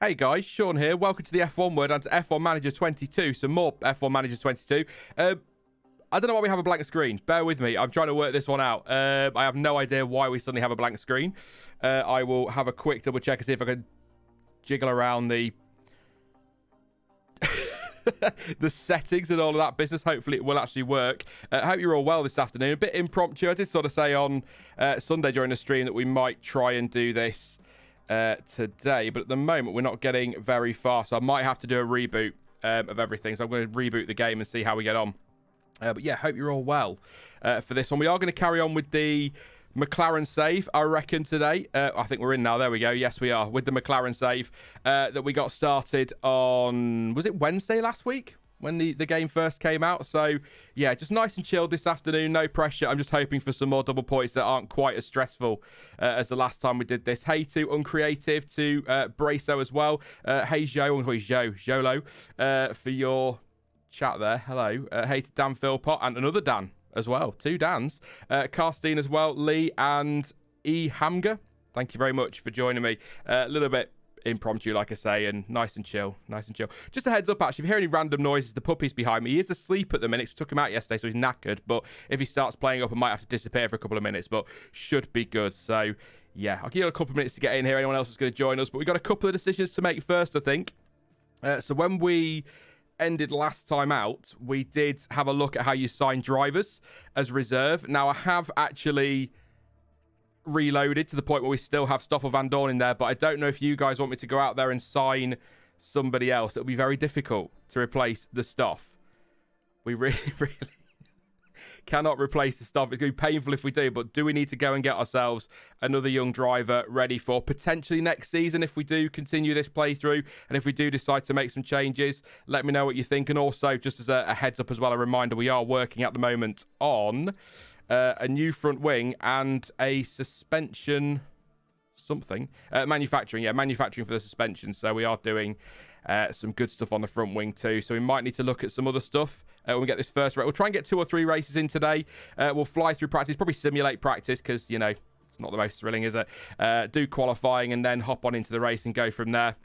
Hey guys, Sean here. Welcome to the F1 Word and to F1 Manager 22. Some more F1 Manager 22. I don't know why we have a blank screen. Bear with me. I'm trying to work this one out. I have no idea why we suddenly have a blank screen. I will have a quick double check and see if I can jiggle around the the settings and all of that business. Hopefully it will actually work. I hope you're all well this afternoon. A bit impromptu. I did sort of say on Sunday during the stream that we might try and do this today, but at the moment we're not getting very far, so I might have to do a reboot of everything. So I'm going to reboot the game and see how we get on. But yeah, hope you're all well for this one. We are going to carry on with the McLaren save, I reckon, today. I think we're in now. There we go. Yes, we are with the McLaren save that we got started on, was it Wednesday last week when the game first came out? So yeah, just nice and chilled this afternoon, no pressure. I'm just hoping for some more double points that aren't quite as stressful as the last time we did this. Hey to Uncreative, to Braso as well. Hey Joe, Jolo, for your chat there. Hello. Hey to Dan Philpott and another Dan as well. Two Dans. Karstine as well. Lee and E Hamger. Thank you very much for joining me. A little bit impromptu, like I say, and nice and chill. Just a heads up, actually, if you hear any random noises, the puppy's behind me. He is asleep at the minute. We took him out yesterday, so he's knackered, but if he starts playing up, I might have to disappear for a couple of minutes, but should be good. So yeah, I'll give you a couple of minutes to get in here. Anyone else is going to join us, but we've got a couple of decisions to make first, I think. So when we ended last time out, we did have a look at how you sign drivers as reserve. Now I have actually reloaded to the point where we still have Stoffel Van Dorn in there, but I don't know if you guys want me to go out there and sign somebody else. It'll be very difficult to replace the Stoff. We really cannot replace the Stoff. It's going to be painful if we do, but do we need to go and get ourselves another young driver ready for potentially next season if we do continue this playthrough, and if we do decide to make some changes? Let me know what you think. And also, just as a heads up as well, a reminder, we are working at the moment on a new front wing and a suspension manufacturing for the suspension. So we are doing some good stuff on the front wing too, so we might need to look at some other stuff when we get this first race. We'll try and get 2 or 3 races in today. We'll fly through practice, probably simulate practice, because you know it's not the most thrilling, is it? Do qualifying and then hop on into the race and go from there,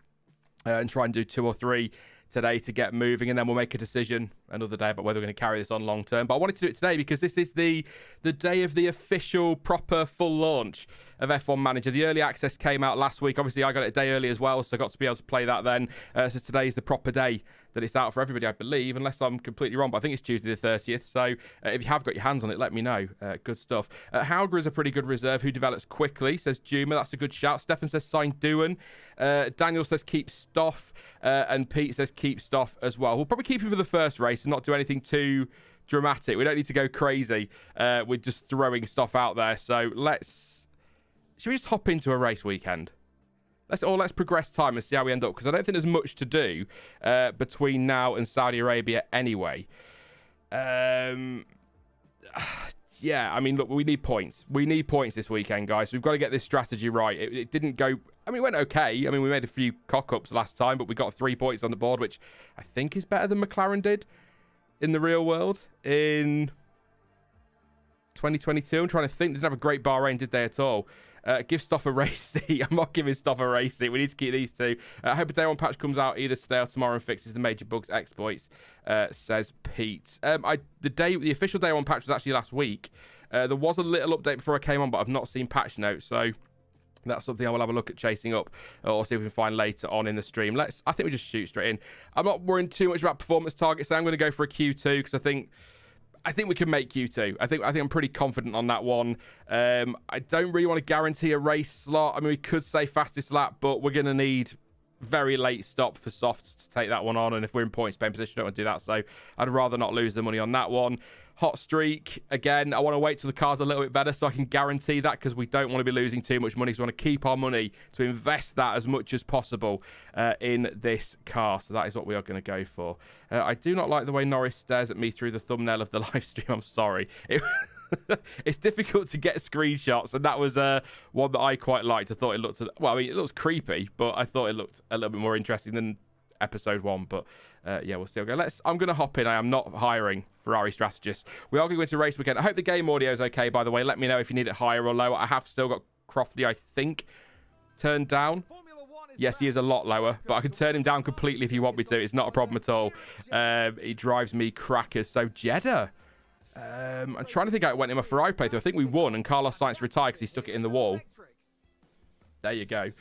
and try and do 2 or 3 today to get moving, and then we'll make a decision another day about whether we're going to carry this on long term. But I wanted to do it today because this is the day of the official proper full launch of F1 Manager. The early access came out last week. Obviously I got it a day early as well, so I got to be able to play that then. So today is the proper day that it's out for everybody, I believe, unless I'm completely wrong, but I think it's Tuesday the 30th. So if you have got your hands on it, let me know. Good stuff. Hauger is a pretty good reserve who develops quickly, says Juma. That's a good shout. Stefan says sign Doohan. Daniel says keep Stoff, and Pete says keep Stoff as well. We'll probably keep him for the first race and not do anything too dramatic. We don't need to go crazy with just throwing stuff out there. So should we just hop into a race weekend? Let's progress time and see how we end up, because I don't think there's much to do between now and Saudi Arabia anyway. Yeah, I mean, look, we need points. We need points this weekend, guys. So we've got to get this strategy right. It didn't go... I mean, it went okay. I mean, we made a few cock-ups last time, but we got 3 points on the board, which I think is better than McLaren did in the real world in 2022. I'm trying to think. They didn't have a great Bahrain, did they, at all? Give Stoff a race seat. I'm not giving Stoff a race seat. We need to keep these two. I hope a day 1 patch comes out either today or tomorrow and fixes the major bugs exploits, says Pete. The official day 1 patch was actually last week. There was a little update before I came on, but I've not seen patch notes, so that's something I will have a look at chasing up, or see if we can find later on in the stream. I think we just shoot straight in. I'm not worrying too much about performance targets, so I'm going to go for a Q2, because I think we can make Q2. I think I'm pretty confident on that one. I don't really want to guarantee a race slot. I mean, we could say fastest lap, but we're going to need very late stop for softs to take that one on, and if we're in points paying position, I don't want to do that, so I'd rather not lose the money on that one. Hot streak, again, I want to wait till the car's a little bit better so I can guarantee that, because we don't want to be losing too much money, so we want to keep our money to invest that as much as possible in this car. So that is what we are going to go for. I do not like the way Norris stares at me through the thumbnail of the live stream. I'm sorry. It's difficult to get screenshots, and that was one that I quite liked. I thought it looked, well, I mean, it looks creepy, but I thought it looked a little bit more interesting than episode 1. But yeah, we'll still go. I'm going to hop in. I am not hiring Ferrari strategists. We are going to go into race weekend. I hope the game audio is okay, by the way. Let me know if you need it higher or lower. I have still got Crofty, I think, turned down. Yes, he is a lot lower, but I can turn him down completely if you want me to. It's not a problem at all. He drives me crackers. So, Jeddah. I'm trying to think how it went in my Ferrari playthrough. I think we won, and Carlos Sainz retired because he stuck it in the wall. There you go.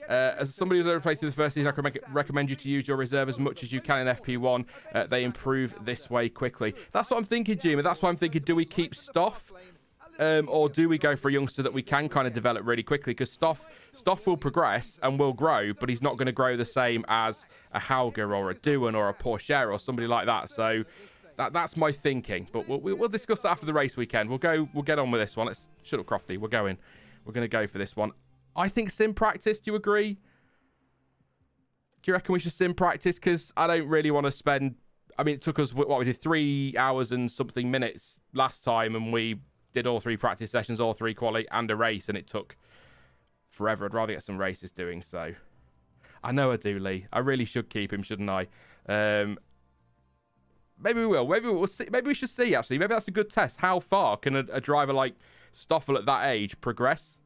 As somebody who's ever played through the first season, I can recommend you to use your reserve as much as you can in FP1. They improve this way quickly. That's what I'm thinking, Jimmy. That's why I'm thinking, do we keep Stoff? Or do we go for a youngster that we can kind of develop really quickly? Because Stoff will progress and will grow, but he's not going to grow the same as a Hauger or a Doohan or a Porsche or somebody like that. So that's my thinking. But we'll discuss that after the race weekend. We'll get on with this one. Let's shut up, Crofty. We're going to go for this one. I think sim practice. Do you agree? Do you reckon we should sim practice? Because I don't really want to spend... I mean, it took us, what was it, 3 hours and something minutes last time, and we did all 3 practice sessions, all 3 quali, and a race, and it took forever. I'd rather get some races doing so. I know I do, Lee. I really should keep him, shouldn't I? Maybe we will. Maybe we'll see. Maybe we should see, actually. Maybe that's a good test. How far can a driver like Stoffel at that age progress?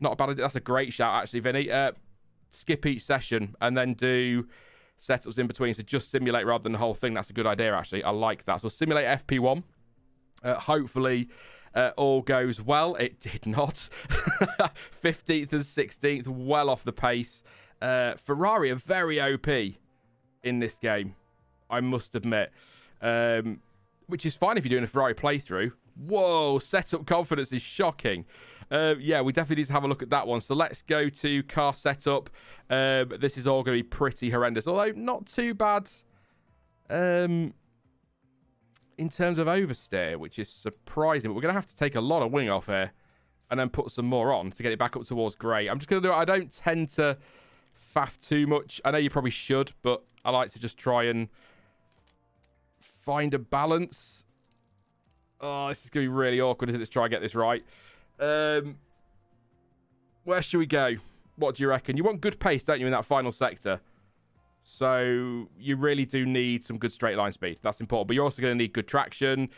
Not a bad idea. That's a great shout, actually, Vinny. Skip each session and then do setups in between. So just simulate rather than the whole thing. That's a good idea, actually. I like that. So simulate FP1. Hopefully all goes well. It did not. 15th and 16th, well off the pace. Ferrari are very OP in this game, I must admit. Which is fine if you're doing a Ferrari playthrough. Whoa, setup confidence is shocking. Yeah, we definitely need to have a look at that one. So let's go to car setup. This is all going to be pretty horrendous, although not too bad in terms of oversteer, which is surprising. But we're going to have to take a lot of wing off here and then put some more on to get it back up towards grey. I'm just going to do it. I don't tend to faff too much. I know you probably should, but I like to just try and find a balance. Oh, this is going to be really awkward, isn't it? Let's try and get this right. Where should we go? What do you reckon? You want good pace, don't you, in that final sector? So you really do need some good straight line speed. That's important. But you're also going to need good traction,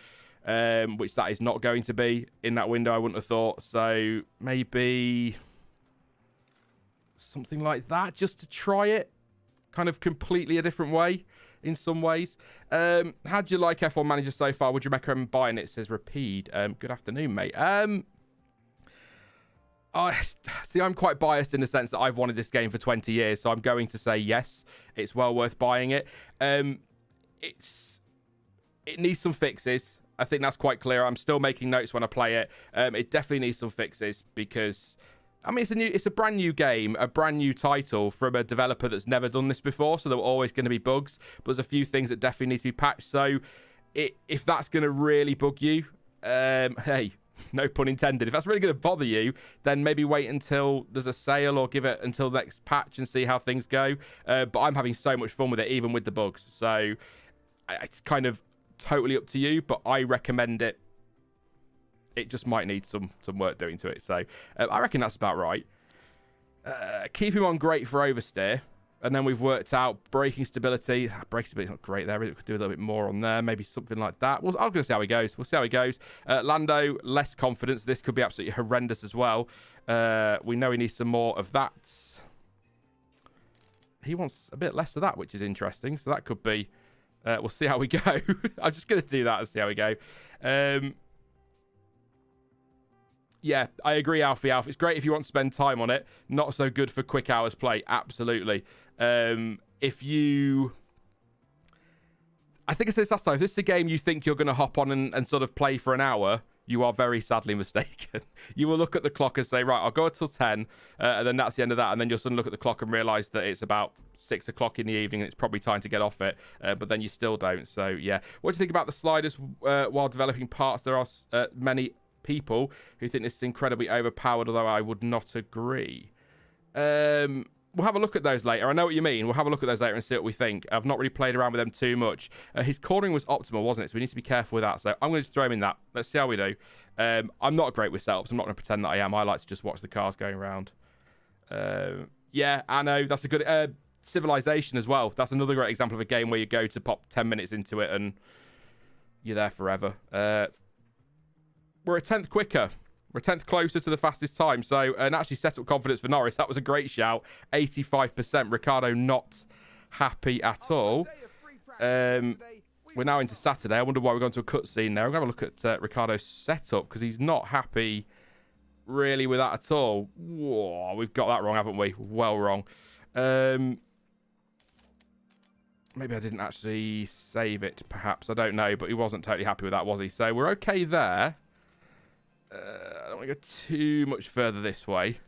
which that is not going to be in that window, I wouldn't have thought. So maybe something like that just to try it. Kind of completely a different way in some ways. How do you like F1 Manager so far? Would you recommend buying it? Says Rapide. Good afternoon, mate. See, I'm quite biased in the sense that I've wanted this game for 20 years, so I'm going to say yes, it's well worth buying it. It needs some fixes. I think that's quite clear. I'm still making notes when I play it. It definitely needs some fixes because, I mean, it's a brand new game, a brand new title from a developer that's never done this before, so there were always going to be bugs, but there's a few things that definitely need to be patched. So if that's going to really bug you, hey, no pun intended. If that's really going to bother you, then maybe wait until there's a sale or give it until the next patch and see how things go. But I'm having so much fun with it, even with the bugs. So it's kind of totally up to you, but I recommend it. It just might need some work doing to it. So I reckon that's about right. Keep him on great for oversteer. And then we've worked out braking stability. Braking stability's not great there. We could do a little bit more on there. Maybe something like that. I'm going to see how he goes. We'll see how he goes. Lando, less confidence. This could be absolutely horrendous as well. We know he needs some more of that. He wants a bit less of that, which is interesting. So that could be... we'll see how we go. I'm just going to do that and see how we go. Yeah, I agree, Alfie. It's great if you want to spend time on it. Not so good for quick hours play. Absolutely. If you... I think I said this last time. If this is a game you think you're going to hop on and sort of play for an hour, you are very sadly mistaken. You will look at the clock and say, right, I'll go until 10, and then that's the end of that. And then you'll suddenly look at the clock and realise that it's about 6 o'clock in the evening and it's probably time to get off it. But then you still don't. So, yeah. What do you think about the sliders while developing parts? There are many people who think this is incredibly overpowered, although I would not agree. We'll have a look at those later. I know what you mean. We'll have a look at those later and see what we think. I've not really played around with them too much. His cornering was optimal, wasn't it? So we need to be careful with that. So I'm going to just throw him in that. Let's see how we do. I'm not great with setups. I'm not going to pretend that I am. I like to just watch the cars going around. Yeah, I know. That's a good... Civilization as well. That's another great example of a game where you go to pop 10 minutes into it and you're there forever. We're a tenth quicker. We're 10th closer to the fastest time. So, and actually set up confidence for Norris. That was a great shout. 85%. Ricciardo not happy at all. We're now into Saturday. I wonder why we're going to a cutscene there. I'm going to have a look at Ricciardo's setup because he's not happy really with that at all. Whoa, we've got that wrong, haven't we? Well wrong. Maybe I didn't actually save it, perhaps. I don't know, but he wasn't totally happy with that, was he? So we're okay there. I don't want to go too much further this way.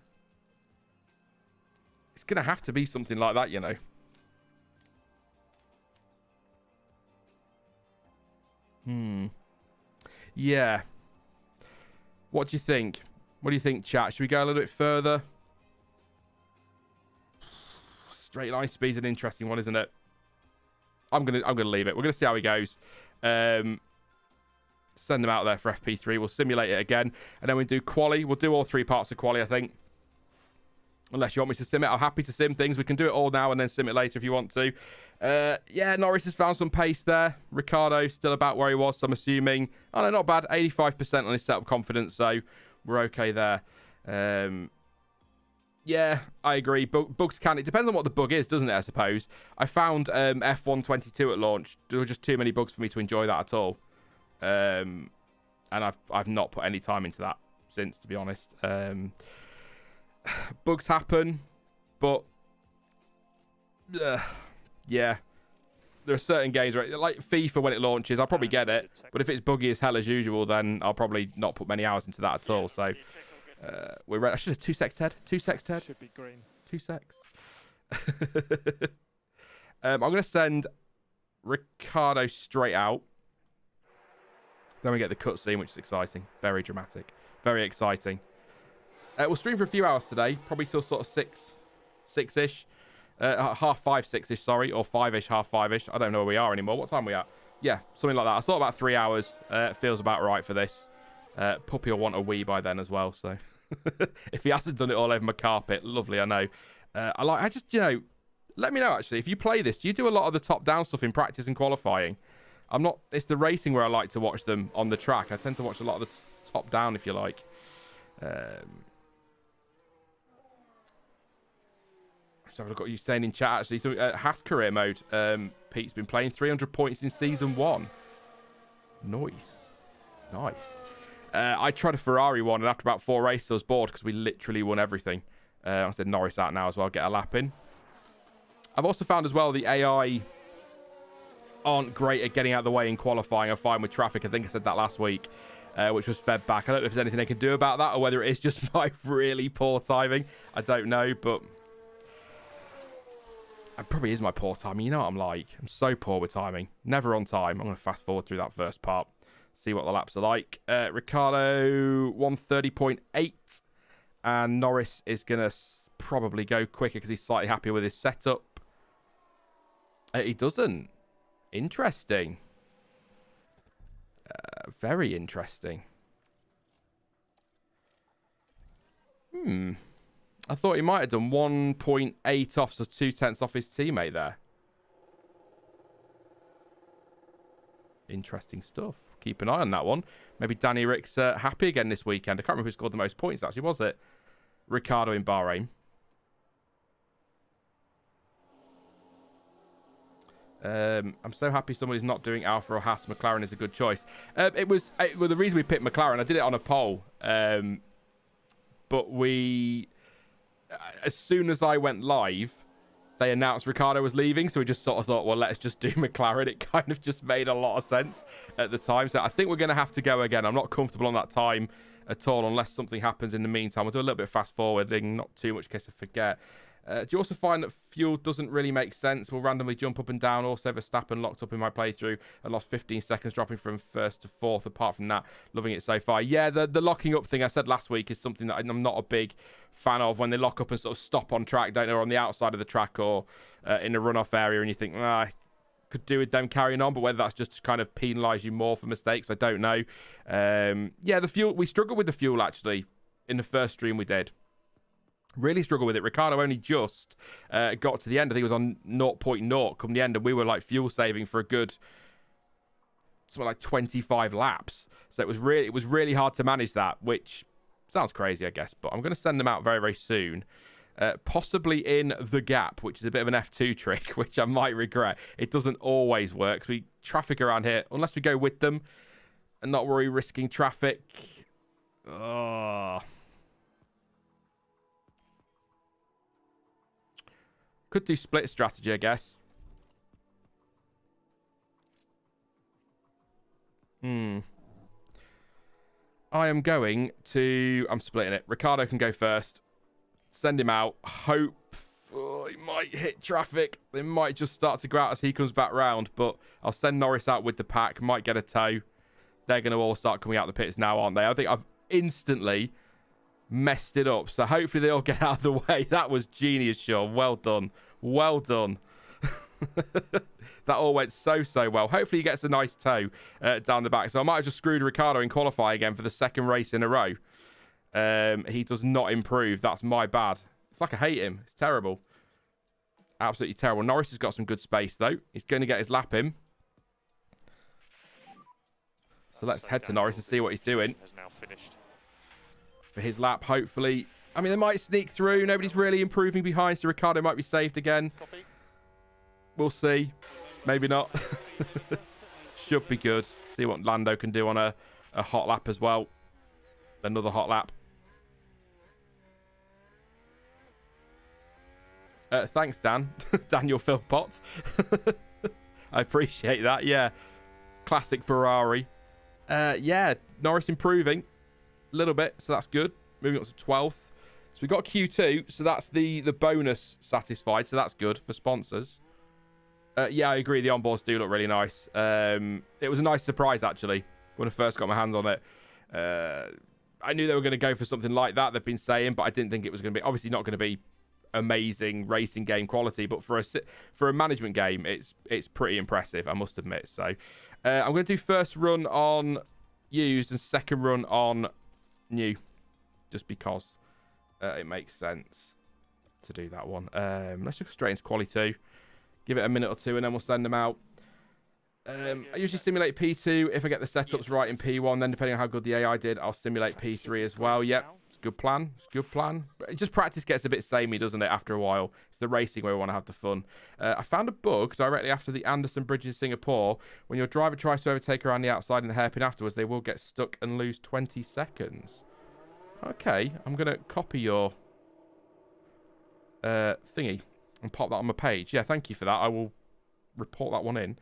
It's going to have to be something like that, you know. Yeah. What do you think? What do you think, chat? Should we go a little bit further? Straight line speed's an interesting one, isn't it? I'm gonna leave it. We're gonna see how he goes. Send him out there for FP3. We'll simulate it again, and then we do quali. We'll do all 3 parts of quali, I think. Unless you want me to sim it, I'm happy to sim things. We can do it all now and then sim it later if you want to. Yeah, Norris has found some pace there. Ricciardo still about where he was, so I'm assuming. Oh, no, not bad. 85% on his setup confidence, so we're okay there. Yeah, I agree. Bugs can. It depends on what the bug is, doesn't it, I suppose? I found F122 at launch. There were just too many bugs for me to enjoy that at all. And I've not put any time into that since, to be honest. Bugs happen, but yeah, there are certain games where, like FIFA, when it launches, I'll probably get it, but if it's buggy as hell as usual, then I'll probably not put many hours into that at all. So we're ready. I should have 2 secs, Ted. 2 secs, Ted. Should be green. 2 secs. I'm going to send Ricciardo straight out. Then we get the cutscene, which is exciting. Very dramatic. Very exciting. We'll stream for a few hours today, probably till sort of 6-ish. 5:30, 6-ish, sorry, or 5-ish, 5:30-ish. I don't know where we are anymore. What time are we at? Yeah, something like that. I thought about 3 hours. Feels about right for this. Puppy will want a wee by then as well, so if he hasn't done it all over my carpet, lovely, I know. I just, you know, let me know actually, if you play this, do you do a lot of the top-down stuff in practice and qualifying? It's the racing where I like to watch them on the track. I tend to watch a lot of the top-down, if you like. Let's have a look at what you're saying in chat, actually. So, Haas career mode. Pete's been playing 300 points in Season 1. Nice. Nice. I tried a Ferrari one, and after about 4 races, I was bored because we literally won everything. I said Norris out now as well, get a lap in. I've also found as well the AI aren't great at getting out of the way in qualifying. I find with traffic, I think I said that last week, which was fed back. I don't know if there's anything they can do about that or whether it is just my really poor timing. I don't know, but it probably is my poor timing. You know what I'm like. I'm so poor with timing. Never on time. I'm going to fast forward through that first part. See what the laps are like. Ricciardo 130.8. And Norris is going to probably go quicker because he's slightly happier with his setup. He doesn't. Interesting. Very interesting. I thought he might have done 1.8 off, so 0.2 off his teammate there. Interesting stuff. Keep an eye on that one. Maybe Danny Rick's happy again this weekend. I can't remember who scored the most points, actually, was it? Ricciardo in Bahrain. I'm so happy somebody's not doing Alpha or Haas. McLaren is a good choice. Well, the reason we picked McLaren, I did it on a poll. But as soon as I went live, they announced Ricciardo was leaving, so we just sort of thought, well, let's just do McLaren. It kind of just made a lot of sense at the time. So I think we're going to have to go again. I'm not comfortable on that time at all unless something happens in the meantime. We'll do a little bit of fast forwarding, not too much in case I forget. Do you also find that fuel doesn't really make sense? We'll randomly jump up and down. Also, Verstappen locked up in my playthrough and lost 15 seconds, dropping from 1st to 4th. Apart from that, loving it so far. Yeah, the locking up thing I said last week is something that I'm not a big fan of. When they lock up and sort of stop on track, don't know, on the outside of the track or in the runoff area, and you think, could do with them carrying on, but whether that's just to kind of penalise you more for mistakes, I don't know. Yeah, the fuel, we struggled with the fuel actually in the first stream we did. Really struggled with it. Ricciardo only just got to the end. I think it was on 0.0 come the end, and we were like fuel saving for a good something like 25 laps. So it was really hard to manage that, which Sounds crazy, I guess, but I'm going to send them out very, very soon. Possibly in the gap, which is a bit of an F2 trick, which I might regret. It doesn't always work. We traffic around here, unless we go with them and not worry risking traffic. Oh. Could do split strategy, I guess. I am going to... I'm splitting it. Ricciardo can go first. Send him out. Hope he might hit traffic. They might just start to go out as he comes back round. But I'll send Norris out with the pack. Might get a tow. They're going to all start coming out the pits now, aren't they? I think I've instantly messed it up. So hopefully they all get out of the way. That was genius, Sean. Well done. Well done. That all went so well. Hopefully he gets a nice tow down the back. So I might have just screwed Ricciardo in qualify again for the second race in a row. He does not improve. That's my bad. It's like I hate him. It's terrible. Absolutely terrible. Norris has got some good space, though. He's going to get his lap in. So let's head to Norris and see what he's doing. For his lap, hopefully. I mean, they might sneak through. Nobody's really improving behind, so Ricciardo might be saved again. We'll see. Maybe not. Should be good. See what Lando can do on a hot lap as well. Another hot lap. Thanks, Dan. Daniel Philpott. I appreciate that. Yeah. Classic Ferrari. Yeah. Norris improving a little bit, so that's good. Moving up to 12th. So we got Q2, so that's the bonus satisfied, so that's good for sponsors. Yeah, I agree. The onboards do look really nice. It was a nice surprise, actually, when I first got my hands on it. I knew they were going to go for something like that, they've been saying, but I didn't think it was going to be... Obviously not going to be amazing racing game quality, but for a management game, it's pretty impressive, I must admit. So I'm going to do first run on used and second run on new, just because it makes sense to do that one. Let's just go straight into quali 2. Give it a minute or two, and then we'll send them out. I usually simulate P2 if I get the setups right in P1. Then, depending on how good the AI did, I'll simulate P3 as well. Yep, it's a good plan. It's a good plan. But just practice gets a bit samey, doesn't it, after a while? It's the racing where we want to have the fun. I found a bug directly after the Anderson Bridge in Singapore. When your driver tries to overtake around the outside in the hairpin afterwards, they will get stuck and lose 20 seconds. Okay, I'm going to copy your thingy and pop that on my page. Yeah, thank you for that. I will report that one in.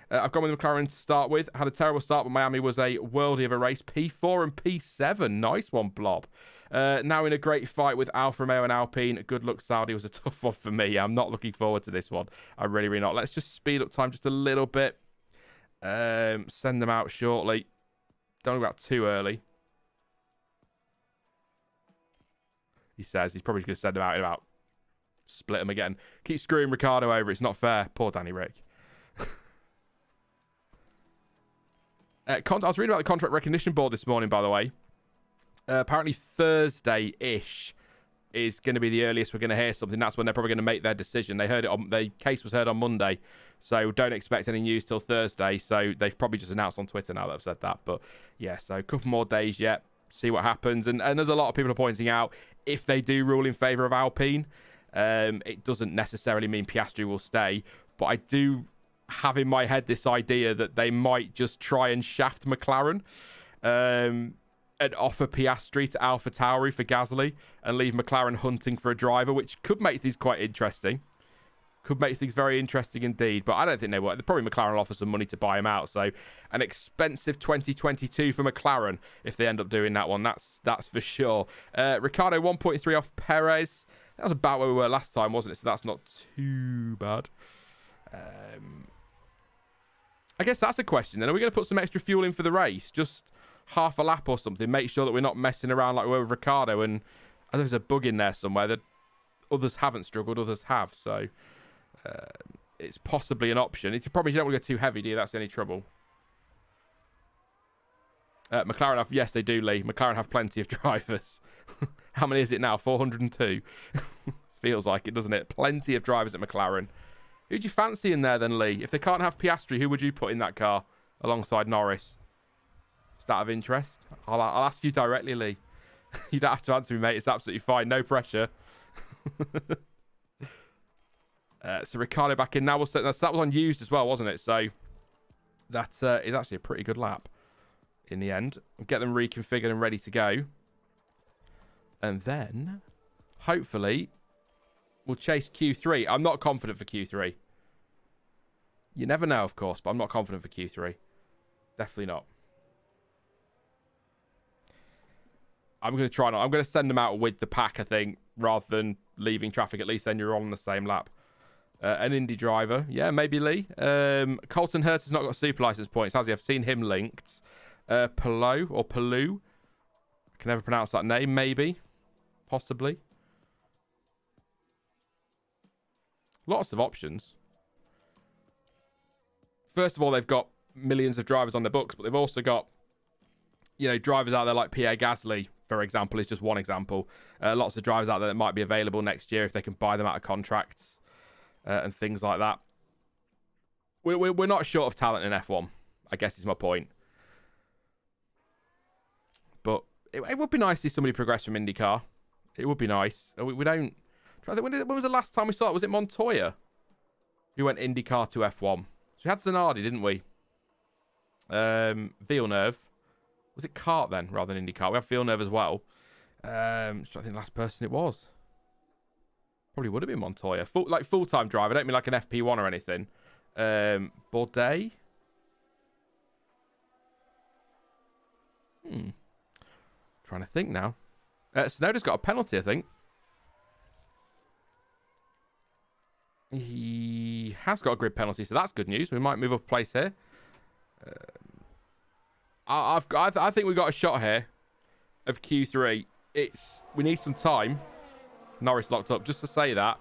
I've gone with McLaren to start with. Had a terrible start, but Miami was a worldie of a race. P4 and P7. Nice one, Blob. Now in a great fight with Alfa Romeo and Alpine. Good luck, Saudi. Was a tough one for me. I'm not looking forward to this one. I really, really not. Let's just speed up time just a little bit. Send them out shortly. Don't go out too early. He says he's probably going to send them out in about... Split them again. Keep screwing Ricciardo over. It's not fair. Poor Danny Rick. I was reading about the contract recognition board this morning, by the way. Apparently Thursday-ish is going to be the earliest we're going to hear something. That's when they're probably going to make their decision. They heard it on... The case was heard on Monday, so don't expect any news till Thursday. So they've probably just announced on Twitter now that I've said that. But yeah, so a couple more days yet. See what happens. And there's a lot of people are pointing out, if they do rule in favour of Alpine... it doesn't necessarily mean Piastri will stay, but I do have in my head this idea that they might just try and shaft McLaren and offer Piastri to AlphaTauri for Gasly and leave McLaren hunting for a driver, which could make things quite interesting. Could make things very interesting indeed, but I don't think they will. Probably McLaren will offer some money to buy him out, so an expensive 2022 for McLaren if they end up doing that one. That's for sure. Ricciardo 1.3 off Perez. That was about where we were last time, wasn't it? So that's not too bad. I guess that's a question then. Are we going to put some extra fuel in for the race? Just half a lap or something. Make sure that we're not messing around like we were with Ricciardo. And there's a bug in there somewhere that others haven't struggled, others have. So it's possibly an option. It's probably you don't want to go too heavy, do you? That's the only trouble. McLaren have... Yes, they do, Lee. McLaren have plenty of drivers. How many is it now? 402. Feels like it, doesn't it? Plenty of drivers at McLaren. Who'd you fancy in there then, Lee? If they can't have Piastri, who would you put in that car alongside Norris? Is that of interest? I'll ask you directly, Lee. You don't have to answer me, mate. It's absolutely fine. No pressure. So Ricciardo back in. Now that was unused as well, wasn't it? So that is actually a pretty good lap in the end. We'll get them reconfigured and ready to go. And then, hopefully, we'll chase Q3. I'm not confident for Q3. You never know, of course, but I'm not confident for Q3. Definitely not. I'm going to try not. I'm going to send them out with the pack, I think, rather than leaving traffic. At least then you're on the same lap. An Indy driver. Yeah, maybe Lee. Colton Hurst has not got super license points, has he? I've seen him linked. Palou. I can never pronounce that name. Maybe. Possibly. Lots of options. First of all, they've got millions of drivers on their books, but they've also got, you know, drivers out there like Pierre Gasly, for example, is just one example. Lots of drivers out there that might be available next year if they can buy them out of contracts and things like that. We're not short of talent in F1, I guess is my point. But it would be nice to see somebody progress from IndyCar. It would be nice. We don't... When was the last time we saw it? Was it Montoya who went IndyCar to F1? So we had Zanardi, didn't we? Villeneuve. Was it kart then, rather than IndyCar? We have Villeneuve as well. I think the last person it was. Probably would have been Montoya. Full-time driver. I don't mean like an FP1 or anything. Bourdais? Trying to think now. Tsunoda's got a penalty, I think. He has got a grid penalty, so that's good news. We might move up a place here. I think we've got a shot here of Q3. We need some time. Norris locked up. Just to say that.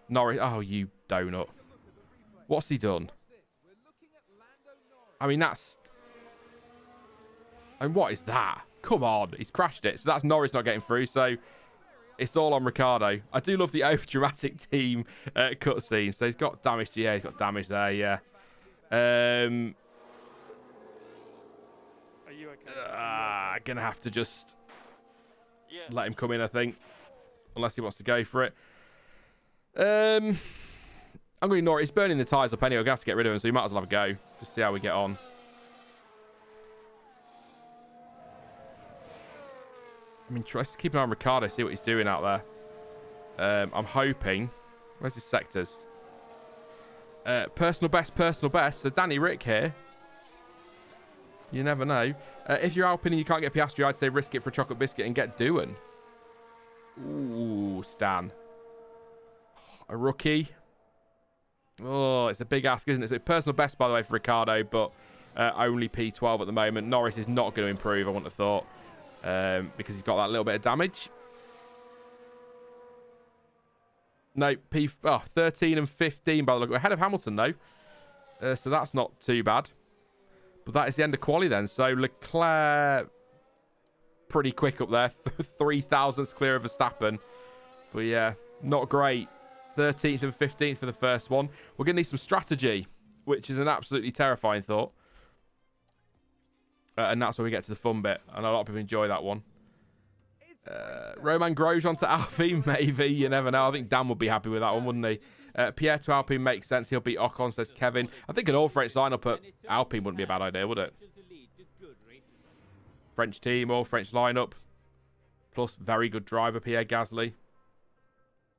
Norris. Oh, you donut. What's he done? I mean, that's... And what is that? Come on. He's crashed it. So that's Norris not getting through. So it's all on Ricciardo. I do love the over-dramatic team cutscene. So he's got damage. Yeah, he's got damage there. Yeah. Are you okay? Gonna have to just let him come in, I think. Unless he wants to go for it. I'm going to ignore it. He's burning the tyres up anyway. I'm going to have to get rid of him, so we might as well have a go. Just see how we get on. I mean, let's keep an eye on Ricciardo, see what he's doing out there. I'm hoping... Where's his sectors? Personal best. So Danny Rick here. You never know. If you're Alpine and you can't get Piastri, I'd say risk it for a chocolate biscuit and get Doohan. Ooh, Stan. A rookie. Oh, it's a big ask, isn't it? So personal best, by the way, for Ricciardo, but only P12 at the moment. Norris is not going to improve, I wouldn't have thought, because he's got that little bit of damage. No, 13 and 15 by the look. Ahead of Hamilton, though. So that's not too bad. But that is the end of quali then. So Leclerc, pretty quick up there. 3 thousandths clear of Verstappen. But yeah, not great. 13th and 15th for the first one. We're going to need some strategy, which is an absolutely terrifying thought. And that's where we get to the fun bit. And a lot of people enjoy that one. Romain Grosjean to Alpine, maybe. You never know. I think Dan would be happy with that one, wouldn't he? Pierre to Alpine makes sense. He'll beat Ocon, says Kevin. I think an all-French lineup at Alpine wouldn't be a bad idea, would it? French team, all-French lineup. Plus, very good driver, Pierre Gasly.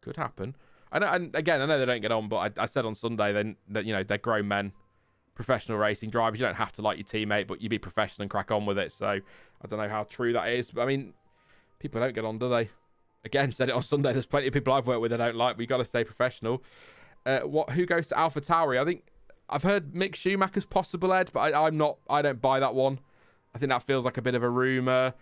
Could happen. And again, I know they don't get on, but I said on Sunday then that, you know, they're grown men, professional racing drivers. You don't have to like your teammate, but you be professional and crack on with it. So I don't know how true that is. But I mean, people don't get on, do they? Again, said it on Sunday. There's plenty of people I've worked with I don't like, but you got to stay professional. Who goes to AlphaTauri? I think I've heard Mick Schumacher's possible, Ed, but I don't buy that one. I think that feels like a bit of a rumor.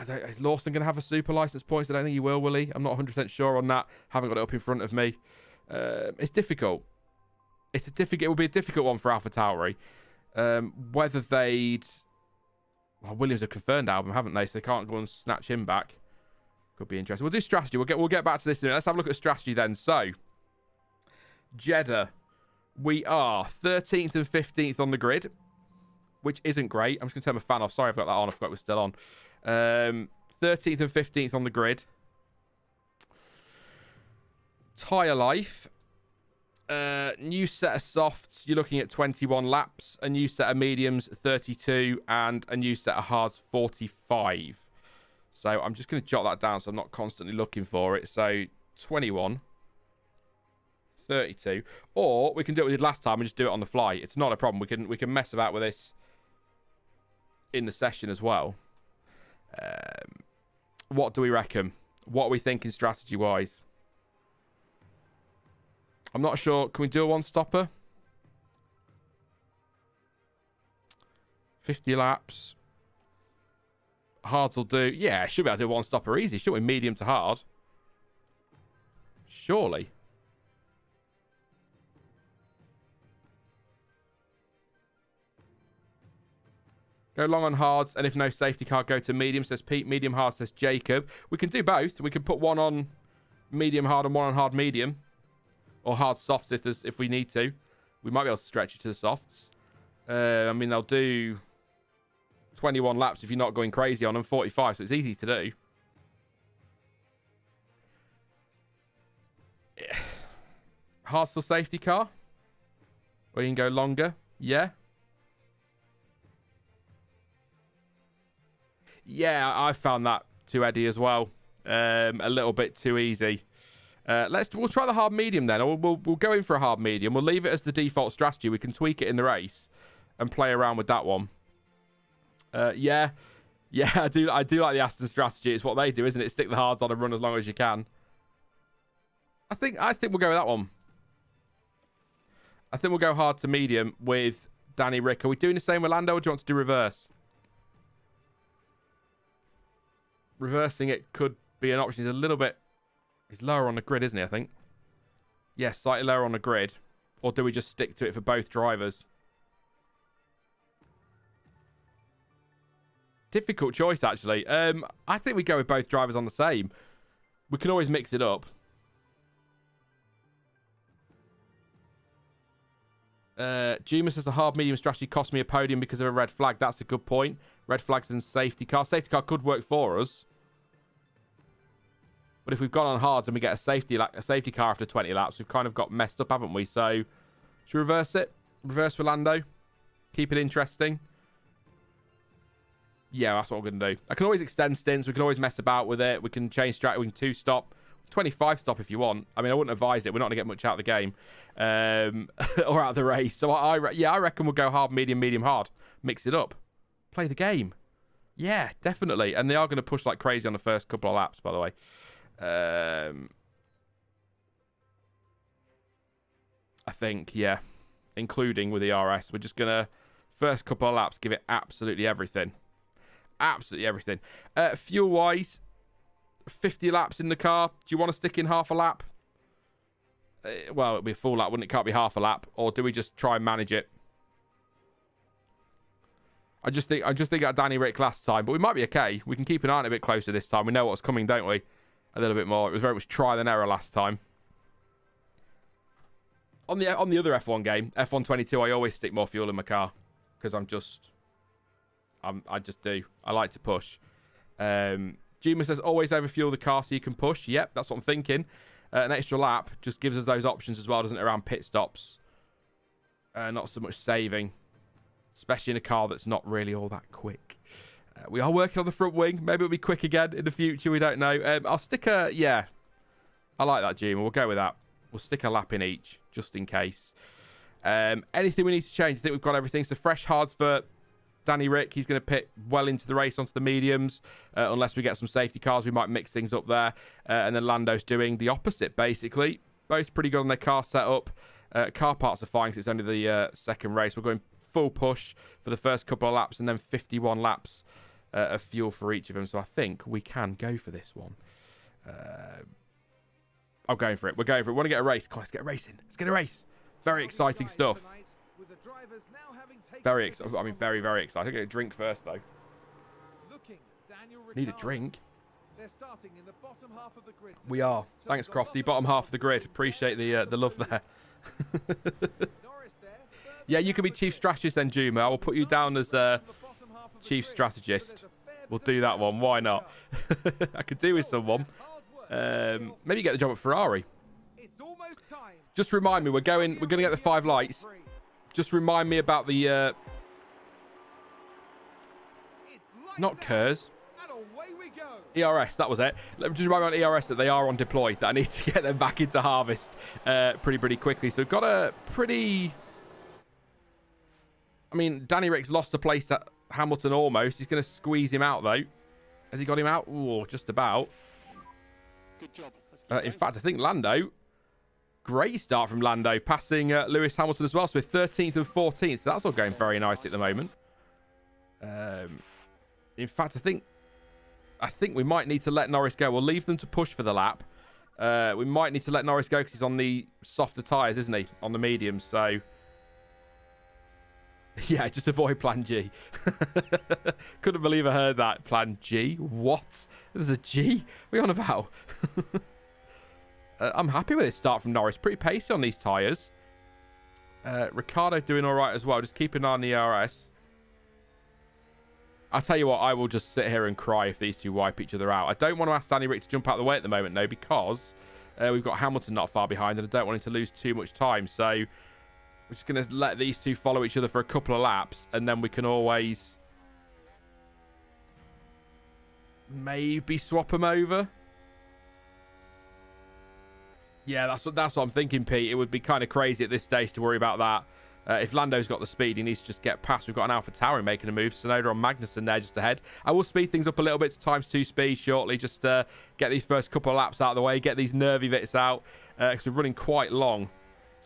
Is Lawson going to have a super license points? I don't think he will he? I'm not 100% sure on that. Haven't got it up in front of me. It's difficult. It will be a difficult one for AlphaTauri. Whether they'd... Well, Williams have confirmed Albon, haven't they? So they can't go and snatch him back. Could be interesting. We'll do strategy. We'll get back to this in a minute. Let's have a look at strategy then. So, Jeddah. We are 13th and 15th on the grid. which isn't great. I'm just going to turn my fan off. Sorry, I've got that on. I forgot it was still on. 13th and 15th on the grid. Tyre life. New set of softs, you're looking at 21 laps. A new set of mediums, 32. And a new set of hards, 45. So I'm just going to jot that down so I'm not constantly looking for it. So 21, 32. Or we can do what we did last time and just do it on the fly. It's not a problem. We can mess about with this in the session as well. What do we reckon? What are we thinking strategy-wise? I'm not sure. Can we do a one-stopper? 50 laps. Hards will do. Yeah, should be able to do a one-stopper easy. Shouldn't we? Medium to hard. Surely. Go long on hards, and if no safety car, go to medium, says Pete. Medium hard, says Jacob. We can do both. We can put one on medium hard and one on hard medium. Or hard softs if we need to. We might be able to stretch it to the softs. I mean, they'll do 21 laps if you're not going crazy on them. 45, so it's easy to do. Hard still safety car. Or you can go longer. Yeah. Yeah, I found that too Eddie as well. A little bit too easy. We'll try the hard medium then, or we'll go in for a hard medium. We'll leave it as the default strategy. We can tweak it in the race and play around with that one. Yeah, I do like the Aston strategy. It's what they do, isn't it? Stick the hards on and run as long as you can. I think we'll go with that one. I think we'll go hard to medium with Danny Rick. Are we doing the same with Lando, or do you want to do reverse? Reversing it could be an option. He's a little bit... He's lower on the grid, isn't he, I think? Yeah, slightly lower on the grid. Or do we just stick to it for both drivers? Difficult choice, actually. I think we go with both drivers on the same. We can always mix it up. Juma says the hard medium strategy cost me a podium because of a red flag. That's a good point. Red flags and safety car. Safety car could work for us. But if we've gone on hards and we get a safety car after 20 laps, we've kind of got messed up, haven't we? So, should we reverse it? Reverse for Lando? Keep it interesting? Yeah, that's what we're going to do. I can always extend stints. We can always mess about with it. We can change strategy. We can 2-stop. 25 stop if you want. I mean, I wouldn't advise it. We're not going to get much out of the game. Or out of the race. So, I reckon we'll go hard, medium, medium, hard. Mix it up. Play the game. Yeah, definitely. And they are going to push like crazy on the first couple of laps, by the way. I think, yeah, including with the RS, we're just gonna first couple of laps give it absolutely everything. Fuel wise, 50 laps in the car. Do you want to stick in half a lap? Well, it'll be a full lap, wouldn't it? Can't be half a lap. Or do we just try and manage it? I just think at Danny Rick last time, but we might be okay. We can keep an eye on it a bit closer this time. We know what's coming, don't we? A little bit more. It was very much trial and error last time. On the other F1 game, F1 22, I always stick more fuel in my car because I just do. I like to push. Juma says always overfuel the car so you can push. Yep, that's what I'm thinking. An extra lap just gives us those options as well, doesn't it? Around pit stops. Not so much saving, especially in a car that's not really all that quick. We are working on the front wing. Maybe it'll be quick again in the future. We don't know. I'll stick a... Yeah. I like that, Juma. We'll go with that. We'll stick a lap in each, just in case. Anything we need to change? I think we've got everything. So fresh hards for Danny Rick. He's going to pit well into the race onto the mediums. Unless we get some safety cars, we might mix things up there. And then Lando's doing the opposite, basically. Both pretty good on their car setup. Car parts are fine because it's only the second race. We're going full push for the first couple of laps and then 51 laps of fuel for each of them. So I think we can go for this one. I'm going for it. We're going for it. We want to get a race. Come on, let's get a race in. Let's get a race. Very exciting stuff. Very exciting. I mean, very, very exciting. I'll get a drink first, though. Need a drink. We are. Thanks, Crofty. Bottom half of the grid. Appreciate the love there. Yeah, you can be chief strategist then, Juma. I will put you down as chief strategist. We'll do that one. Why not? I could do with someone. Maybe get the job at Ferrari. Just remind me, we're going to get the 5 lights. Just remind me about the not KERS. ERS, that was it. Let me just remind me on ERS that they are on deploy, that I need to get them back into harvest pretty quickly. So we've got a pretty... I mean, Danny Rick's lost a place at Hamilton almost. He's going to squeeze him out, though. Has he got him out? Oh, just about. Good job. In fact, I think Lando... Great start from Lando, passing Lewis Hamilton as well. So we're 13th and 14th. So that's all going very nicely at the moment. In fact, I think we might need to let Norris go. We'll leave them to push for the lap. We might need to let Norris go because he's on the softer tyres, isn't he? On the mediums, so... Yeah, just avoid Plan G. Couldn't believe I heard that. Plan G? What? There's a G? What are we on about? I'm happy with this start from Norris. Pretty pacey on these tyres. Ricciardo doing all right as well. Just keep an eye on the ERS. I'll tell you what, I will just sit here and cry if these two wipe each other out. I don't want to ask Danny Rick to jump out of the way at the moment, though, because we've got Hamilton not far behind, and I don't want him to lose too much time. So we're just going to let these two follow each other for a couple of laps, and then we can always maybe swap them over. Yeah, that's what I'm thinking, Pete. It would be kind of crazy at this stage to worry about that. If Lando's got the speed, he needs to just get past. We've got an Alpha Tauri making a move. Sonoda on Magnussen there just ahead. I will speed things up a little bit to ×2 speed shortly. Just get these first couple of laps out of the way. Get these nervy bits out. Because we're running quite long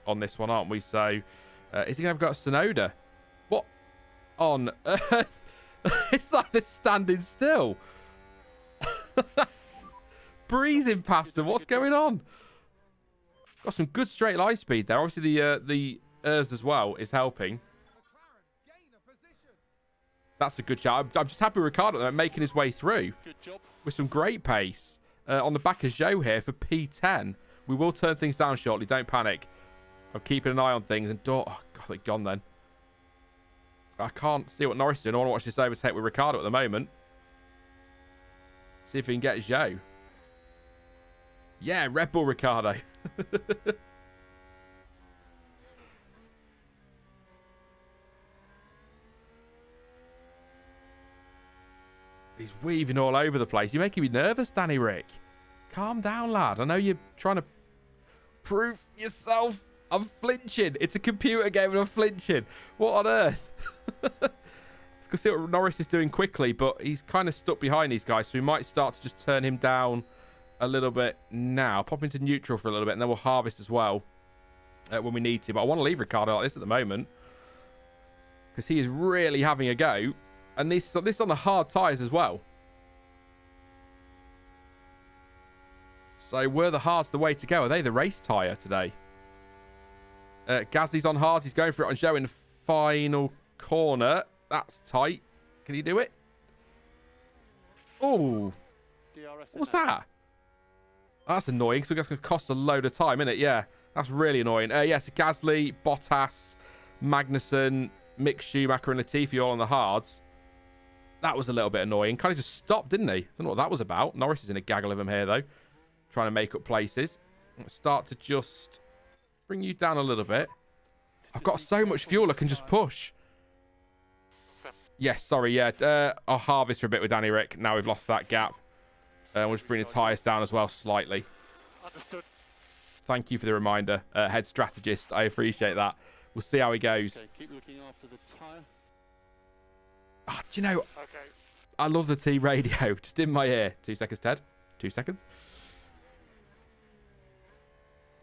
on this one, aren't we? So, is he going to have got Sonoda? What on earth? It's like they're standing still. Breezing past them. What's going on? Got some good straight line speed there. Obviously, the ERS as well is helping. That's a good shot. I'm just happy with Ricciardo making his way through with some great pace on the back of Zhou here for P10. We will turn things down shortly. Don't panic. I'm keeping an eye on things. And oh, God, they're gone then. I can't see what Norris is doing. I want to watch this overtake with Ricciardo at the moment. See if we can get Zhou. Yeah, Red Bull Ricciardo. He's weaving all over the place. You're making me nervous, Danny Rick. Calm down, lad. I know you're trying to prove yourself. I'm flinching. It's a computer game and I'm flinching. What on earth? Let's see what Norris is doing quickly, but he's kind of stuck behind these guys, so we might start to just turn him down a little bit now. Pop into neutral for a little bit, and then we'll harvest as well when we need to. But I want to leave Ricciardo like this at the moment because he is really having a go. And this on the hard tyres as well. So were the hards the way to go? Are they the race tyre today? Gasly's on hards. He's going for it on Zhou in the final corner. That's tight. Can he do it? Oh. What's that? That's annoying because that's going to cost a load of time, isn't it? Yeah. That's really annoying. Yes, Gasly, Bottas, Magnussen, Mick Schumacher and Latifi all on the hards. That was a little bit annoying. Kind of just stopped, didn't he? I don't know what that was about. Norris is in a gaggle of them here, though. Trying to make up places. Let's start to just bring you down a little bit. I've got so much fuel I can just push. Yes, sorry, yeah. I'll harvest for a bit with Danny Rick. Now we've lost that gap. We'll just bring the tyres down as well slightly. Understood. Thank you for the reminder, head strategist. I appreciate that. We'll see how he goes. Okay, keep looking after the tyre. Oh, do you know, I love the T radio. Just in my ear. 2 seconds, Ted. 2 seconds.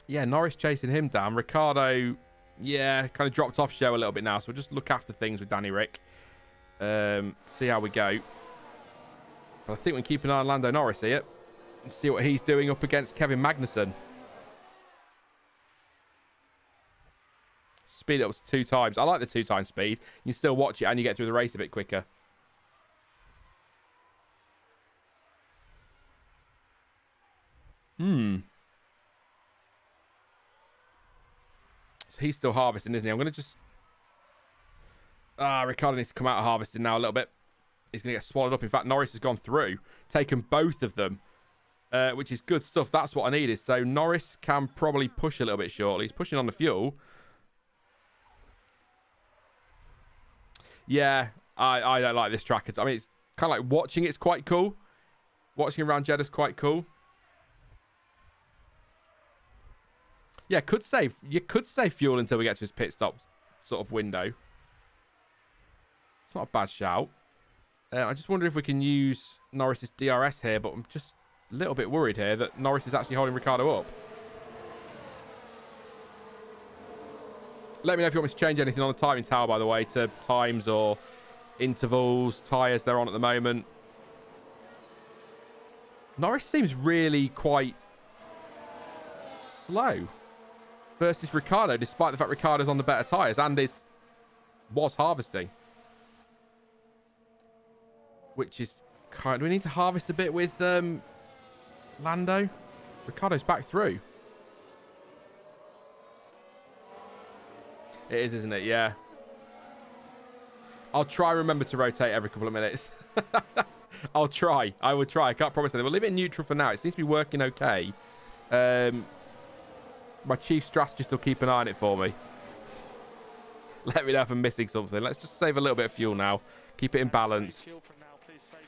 Yeah, Norris chasing him down. Ricciardo, yeah, kind of dropped off show a little bit now. So we'll just look after things with Danny Rick. See how we go. But I think we can keep an eye on Lando Norris here. And see what he's doing up against Kevin Magnussen. Speed it up to 2 times. I like the 2 times speed. You can still watch it and you get through the race a bit quicker. So he's still harvesting, isn't he? I'm going to just Ricciardo needs to come out of harvesting now a little bit. He's going to get swallowed up. In fact, Norris has gone through, taken both of them, which is good stuff. That's what I needed. So Norris can probably push a little bit shortly. He's pushing on the fuel. Yeah, I don't like this track. I mean, it's kind of like watching it's quite cool. Watching around Jeddah's quite cool. Yeah, you could save fuel until we get to his pit stop sort of window. It's not a bad shout. I just wonder if we can use Norris's DRS here, but I'm just a little bit worried here that Norris is actually holding Ricciardo up. Let me know if you want me to change anything on the timing tower, by the way, to times or intervals, tyres they're on at the moment. Norris seems really quite slow versus Ricciardo, despite the fact Ricciardo's on the better tyres and was harvesting. Which is kind of... Do we need to harvest a bit with Lando? Ricciardo's back through. It is, isn't it? Yeah. I'll try and remember to rotate every couple of minutes. I'll try. I will try. I can't promise anything. We'll leave it in neutral for now. It seems to be working okay. My chief strategist will keep an eye on it for me. Let me know if I'm missing something. Let's just save a little bit of fuel now. Keep it in balance.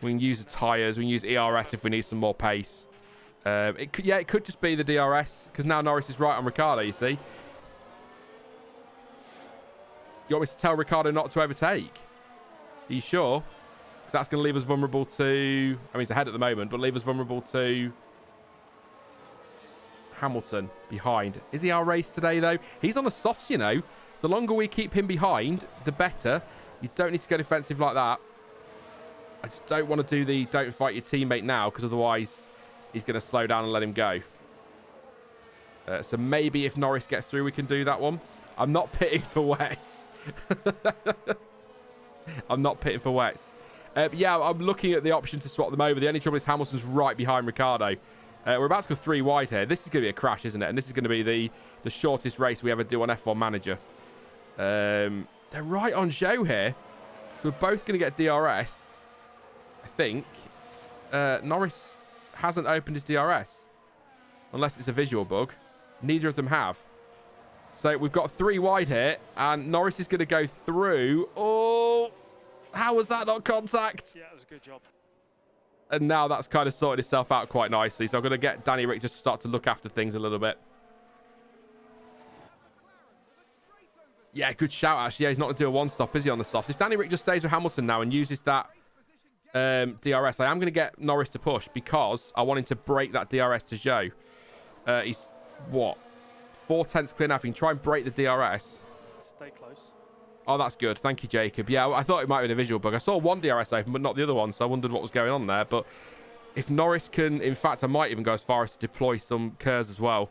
We can use the tyres. We can use ERS if we need some more pace. It could just be the DRS, because now Norris is right on Ricciardo, you see. You want me to tell Ricciardo not to overtake? Are you sure? Because that's going to leave us vulnerable to... I mean, he's ahead at the moment, but leave us vulnerable to Hamilton behind. Is he our race today, though? He's on the softs, you know. The longer we keep him behind, the better. You don't need to go defensive like that. I just don't want to do the don't fight your teammate now, because otherwise he's going to slow down and let him go. So maybe if Norris gets through, we can do that one. I'm not pitting for wets. I'm not pitting for wets. Yeah, I'm looking at the option to swap them over. The only trouble is Hamilton's right behind Ricciardo. We're about to go 3 wide here. This is going to be a crash, isn't it? And this is going to be the shortest race we ever do on F1 Manager. They're right on show here. So we're both going to get DRS. I think. Norris hasn't opened his DRS. Unless it's a visual bug. Neither of them have. So we've got 3 wide here. And Norris is going to go through. Oh, how was that not contact? Yeah, it was a good job. And now that's kind of sorted itself out quite nicely. So I'm going to get Danny Rick just to start to look after things a little bit. Yeah, good shout, actually. Yeah, he's not going to do a one-stop, is he, on the softs? If Danny Rick just stays with Hamilton now and uses that DRS, I am going to get Norris to push because I want him to break that DRS to Joe. He's, what, 4/10 clear now. If he can try and break the DRS. Stay close. Oh, that's good. Thank you, Jacob. Yeah, I thought it might have been a visual bug. I saw one DRS open, but not the other one, so I wondered what was going on there. But if Norris can... In fact, I might even go as far as to deploy some KERS as well.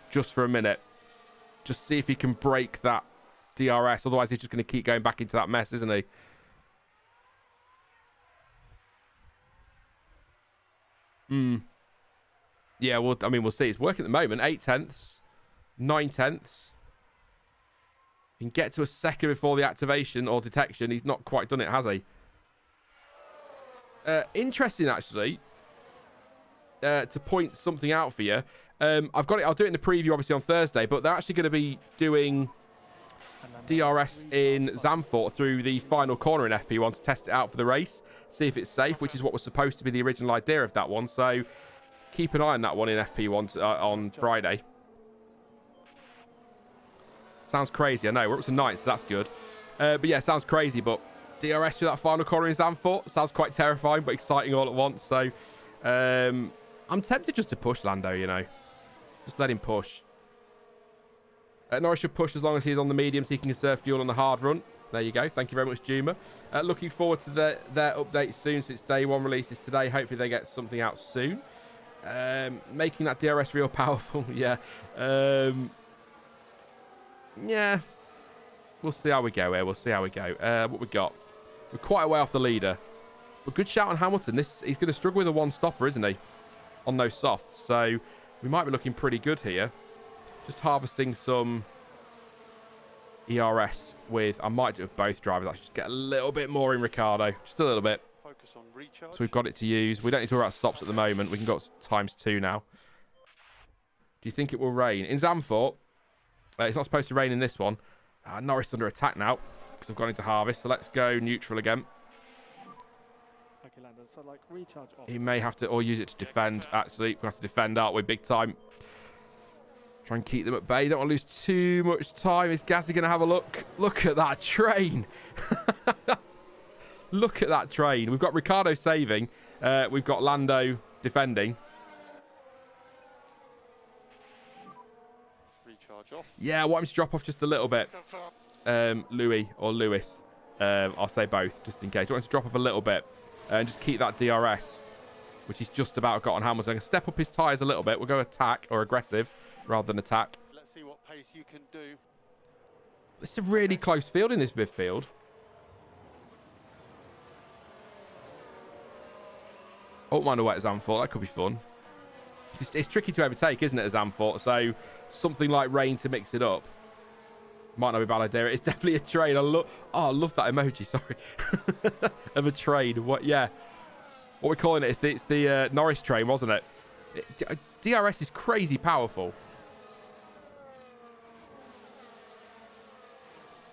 Just for a minute. Just see if he can break that DRS. Otherwise, he's just going to keep going back into that mess, isn't he? Yeah, well, I mean, we'll see. It's working at the moment. 8/10, 9/10. He can get to a second before the activation or detection. He's not quite done it, has he? Interesting, actually, to point something out for you. I've got it. I'll do it in the preview, obviously, on Thursday. But they're actually going to be doing DRS in Zandvoort through the final corner in FP1 to test it out for the race, see if it's safe, which is what was supposed to be the original idea of that one. So keep an eye on that one in FP1 on Friday. Sounds crazy, I know. We're up to 9th, so that's good. But yeah, sounds crazy. But DRS through that final corner in Zandvoort sounds quite terrifying, but exciting all at once. So I'm tempted just to push Lando, you know. Just let him push. Norris should push as long as he's on the medium so he can conserve fuel on the hard run. There you go. Thank you very much, Juma. Looking forward to their update soon since day 1 releases today. Hopefully they get something out soon. Making that DRS real powerful. Yeah. Yeah. We'll see how we go here. We'll see how we go. What we got? We're quite a way off the leader. But good shout on Hamilton. He's going to struggle with a one-stopper, isn't he? On those softs. So we might be looking pretty good here. Just harvesting some ERS with, I might do it with both drivers. I should just get a little bit more in Ricciardo, just a little bit. Focus on recharge. So we've got it to use. We don't need to worry about stops at the moment. We can go up to ×2 now. Do you think it will rain? In Zandvoort, it's not supposed to rain in this one. Norris under attack now because I've gone into harvest. So let's go neutral again. Okay, Lando. So like recharge off. He may have to, or use it to defend. Actually, we have to defend, aren't we? Big time. Try and keep them at bay. Don't want to lose too much time. Is Gasly going to have a look? Look at that train. Look at that train. We've got Ricciardo saving. We've got Lando defending. Recharge off. Yeah, I want him to drop off just a little bit. Louis or Lewis. I'll say both, just in case. I want him to drop off a little bit. And just keep that DRS, which he's just about got on Hamilton. Step up his tyres a little bit. We'll go attack or aggressive rather than attack. Let's see what pace you can do. It's a really close field in this midfield. Oh, mind a wet Zandvoort. That could be fun. It's tricky to overtake, isn't it, at Zandvoort? So something like rain to mix it up. Might not be a bad idea. It's definitely a train. I love that emoji. Sorry, of a train. What? Yeah. What we're calling it? It's the Norris train, wasn't it? DRS is crazy powerful.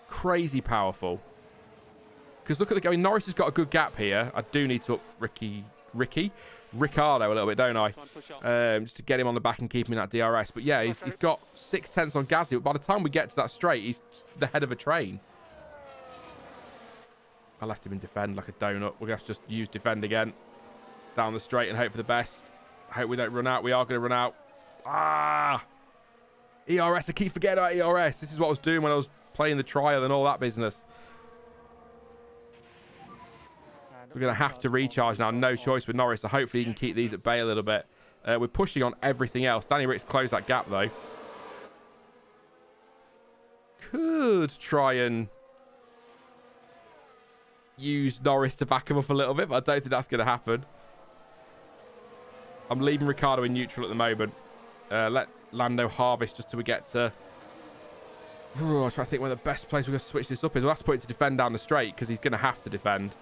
Crazy powerful. Because look at the. I mean, Norris has got a good gap here. I do need to up Ricciardo a little bit, don't I? Just to get him on the back and keep him in that DRS. But yeah, he's got 6/10 on Gasly. But by the time we get to that straight, he's the head of a train. I left him in defend like a donut. We're going to have to just use defend again. Down the straight and hope for the best. Hope we don't run out. We are going to run out. ERS. I keep forgetting about ERS. This is what I was doing when I was playing the trial and all that business. We're going to have to recharge now. No choice with Norris. So hopefully he can keep these at bay a little bit. We're pushing on everything else. Danny Rick's closed that gap, though. Could try and use Norris to back him up a little bit, but I don't think that's going to happen. I'm leaving Ricciardo in neutral at the moment. Let Lando harvest just till we get to... Oh, I'm trying to think where the best place we're going to switch this up is. We'll have to put it to defend down the straight because he's going to have to defend.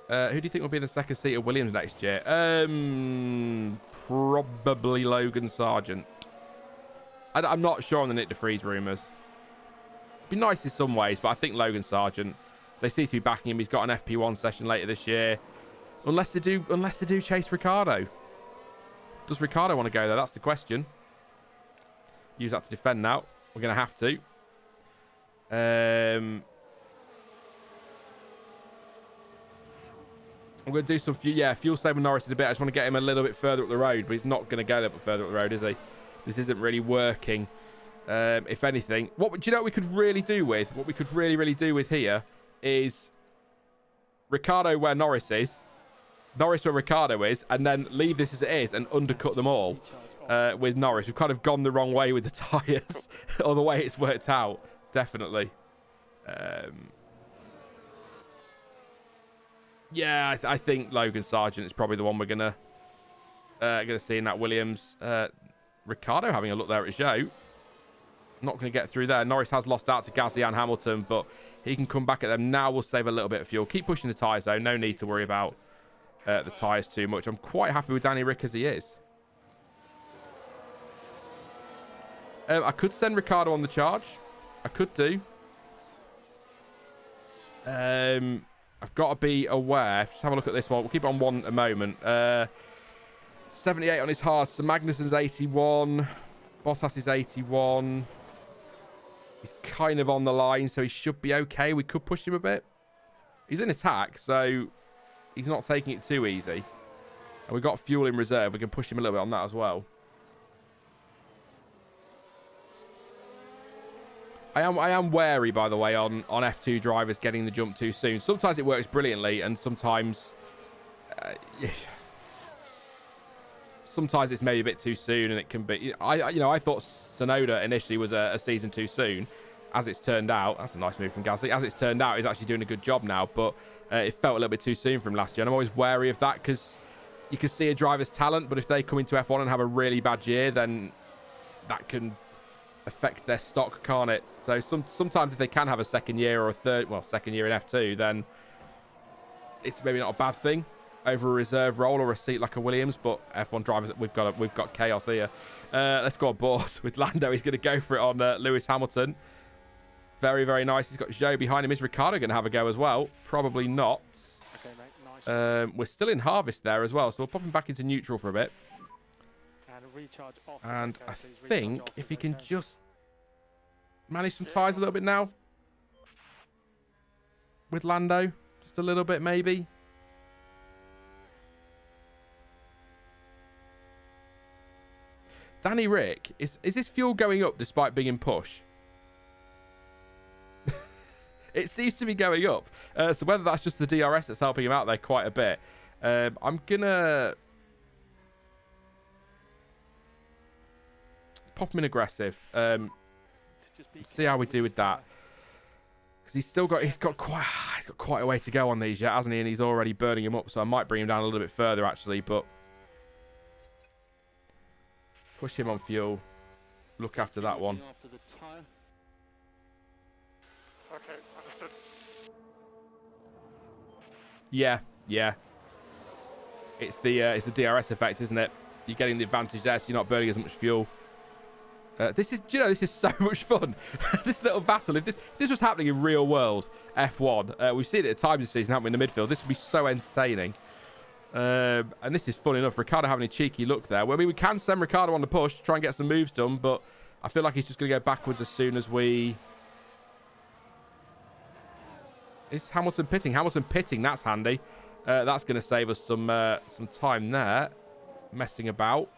Who do you think will be in the second seat of Williams next year? Probably Logan Sargent. I'm not sure on the Nick de Vries rumours. Be nice in some ways, but I think Logan Sargent. They seem to be backing him. He's got an FP1 session later this year. Unless they do chase Ricciardo. Does Ricciardo want to go there? That's the question. Use that to defend now. We're going to have to. I'm going to do some fuel save with Norris in a bit. I just want to get him a little bit further up the road, but he's not going to go a little bit further up the road, is he? This isn't really working. If anything, do you know what we could really do with? What we could really do with here is Ricciardo where Norris is, Norris where Ricciardo is, and then leave this as it is and undercut them all with Norris. We've kind of gone the wrong way with the tyres, or the way it's worked out, definitely. Yeah, I think Logan Sargent is probably the one we're gonna see in that Williams. Ricciardo having a look there at Zhou. Not going to get through there. Norris has lost out to Gasly and Hamilton, but he can come back at them. Now we'll save a little bit of fuel. Keep pushing the tyres, though. No need to worry about the tyres too much. I'm quite happy with Danny Rick as he is. I could send Ricciardo on the charge. I could do. I've got to be aware. Just have a look at this one. We'll keep it on one a moment. 78 on his Haas. So Magnussen's 81. Bottas is 81. He's kind of on the line, so he should be okay. We could push him a bit. He's in attack, so he's not taking it too easy. And we've got fuel in reserve. We can push him a little bit on that as well. I am wary, by the way, on F2 drivers getting the jump too soon. Sometimes it works brilliantly, and sometimes sometimes it's maybe a bit too soon, and it can be. I thought Tsunoda initially was a season too soon. As it's turned out, that's a nice move from Gasly. As it's turned out, he's actually doing a good job now, but it felt a little bit too soon from last year. And I'm always wary of that because you can see a driver's talent, but if they come into F1 and have a really bad year, then that can affect their stock, can't it? So sometimes if they can have a second year or second year in F2, then it's maybe not a bad thing over a reserve role or a seat like a Williams. But F1 drivers, we've got chaos here. Let's go on board with Lando. He's going to go for it on Lewis Hamilton. Very, very nice. He's got Zhou behind him. Is Ricciardo going to have a go as well? Probably not. Okay, mate. Nice. We're still in harvest there as well, so we'll pop him back into neutral for a bit. And recharge off. And okay, I please. think Recharge off if is he can okay. just manage some tyres a little bit now. With Lando. Just a little bit, maybe. Danny Rick, is this fuel going up despite being in push? It seems to be going up. So whether that's just the DRS that's helping him out there quite a bit. I'm going to pop him in aggressive. See how we do with that. Because he's got quite a way to go on these yet, hasn't he? And he's already burning him up. So I might bring him down a little bit further, actually. But push him on fuel. Look after that one. Okay, understood. Yeah. It's the DRS effect, isn't it? You're getting the advantage there, so you're not burning as much fuel. This is so much fun. This little battle. If this was happening in real world F1, we've seen it at times this season, haven't we, in the midfield? This would be so entertaining. And this is fun enough. Ricciardo having a cheeky look there. Well, I mean, we can send Ricciardo on the push to try and get some moves done, but I feel like he's just going to go backwards as soon as we... Is Hamilton pitting? Hamilton pitting, that's handy. That's going to save us some time there. Messing about.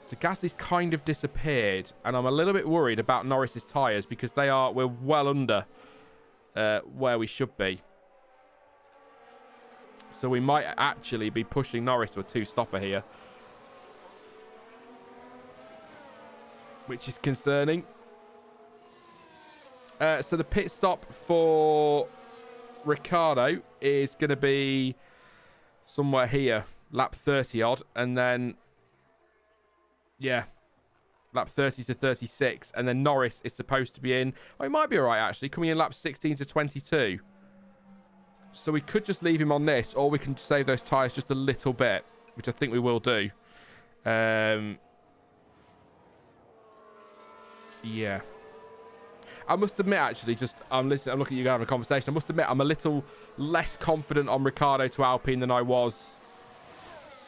So Gasly's kind of disappeared, and I'm a little bit worried about Norris's tyres because we're well under where we should be. So we might actually be pushing Norris to a two-stopper here, which is concerning. So the pit stop for Ricciardo is going to be somewhere here, lap 30 odd, and then lap 30 to 36, and then Norris is supposed to be in. Oh, he might be all right actually, coming in lap 16 to 22. So we could just leave him on this, or we can save those tyres just a little bit, which I think we will do. Yeah. I must admit, actually, I'm looking at you guys having a conversation. I must admit, I'm a little less confident on Ricciardo to Alpine than I was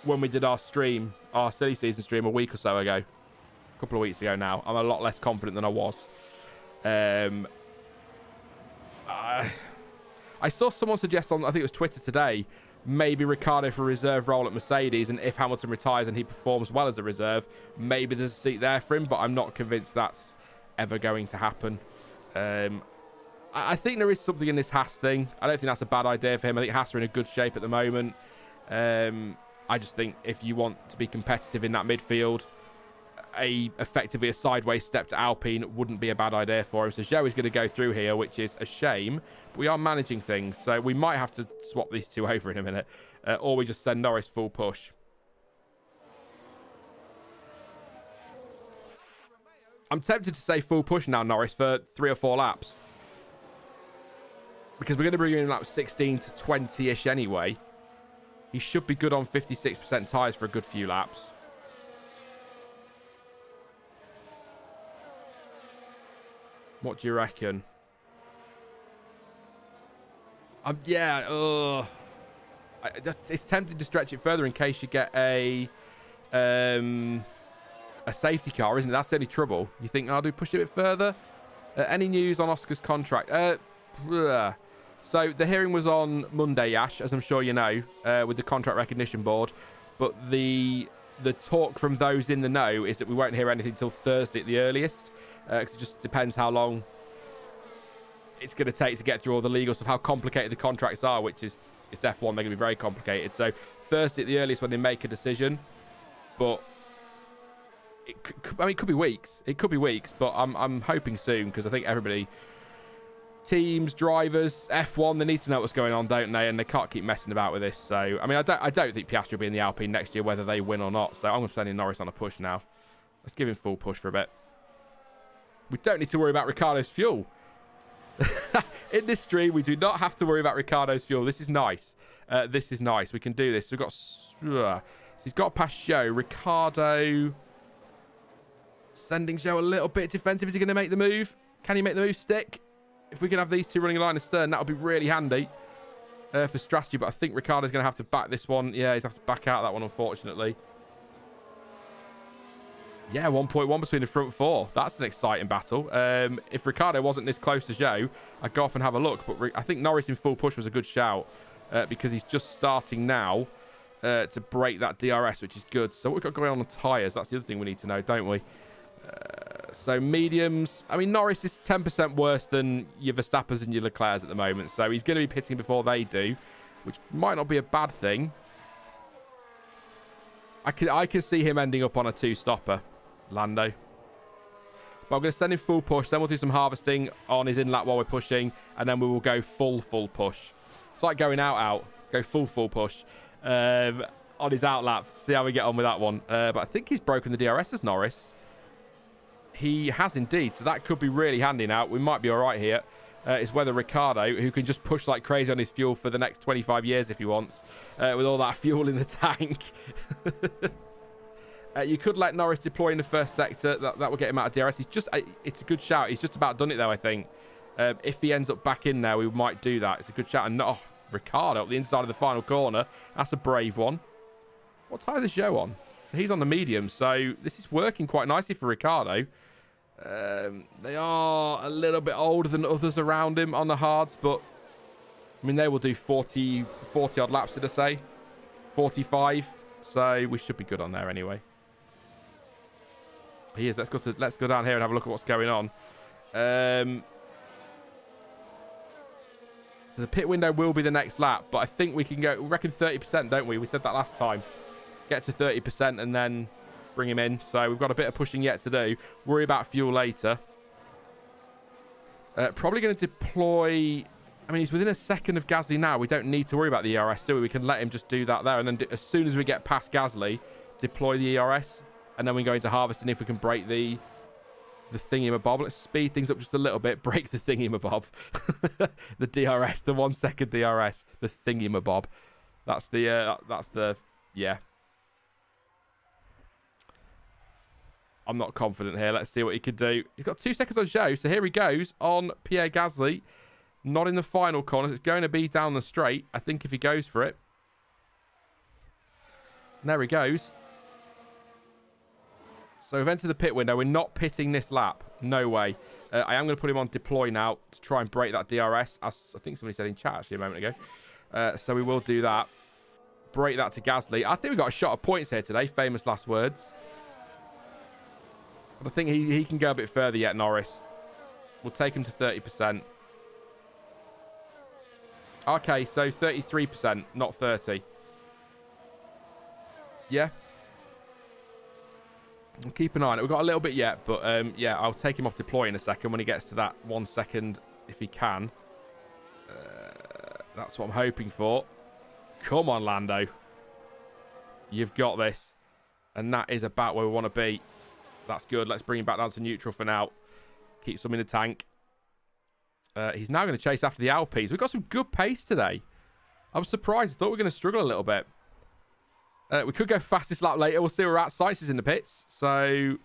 when we did our silly season stream a week or so ago. A couple of weeks ago now. I'm a lot less confident than I was. I saw someone suggest on, I think it was Twitter today, maybe Ricciardo for a reserve role at Mercedes, and if Hamilton retires and he performs well as a reserve, maybe there's a seat there for him, but I'm not convinced that's ever going to happen. I think there is something in this Haas thing. I don't think that's a bad idea for him. I think Haas are in a good shape at the moment. I just think if you want to be competitive in that midfield, effectively a sideways step to Alpine wouldn't be a bad idea for him. So Zhou is going to go through here, which is a shame. But we are managing things, so we might have to swap these two over in a minute, or we just send Norris full push. I'm tempted to say full push now, Norris, for 3 or 4 laps. Because we're going to bring him in laps 16 to 20-ish anyway. He should be good on 56% tyres for a good few laps. What do you reckon? It's tempting to stretch it further in case you get a safety car, isn't it? That's the only trouble. You think, do we push it a bit further? Any news on Oscar's contract? So the hearing was on Monday, Yash, as I'm sure you know, with the contract recognition board. But the talk from those in the know is that we won't hear anything till Thursday at the earliest. Because it just depends how long it's going to take to get through all the legal stuff, how complicated the contracts are, which is, it's F1, they're going to be very complicated. So Thursday at the earliest when they make a decision. But it could be weeks. It could be weeks, but I'm hoping soon, because I think everybody, teams, drivers, F1, they need to know what's going on, don't they? And they can't keep messing about with this. So I mean, I don't think Piastri will be in the Alpine next year, whether they win or not. So I'm going to send in Norris on a push now. Let's give him full push for a bit. We don't need to worry about Ricciardo's fuel. In this stream, we do not have to worry about Ricciardo's fuel. This is nice. This is nice. We can do this. So we've got... So he's got past Joe. Ricciardo... Sending Joe a little bit defensive. Is he going to make the move? Can he make the move stick? If we can have these two running line astern, that would be really handy for strategy. But I think Ricciardo's going to have to back this one. Yeah, he's going to have to back out that one, unfortunately. Yeah, 1.1 between the front four. That's an exciting battle. If Ricciardo wasn't this close to Joe, I'd go off and have a look. But I think Norris in full push was a good shout because he's just starting now to break that DRS, which is good. So what we've got going on the tyres, that's the other thing we need to know, don't we? So mediums. I mean, Norris is 10% worse than your Verstappers and your Leclercs at the moment. So he's going to be pitting before they do, which might not be a bad thing. I can see him ending up on a two-stopper. Lando. But I'm going to send him full push. Then we'll do some harvesting on his in lap while we're pushing. And then we will go full push. It's like going out. Go full push on his out lap. See how we get on with that one. But I think he's broken the DRS as Norris. He has indeed. So that could be really handy now. We might be all right here. It's whether Ricciardo, who can just push like crazy on his fuel for the next 25 years if he wants, with all that fuel in the tank. You could let Norris deploy in the first sector. That will get him out of DRS. It's a good shout. He's just about done it, though, I think. If he ends up back in there, we might do that. It's a good shout. And Ricciardo up the inside of the final corner. That's a brave one. What tyre is Joe on? So he's on the medium. So this is working quite nicely for Ricciardo. They are a little bit older than others around him on the hards. But, I mean, they will do 40-odd laps, did I say? 45. So we should be good on there anyway. He is. Let's go down here and have a look at what's going on. So the pit window will be the next lap, but I think we can go. We reckon 30%, don't we? We said that last time. Get to 30% and then bring him in. So we've got a bit of pushing yet to do. Worry about fuel later. Probably going to deploy. I mean, he's within a second of Gasly now. We don't need to worry about the ERS, do we? We can let him just do that there, and then as soon as we get past Gasly, deploy the ERS. And then we go into harvesting if we can break the thingamabob. Let's speed things up just a little bit. Break the thingamabob. The DRS, the 1 second DRS. The thingamabob. That's the, yeah. I'm not confident here. Let's see what he could do. He's got 2 seconds on show. So here he goes on Pierre Gasly. Not in the final corner. It's going to be down the straight, I think, if he goes for it. And there he goes. So we've entered the pit window. We're not pitting this lap. No way. I am going to put him on deploy now to try and break that DRS. As I think somebody said in chat actually a moment ago. So we will do that. Break that to Gasly. I think we've got a shot of points here today. Famous last words. But I think he can go a bit further yet, Norris. We'll take him to 30%. Okay, so 33%, not 30. Yeah. We'll keep an eye on it. We've got a little bit yet, but yeah, I'll take him off deploy in a second when he gets to that 1 second, if he can. That's what I'm hoping for. Come on, Lando. You've got this. And that is about where we want to be. That's good. Let's bring him back down to neutral for now. Keep some in the tank. He's now going to chase after the Alpines. We've got some good pace today. I was surprised. I thought we were going to struggle a little bit. We could go fastest lap later. We'll see where we're at. Sykes is in the pits. So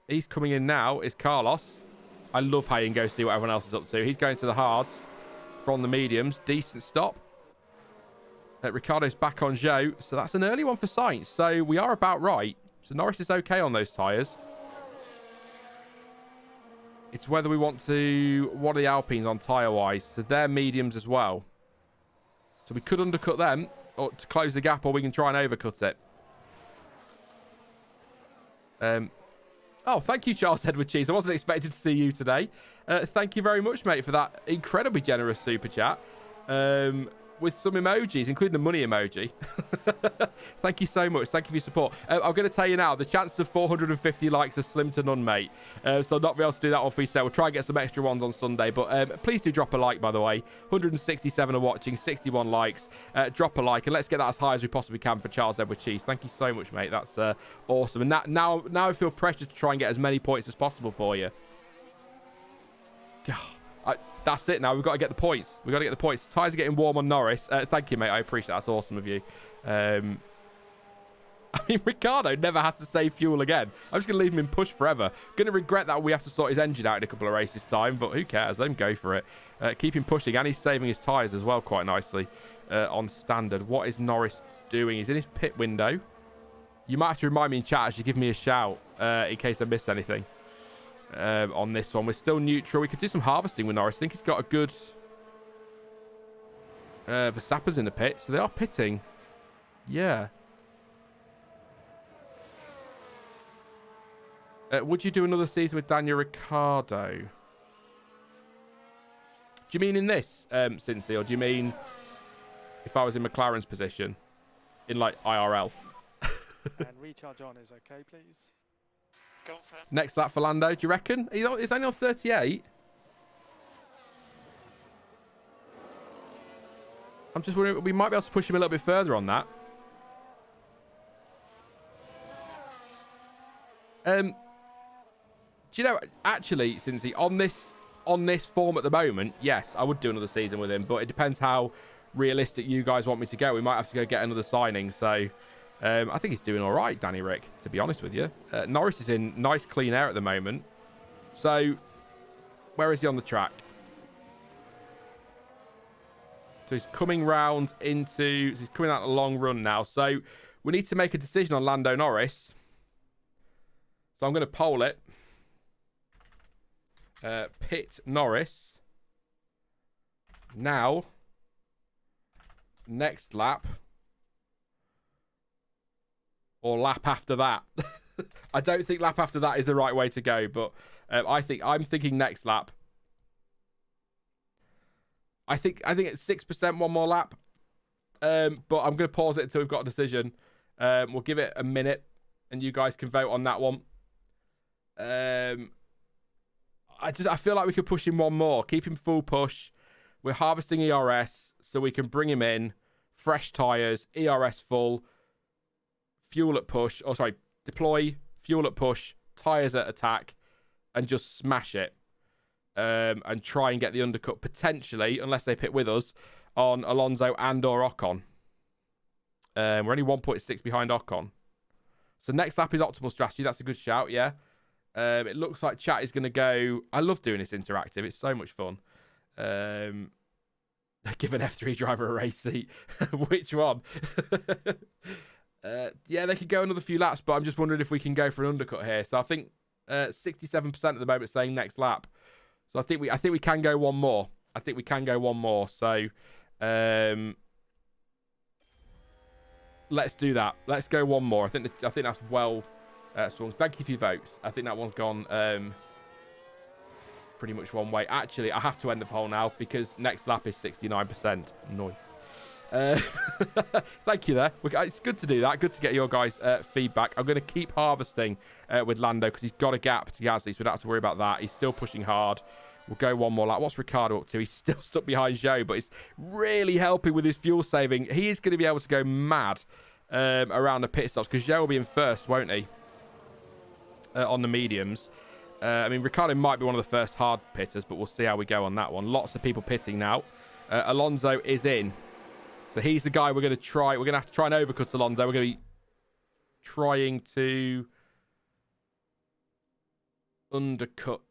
he's coming in now. Is Carlos. I love how you can go see what everyone else is up to. He's going to the hards from the mediums. Decent stop. Ricciardo's back on Joe. So that's an early one for Sainz. So we are about right. So Norris is okay on those tyres. It's whether we want to... What are the Alpines on tyre-wise? So they're mediums as well. So we could undercut them or to close the gap, or we can try and overcut it. Oh, thank you, Charles Edward Cheese. I wasn't expecting to see you today. Thank you very much, mate, for that incredibly generous super chat. with some emojis, including the money emoji. Thank you so much. Thank you for your support. I'm going to tell you now, the chances of 450 likes are slim to none, mate. So I'll not be able to do that on freestyle. We'll try and get some extra ones on Sunday. But please do drop a like, by the way. 167 are watching, 61 likes. Drop a like, and let's get that as high as we possibly can for Charles Edward Cheese. Thank you so much, mate. That's awesome. And now I feel pressure to try and get as many points as possible for you. That's it now. We've got to get the points. We've got to get the points. Tyres are getting warm on Norris. Thank you, mate. I appreciate that. That's awesome of you. I mean, Ricciardo never has to save fuel again. I'm just going to leave him in push forever. Going to regret that we have to sort his engine out in a couple of races time, but who cares? Let him go for it. Keep him pushing, and he's saving his tyres as well quite nicely on standard. What is Norris doing? He's in his pit window. You might have to remind me in chat as you give me a shout in case I missed anything. On this one, we're still neutral. We could do some harvesting with Norris. I think he's got a good Verstappen's in the pit, so they are pitting. Yeah. Would you do another season with Daniel Ricciardo? Do you mean in this, Cincy, or do you mean if I was in McLaren's position in like IRL? And recharge on is okay, please. Next lap for Lando, do you reckon? He's only on 38. I'm just wondering, we might be able to push him a little bit further on that. Do you know, actually, Cincy, on this form at the moment, yes, I would do another season with him, but it depends how realistic you guys want me to go. We might have to go get another signing, so... I think he's doing all right, Danny Rick, to be honest with you. Norris is in nice clean air at the moment. So, where is he on the track? So he's coming round into... So he's coming out a long run now. So, we need to make a decision on Lando Norris. So, I'm going to poll it. Pit Norris. Now. Next lap. Or lap after that. I don't think lap after that is the right way to go, but I'm thinking next lap. I think it's 6% one more lap. But I'm going to pause it until we've got a decision. We'll give it a minute, and you guys can vote on that one. I feel like we could push him one more. Keep him full push. We're harvesting ERS, so we can bring him in. Fresh tyres, ERS full. Fuel at push, deploy, fuel at push, tyres at attack, and just smash it. And try and get the undercut, potentially, unless they pit with us, on Alonso and or Ocon. We're only 1.6 behind Ocon. So next lap is optimal strategy. That's a good shout, yeah. It looks like chat is going to go... I love doing this interactive. It's so much fun. Give an F3 driver a race seat. Which one? Yeah, they could go another few laps, but I'm just wondering if we can go for an undercut here. So I think 67% at the moment saying next lap. So I think we can go one more. I think we can go one more. So let's do that. Let's go one more. I think that's well swung. Thank you for your votes. I think that one's gone pretty much one way. Actually, I have to end the poll now because next lap is 69%. Nice. Thank you there. It's good to do that. Good to get your guys' feedback. I'm going to keep harvesting with Lando because he's got a gap to Gasly, so we don't have to worry about that. He's still pushing hard. We'll go one more lap. What's Ricciardo up to? He's still stuck behind Zhou, but he's really helping with his fuel saving. He is going to be able to go mad around the pit stops because Zhou will be in first, won't he? On the mediums. I mean, Ricciardo might be one of the first hard pitters, but we'll see how we go on that one. Lots of people pitting now. Alonso is in. So he's the guy we're going to try. We're going to have to try and overcut Alonso. We're going to be trying to undercut.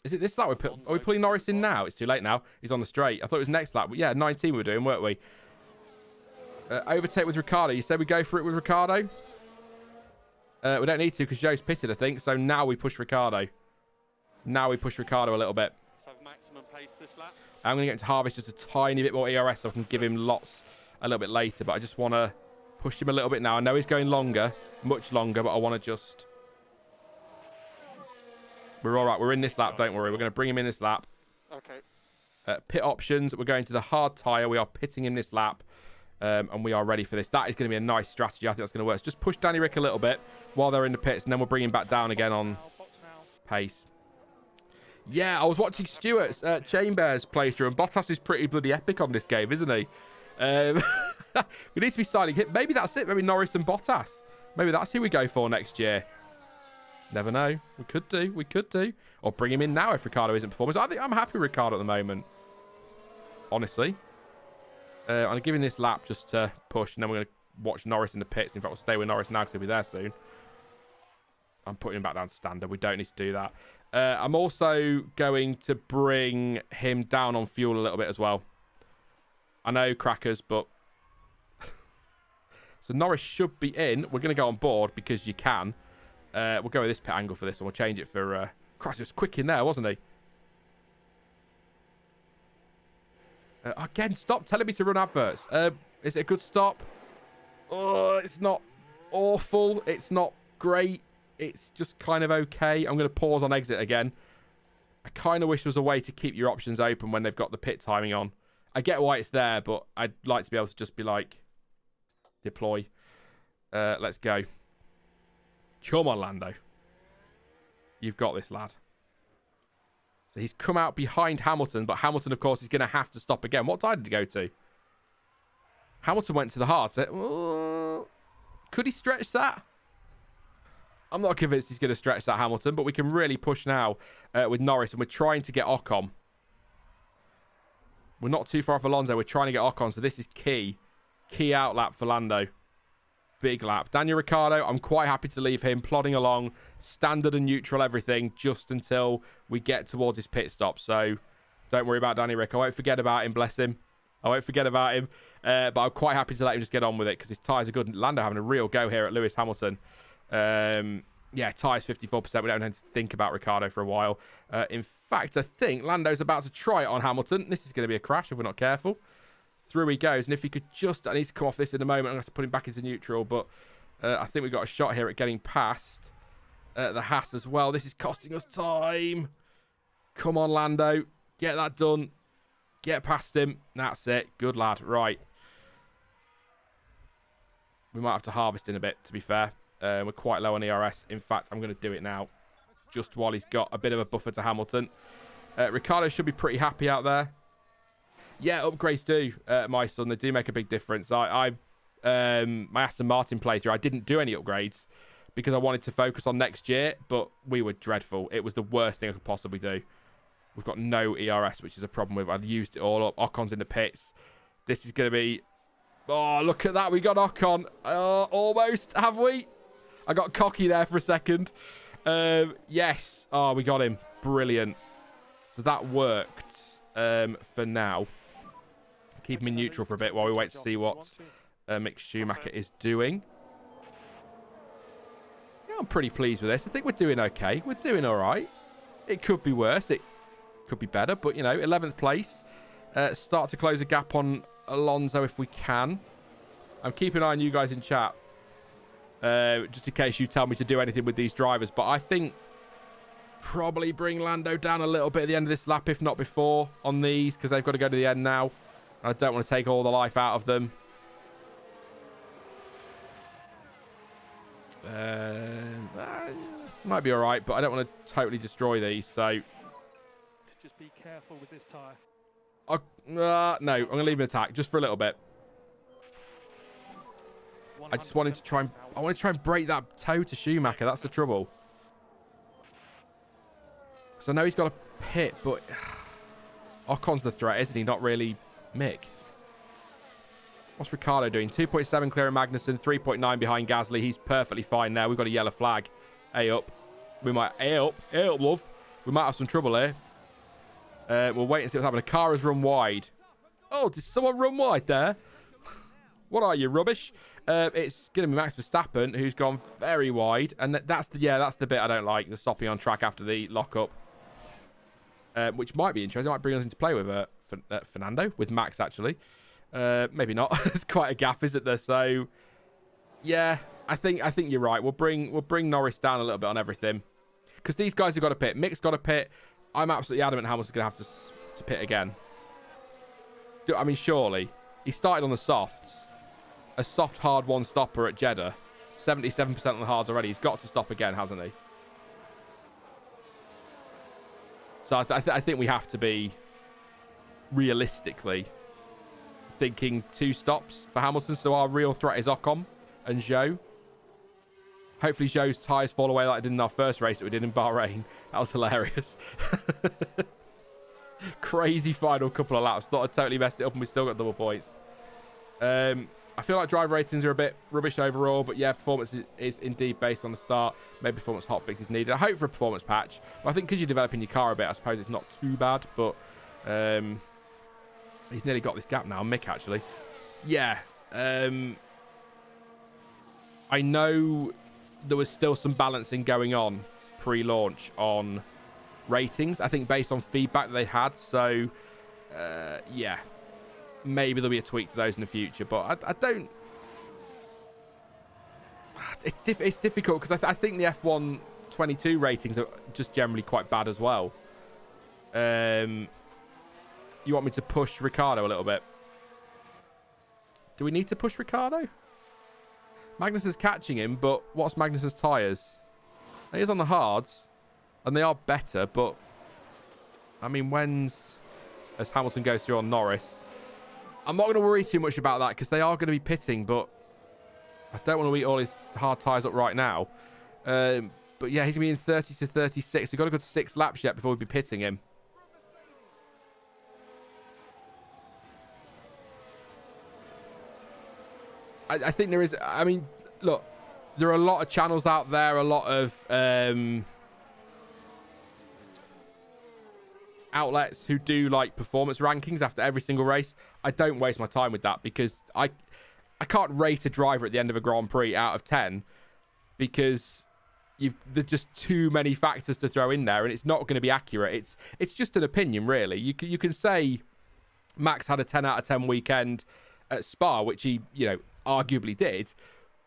Is it this lap? Are we pulling Norris in now? It's too late now. He's on the straight. I thought it was next lap. Yeah, 19 we were doing, weren't we? Overtake with Ricciardo. You said we go for it with Ricciardo? We don't need to because Zhou's pitted, I think. So now we push Ricciardo. Now we push Ricciardo a little bit. Maximum pace this lap. I'm going to get him to harvest just a tiny bit more ERS so I can give him lots a little bit later. But I just want to push him a little bit now. I know he's going longer, much longer, but I want to just... We're all right. We're in this lap, don't worry. We're going to bring him in this lap. Okay. Pit options. We're going to the hard tyre. We are pitting him this lap. And we are ready for this. That is going to be a nice strategy. I think that's going to work. So just push Danny Rick a little bit while they're in the pits, and then we'll bring him back down again on pace. Yeah, I was watching Stewart's Chambers playthrough, and Bottas is pretty bloody epic on this game, isn't he? We need to be signing him. Maybe that's it. Maybe Norris and Bottas. Maybe that's who we go for next year. Never know. We could do. We could do. Or bring him in now if Ricciardo isn't performing. So I think I'm happy with Ricciardo at the moment. Honestly. I'm giving this lap just to push, and then we're going to watch Norris in the pits. In fact, we'll stay with Norris now because he'll be there soon. I'm putting him back down to standard. We don't need to do that. I'm also going to bring him down on fuel a little bit as well. I know, crackers, but... So Norris should be in. We're going to go on board because you can. We'll go with this pit angle for this, and we'll change it for... Christ, he was quick in there, wasn't he? Again, stop telling me to run adverts. Is it a good stop? Oh, it's not awful. It's not great. It's just kind of okay. I'm going to pause on exit again. I kind of wish there was a way to keep your options open when they've got the pit timing on. I get why it's there, but I'd like to be able to just be like, deploy. Let's go. Come on, Lando. You've got this, lad. So he's come out behind Hamilton, but Hamilton, of course, is going to have to stop again. What tire did he go to? Hamilton went to the hard. So, could he stretch that? I'm not convinced he's going to stretch that, Hamilton, but we can really push now with Norris, and we're trying to get Ocon. We're not too far off Alonso. We're trying to get Ocon, so this is key. Key out lap for Lando. Big lap. Daniel Ricciardo, I'm quite happy to leave him plodding along, standard and neutral everything, just until we get towards his pit stop. So don't worry about Danny Rick. I won't forget about him, bless him. I won't forget about him. But I'm quite happy to let him just get on with it because his tyres are good. Lando having a real go here at Lewis Hamilton. Yeah, tyres 54%. We don't have to think about Ricciardo for a while. In fact, I think Lando's about to try it on Hamilton. This is going to be a crash if we're not careful. Through he goes, and if he could just... I need to come off this in a moment. I'm going to have to put him back into neutral, but I think we've got a shot here at getting past the Haas as well. This is costing us time. Come on, Lando. Get that done. Get past him. That's it. Good lad. Right. We might have to harvest in a bit, to be fair. We're quite low on ERS. In fact, I'm going to do it now, just while he's got a bit of a buffer to Hamilton. Ricciardo should be pretty happy out there. Yeah, upgrades do, my son. They do make a big difference. My Aston Martin playthrough, I didn't do any upgrades because I wanted to focus on next year, but we were dreadful. It was the worst thing I could possibly do. We've got no ERS, which is a problem with. I've used it all up. Ocon's in the pits. This is going to be... Oh, look at that. We got Ocon. Almost, have we? I got cocky there for a second. Yes. Oh, we got him. Brilliant. So that worked for now. Keep him in neutral for a bit while we wait to see what Mick Schumacher is doing. Yeah, I'm pretty pleased with this. I think we're doing okay. We're doing all right. It could be worse. It could be better. But, you know, 11th place. Start to close a gap on Alonso if we can. I'm keeping an eye on you guys in chat. Just in case you tell me to do anything with these drivers. But I think probably bring Lando down a little bit at the end of this lap, if not before, on these, because they've got to go to the end now. I don't want to take all the life out of them. Might be all right, but I don't want to totally destroy these, so... Just be careful with this tyre. No, I'm going to leave an attack just for a little bit. I just wanted to try and... I want to try and break that toe to Schumacher. That's the trouble. Because I know he's got a pit, but... Ocon's the threat, isn't he? Not really Mick. What's Ricciardo doing? 2.7 clear of Magnussen, 3.9 behind Gasly. He's perfectly fine now. We've got a yellow flag. A up. We might... A up, love. We might have some trouble here. We'll wait and see what's happening. The car has run wide. Oh, did someone run wide there? What are you, rubbish? It's going to be Max Verstappen, who's gone very wide. And that's the bit I don't like, the stopping on track after the lockup. Which might be interesting. It might bring us into play with Fernando, with Max, actually. Maybe not. It's quite a gap, isn't there? So, yeah, I think you're right. We'll bring Norris down a little bit on everything. Because these guys have got a pit. Mick's got a pit. I'm absolutely adamant Hamilton's going to have to pit again. I mean, surely. He started on the softs. A soft, hard one-stopper at Jeddah. 77% on the hards already. He's got to stop again, hasn't he? So I think we have to be, realistically, thinking 2 stops for Hamilton. So our real threat is Ocon and Zhou. Hopefully Zhou's tyres fall away like they did in our first race that we did in Bahrain. That was hilarious. Crazy final couple of laps. Thought I totally messed it up and we still got double points. I feel like driver ratings are a bit rubbish overall, but yeah, performance is indeed based on the start. Maybe performance hotfix is needed. I hope for a performance patch, but I think because you're developing your car a bit, I suppose it's not too bad. But he's nearly got this gap now, Mick, actually. Yeah. I know there was still some balancing going on pre-launch on ratings, I think based on feedback that they had. So, yeah. Maybe there'll be a tweak to those in the future, but I don't... It's difficult because I think the F1 22 ratings are just generally quite bad as well. You want me to push Ricciardo a little bit? Do we need to push Ricciardo? Magnus is catching him, but what's Magnus's tyres? He is on the hards, and they are better, but... I mean, as Hamilton goes through on Norris... I'm not going to worry too much about that because they are going to be pitting, but I don't want to eat all his hard tyres up right now. But yeah, he's going to be in 30 to 36. We've got a good 6 laps yet before we'll be pitting him. I think there is... I mean, look, there are a lot of channels out there, a lot of... outlets who do like performance rankings after every single race. I don't waste my time with that because I can't rate a driver at the end of a Grand Prix out of 10 because there's just too many factors to throw in there and it's not going to be accurate. It's just an opinion, really. You can say Max had a 10 out of 10 weekend at Spa, which he, arguably did,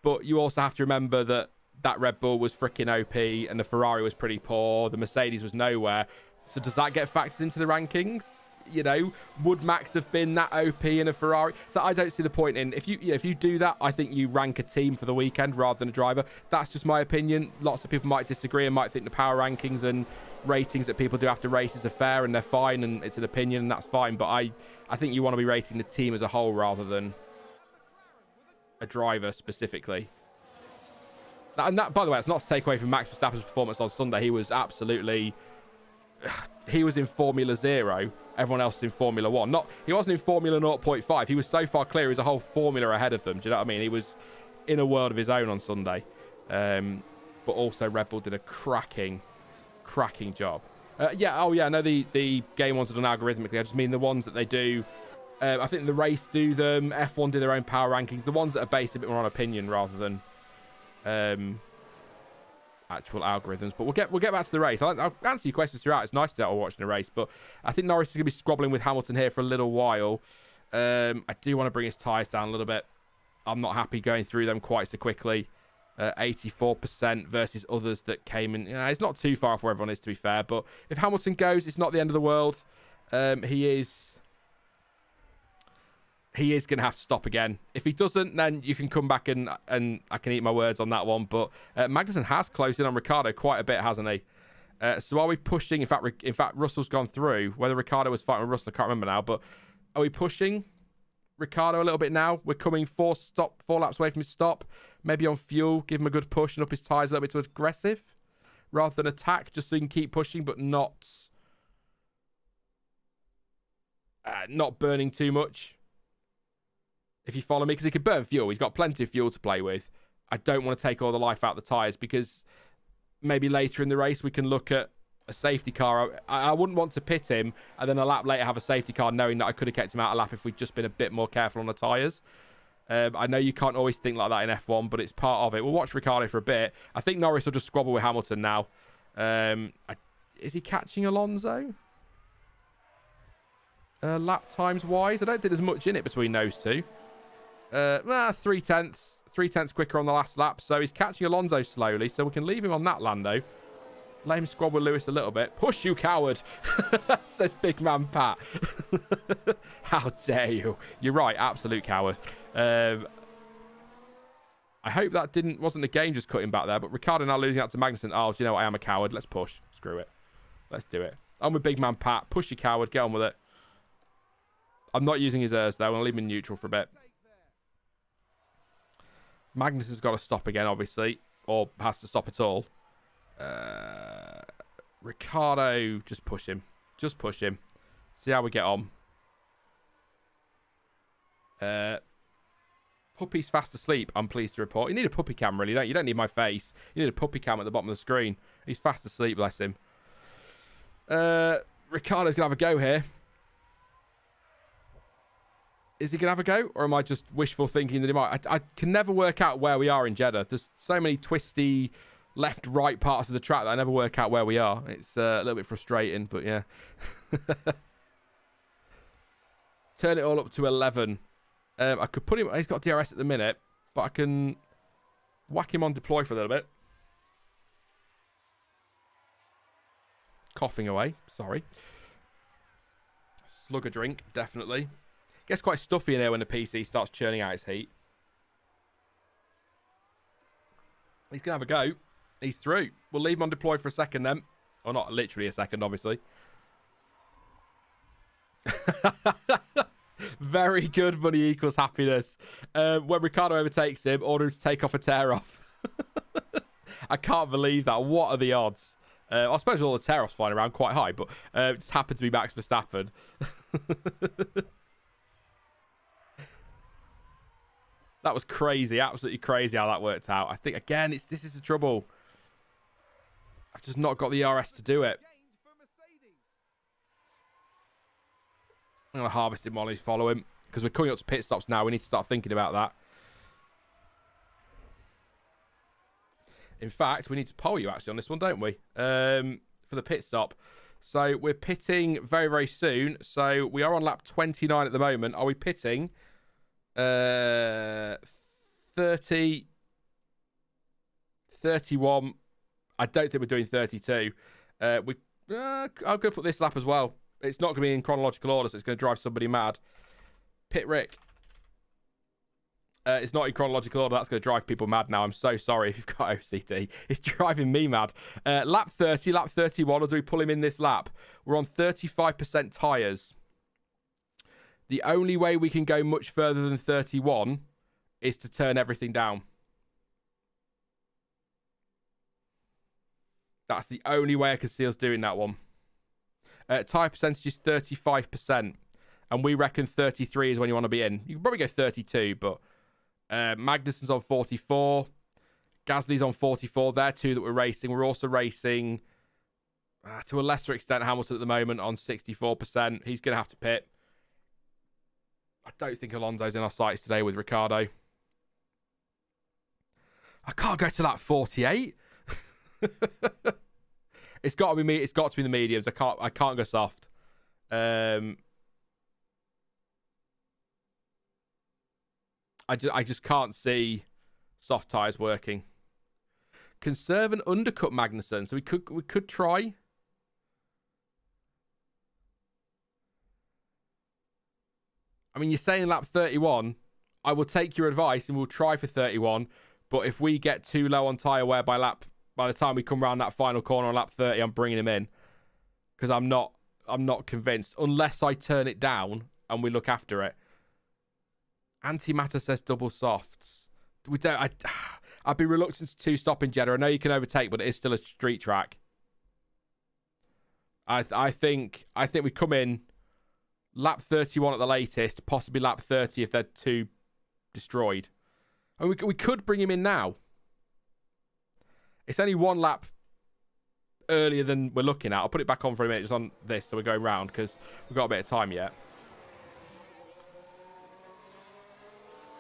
but you also have to remember that Red Bull was freaking OP and the Ferrari was pretty poor, the Mercedes was nowhere. So does that get factored into the rankings? Would Max have been that OP in a Ferrari? So I don't see the point in if you do that. I think you rank a team for the weekend rather than a driver. That's just my opinion. Lots of people might disagree and might think the power rankings and ratings that people do after races are fair and they're fine and it's an opinion and that's fine. But I think you want to be rating the team as a whole rather than a driver specifically. And that, by the way, it's not to take away from Max Verstappen's performance on Sunday. He was absolutely... He was in Formula 0. Everyone else is in Formula 1. He wasn't in Formula 0.5. He was so far clear. He was a whole formula ahead of them. Do you know what I mean? He was in a world of his own on Sunday. But also Red Bull did a cracking job. I know the game ones are done algorithmically. I just mean the ones that they do. I think the race do them. F1 do their own power rankings. The ones that are based a bit more on opinion rather than... actual algorithms, but we'll get back to the race. I'll answer your questions throughout. It's nice to start watching a race, but I think Norris is going to be squabbling with Hamilton here for a little while. I do want to bring his tyres down a little bit. I'm not happy going through them quite so quickly. 84% versus others that came in. It's not too far off where everyone is, to be fair, but if Hamilton goes, it's not the end of the world. He is going to have to stop again. If he doesn't, then you can come back and I can eat my words on that one. But Magnussen has closed in on Ricciardo quite a bit, hasn't he? So are we pushing? In fact, Russell's gone through. Whether Ricciardo was fighting with Russell, I can't remember now. But are we pushing Ricciardo a little bit now? We're coming 4 laps away from his stop. Maybe on fuel, give him a good push and up his tyres a little bit to aggressive rather than attack, just so he can keep pushing, but not burning too much. If you follow me, because he can burn fuel. He's got plenty of fuel to play with. I don't want to take all the life out of the tyres because maybe later in the race we can look at a safety car. I wouldn't want to pit him and then a lap later have a safety car knowing that I could have kept him out a lap if we'd just been a bit more careful on the tyres. I know you can't always think like that in F1, but it's part of it. We'll watch Ricciardo for a bit. I think Norris will just squabble with Hamilton now. Is he catching Alonso? Lap times wise, I don't think there's much in it between those two. 3 tenths quicker on the last lap, so he's catching Alonso slowly, so we can leave him on that, Lando. Let him squabble with Lewis a little bit. Push, you coward, says big man Pat. How dare you? You're right, absolute coward. I hope that wasn't the game just cutting back there, but Ricciardo now losing out to Magnussen. Oh, do you know what? I am a coward. Let's push. Screw it. Let's do it. I'm with big man Pat. Push your coward. Get on with it. I'm not using his airs, though. I'm going to leave him in neutral for a bit. Magnussen's got to stop again, obviously, or has to stop at all. Ricciardo, just push him. Just push him. See how we get on. Puppy's fast asleep, I'm pleased to report. You need a puppy cam, really, don't you? You don't need my face. You need a puppy cam at the bottom of the screen. He's fast asleep, bless him. Ricciardo's going to have a go here. Is he going to have a go? Or am I just wishful thinking that he might? I can never work out where we are in Jeddah. There's so many twisty left-right parts of the track that I never work out where we are. It's a little bit frustrating, but yeah. Turn it all up to 11. I could put him... He's got DRS at the minute, but I can whack him on deploy for a little bit. Coughing away. Sorry. Slug a drink, definitely. Gets quite stuffy in here when the PC starts churning out its heat. He's going to have a go. He's through. We'll leave him on deploy for a second then. Or not literally a second, obviously. Very good. Money equals happiness. When Ricciardo overtakes him, order him to take off a tear off. I can't believe that. What are the odds? I suppose all the tear offs flying around quite high, but it just happened to be Max Verstappen. That was crazy. Absolutely crazy how that worked out. I think, again, this is the trouble. I've just not got the ERS to do it. I'm going to harvest him while he's following. Because we're coming up to pit stops now. We need to start thinking about that. In fact, we need to poll you actually on this one, don't we? For the pit stop. So we're pitting very, very soon. So we are on lap 29 at the moment. Are we pitting 30, 31? I don't think we're doing 32. I'm going to put this lap as well. It's not going to be in chronological order, so it's going to drive somebody mad. Pit Rick. It's not in chronological order. That's going to drive people mad now. I'm so sorry if you've got OCD. It's driving me mad. Lap 30, lap 31, or do we pull him in this lap? We're on 35% tyres. The only way we can go much further than 31 is to turn everything down. That's the only way I can see us doing that one. Tyre percentage is 35%. And we reckon 33 is when you want to be in. You can probably go 32, but Magnussen's on 44. Gasly's on 44. They're two that we're racing. We're also racing, to a lesser extent, Hamilton at the moment on 64%. He's going to have to pit. I don't think Alonso's in our sights today with Ricciardo. I can't go to that 48. It's got to be me. It's got to be the mediums. I can't go soft. I just can't see soft tyres working. Conserve and undercut Magnussen. So we could try. I mean, you're saying lap 31. I will take your advice and we'll try for 31. But if we get too low on tyre wear by the time we come around that final corner on lap 30, I'm bringing him in. Because I'm not convinced. Unless I turn it down and we look after it. Antimatter says double softs. I'd be reluctant to stop in Jeddah. I know you can overtake, but it is still a street track. I think we come in lap 31 at the latest, possibly lap 30 if they're too destroyed. And we could bring him in now. It's only one lap earlier than we're looking at. I'll put it back on for a minute just on this so we're going round because we've got a bit of time yet.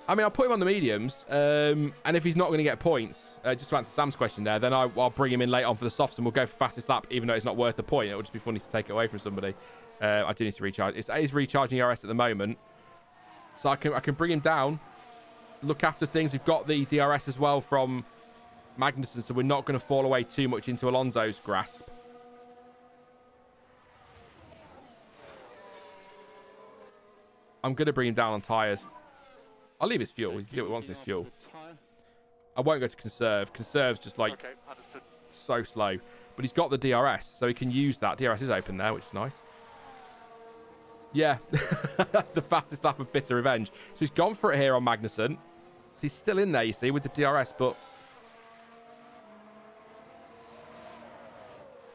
I mean, I'll put him on the mediums, and if he's not going to get points, just to answer Sam's question there, then I'll bring him in late on for the softs, and we'll go for fastest lap, even though it's not worth the point. It would just be funny to take it away from somebody. I do need to recharge. It is recharging ERS at the moment, so I can bring him down, look after things. We've got the DRS as well from Magnussen, so we're not going to fall away too much into Alonso's grasp. I'm going to bring him down on tyres. I'll leave his fuel. He can do what he wants with his fuel. I won't go to conserve. Conserve's just like so slow. But he's got the DRS, so he can use that. DRS is open there, which is nice. Yeah, the fastest lap of bitter revenge. So he's gone for it here on Magnussen. So he's still in there, you see, with the DRS, but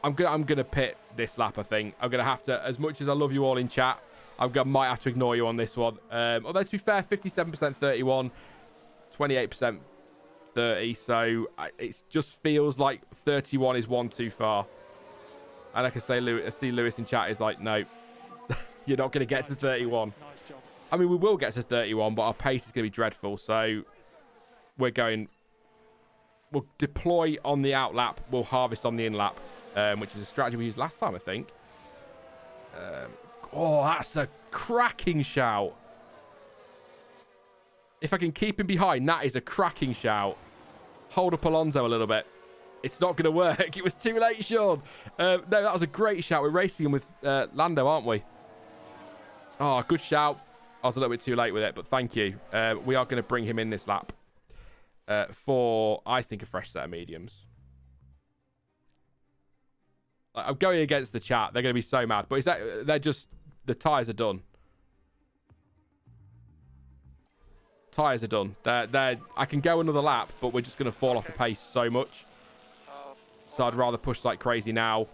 I'm gonna pit this lap, I think. I'm gonna have to, as much as I love you all in chat, might have to ignore you on this one. Although to be fair, 57% 31, 28% 30. So it just feels like 31 is one too far. And like I say, I see Lewis in chat is like, no, you're not gonna get to 31. Nice job. I mean, we will get to 31, but our pace is gonna be dreadful. So we'll deploy on the out lap. We'll harvest on the in lap. Which is a strategy we used last time, I think. Oh, that's a cracking shout. If I can keep him behind, that is a cracking shout. Hold up Alonso a little bit. It's not going to work. It was too late, Sean. No, that was a great shout. We're racing him with Lando, aren't we? Oh, good shout. I was a little bit too late with it, but thank you. We are going to bring him in this lap for, I think, a fresh set of mediums. I'm going against the chat. They're going to be so mad. But they're just... The tyres are done. Tyres are done. I can go another lap, but we're just going to fall off the pace so much. So I'd rather push like crazy now.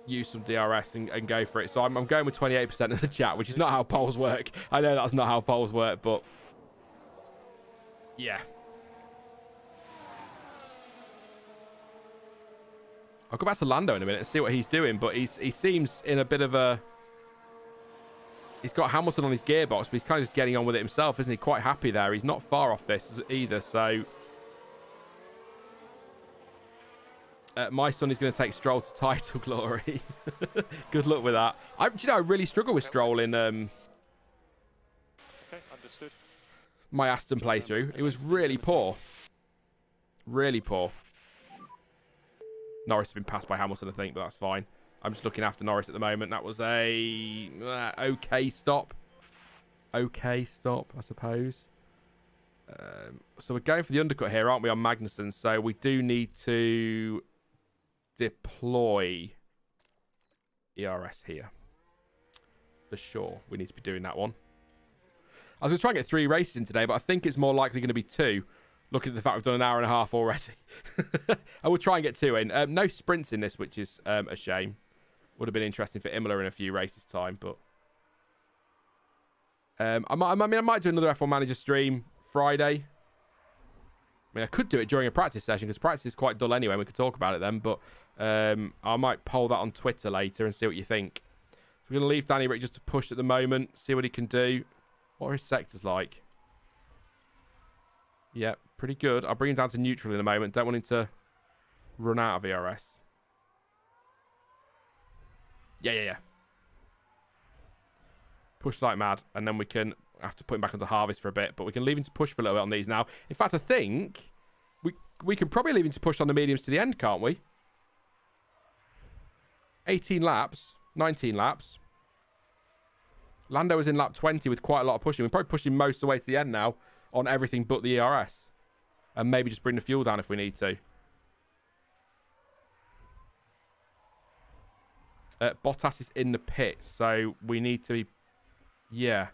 Use some DRS and go for it. So I'm going with 28% of the chat, which is not how polls work. I know that's not how polls work, but... Yeah. I'll go back to Lando in a minute and see what he's doing, but he seems in a bit of a... He's got Hamilton on his gearbox, but he's kind of just getting on with it himself, isn't he? Quite happy there. He's not far off this either, so... my son is going to take Stroll to title glory. Good luck with that. Do you know, I really struggle with Stroll in Okay, understood. my Aston playthrough. It was really poor. Really poor. Norris has been passed by Hamilton, I think, but that's fine. I'm just looking after Norris at the moment. That was a okay stop. Okay stop, I suppose. So we're going for the undercut here, aren't we, on Magnussen? So we do need to deploy ERS here. For sure, we need to be doing that one. I was going to try and get 3 races in today, but I think it's more likely going to be 2. Looking at the fact we've done an hour and a half already. I will try and get 2 in. No sprints in this, which is a shame. Would have been interesting for Imola in a few races' time, but... I might do another F1 Manager stream Friday. I mean, I could do it during a practice session, because practice is quite dull anyway, and we could talk about it then, but I might poll that on Twitter later and see what you think. So we're going to leave Danny Rick just to push at the moment, see what he can do. What are his sectors like? Yeah, pretty good. I'll bring him down to neutral in a moment. Don't want him to run out of ERS. Yeah. Push like mad, and then we can have to put him back onto harvest for a bit, but we can leave him to push for a little bit on these now. In fact, I think we can probably leave him to push on the mediums to the end, can't we? 18 laps, 19 laps. Lando was in lap 20 with quite a lot of pushing. We're probably pushing most of the way to the end now on everything but the ERS. And maybe just bring the fuel down if we need to. Bottas is in the pit, so we need to be... Yeah.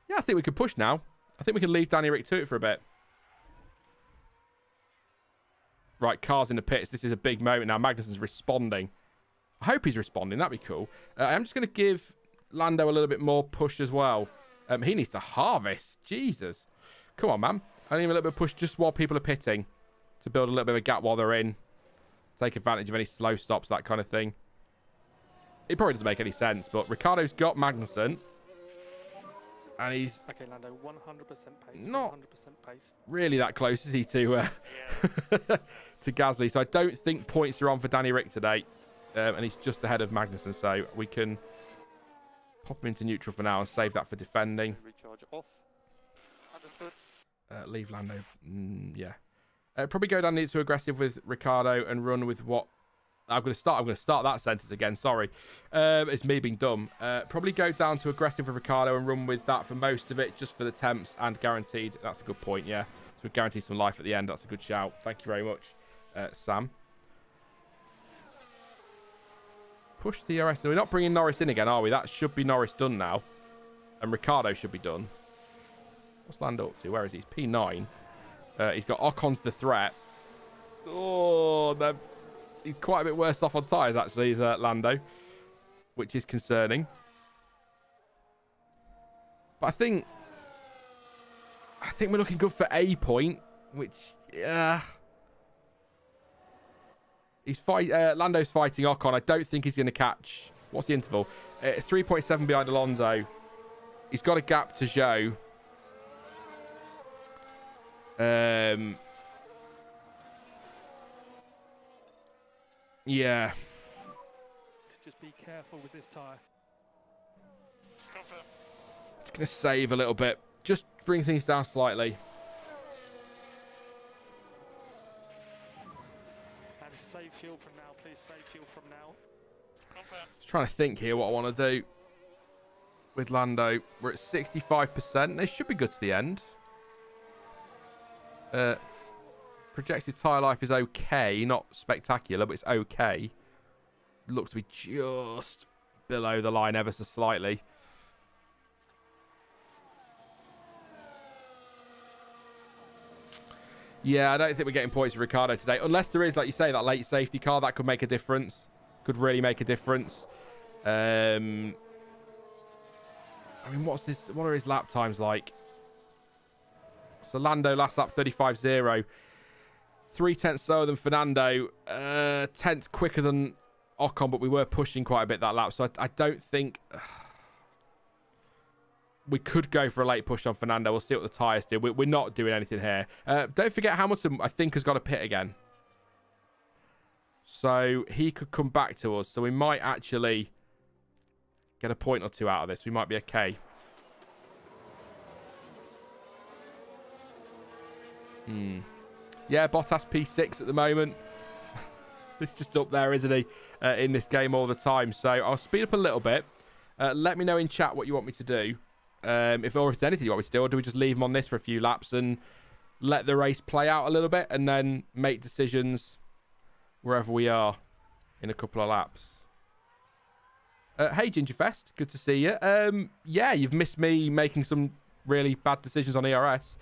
Yeah, I think we can push now. I think we can leave Danny Rick to it for a bit. Right, cars in the pits. This is a big moment now. Magnussen's responding. I hope he's responding. That'd be cool. I'm just going to give Lando a little bit more push as well. He needs to harvest. Jesus. Come on, man. I need him a little bit of push just while people are pitting to build a little bit of a gap while they're in. Take advantage of any slow stops, that kind of thing. It probably doesn't make any sense, but Ricciardo's got Magnussen. And he's... Okay, Lando, 100% pace. Not 100% pace. really that close, is he, to to Gasly. So I don't think points are on for Danny Rick today. And he's just ahead of Magnussen, so we can pop him into neutral for now and save that for defending. Recharge off. Understood. Leave Lando. Yeah. Probably go down to aggressive with Ricciardo and run with what I'm going to start that sentence again. Sorry. It's me being dumb. Probably go down to aggressive with Ricciardo and run with that for most of it, just for the temps and guaranteed. That's a good point, yeah. So we guarantee some life at the end. That's a good shout. Thank you very much, Sam. Push the DRS. We're not bringing Norris in again, are we? That should be Norris done now. And Ricciardo should be done. What's Lando up to? Where is he? He's P9. He's got Ocon's the threat. Oh, he's quite a bit worse off on tyres, actually, is Lando. Which is concerning. But I think we're looking good for a point. Which, yeah... Lando's fighting Ocon. I don't think he's going to catch... What's the interval? 3.7 behind Alonso. He's got a gap to Zhou. Yeah. Just be careful with this tyre. Just going to save a little bit. Just bring things down slightly. Save fuel from now, please. Save fuel from now. Just trying to think here what I want to do with Lando. We're at 65%. They should be good to the end. Projected tyre life is okay, not spectacular, but it's okay. Looks to be just below the line ever so slightly. Yeah, I don't think we're getting points for Ricciardo today. Unless there is, like you say, that late safety car. That could make a difference. Could really make a difference. I mean, what are his lap times like? So Lando last lap 35.0. 3/10 slower than Fernando. 10th quicker than Ocon, but we were pushing quite a bit that lap. So I don't think... we could go for a late push on Fernando. We'll see what the tyres do. We're not doing anything here. Don't forget Hamilton, I think, has got a pit again. So he could come back to us. So we might actually get a point or two out of this. We might be okay. Yeah, Bottas P6 at the moment. He's just up there, isn't he? In this game all the time. So I'll speed up a little bit. Let me know in chat what you want me to do. If there's anything you want me to do, or do we just leave him on this for a few laps and let the race play out a little bit and then make decisions wherever we are in a couple of laps? Hey, Gingerfest, good to see you. Yeah, you've missed me making some really bad decisions on ERS,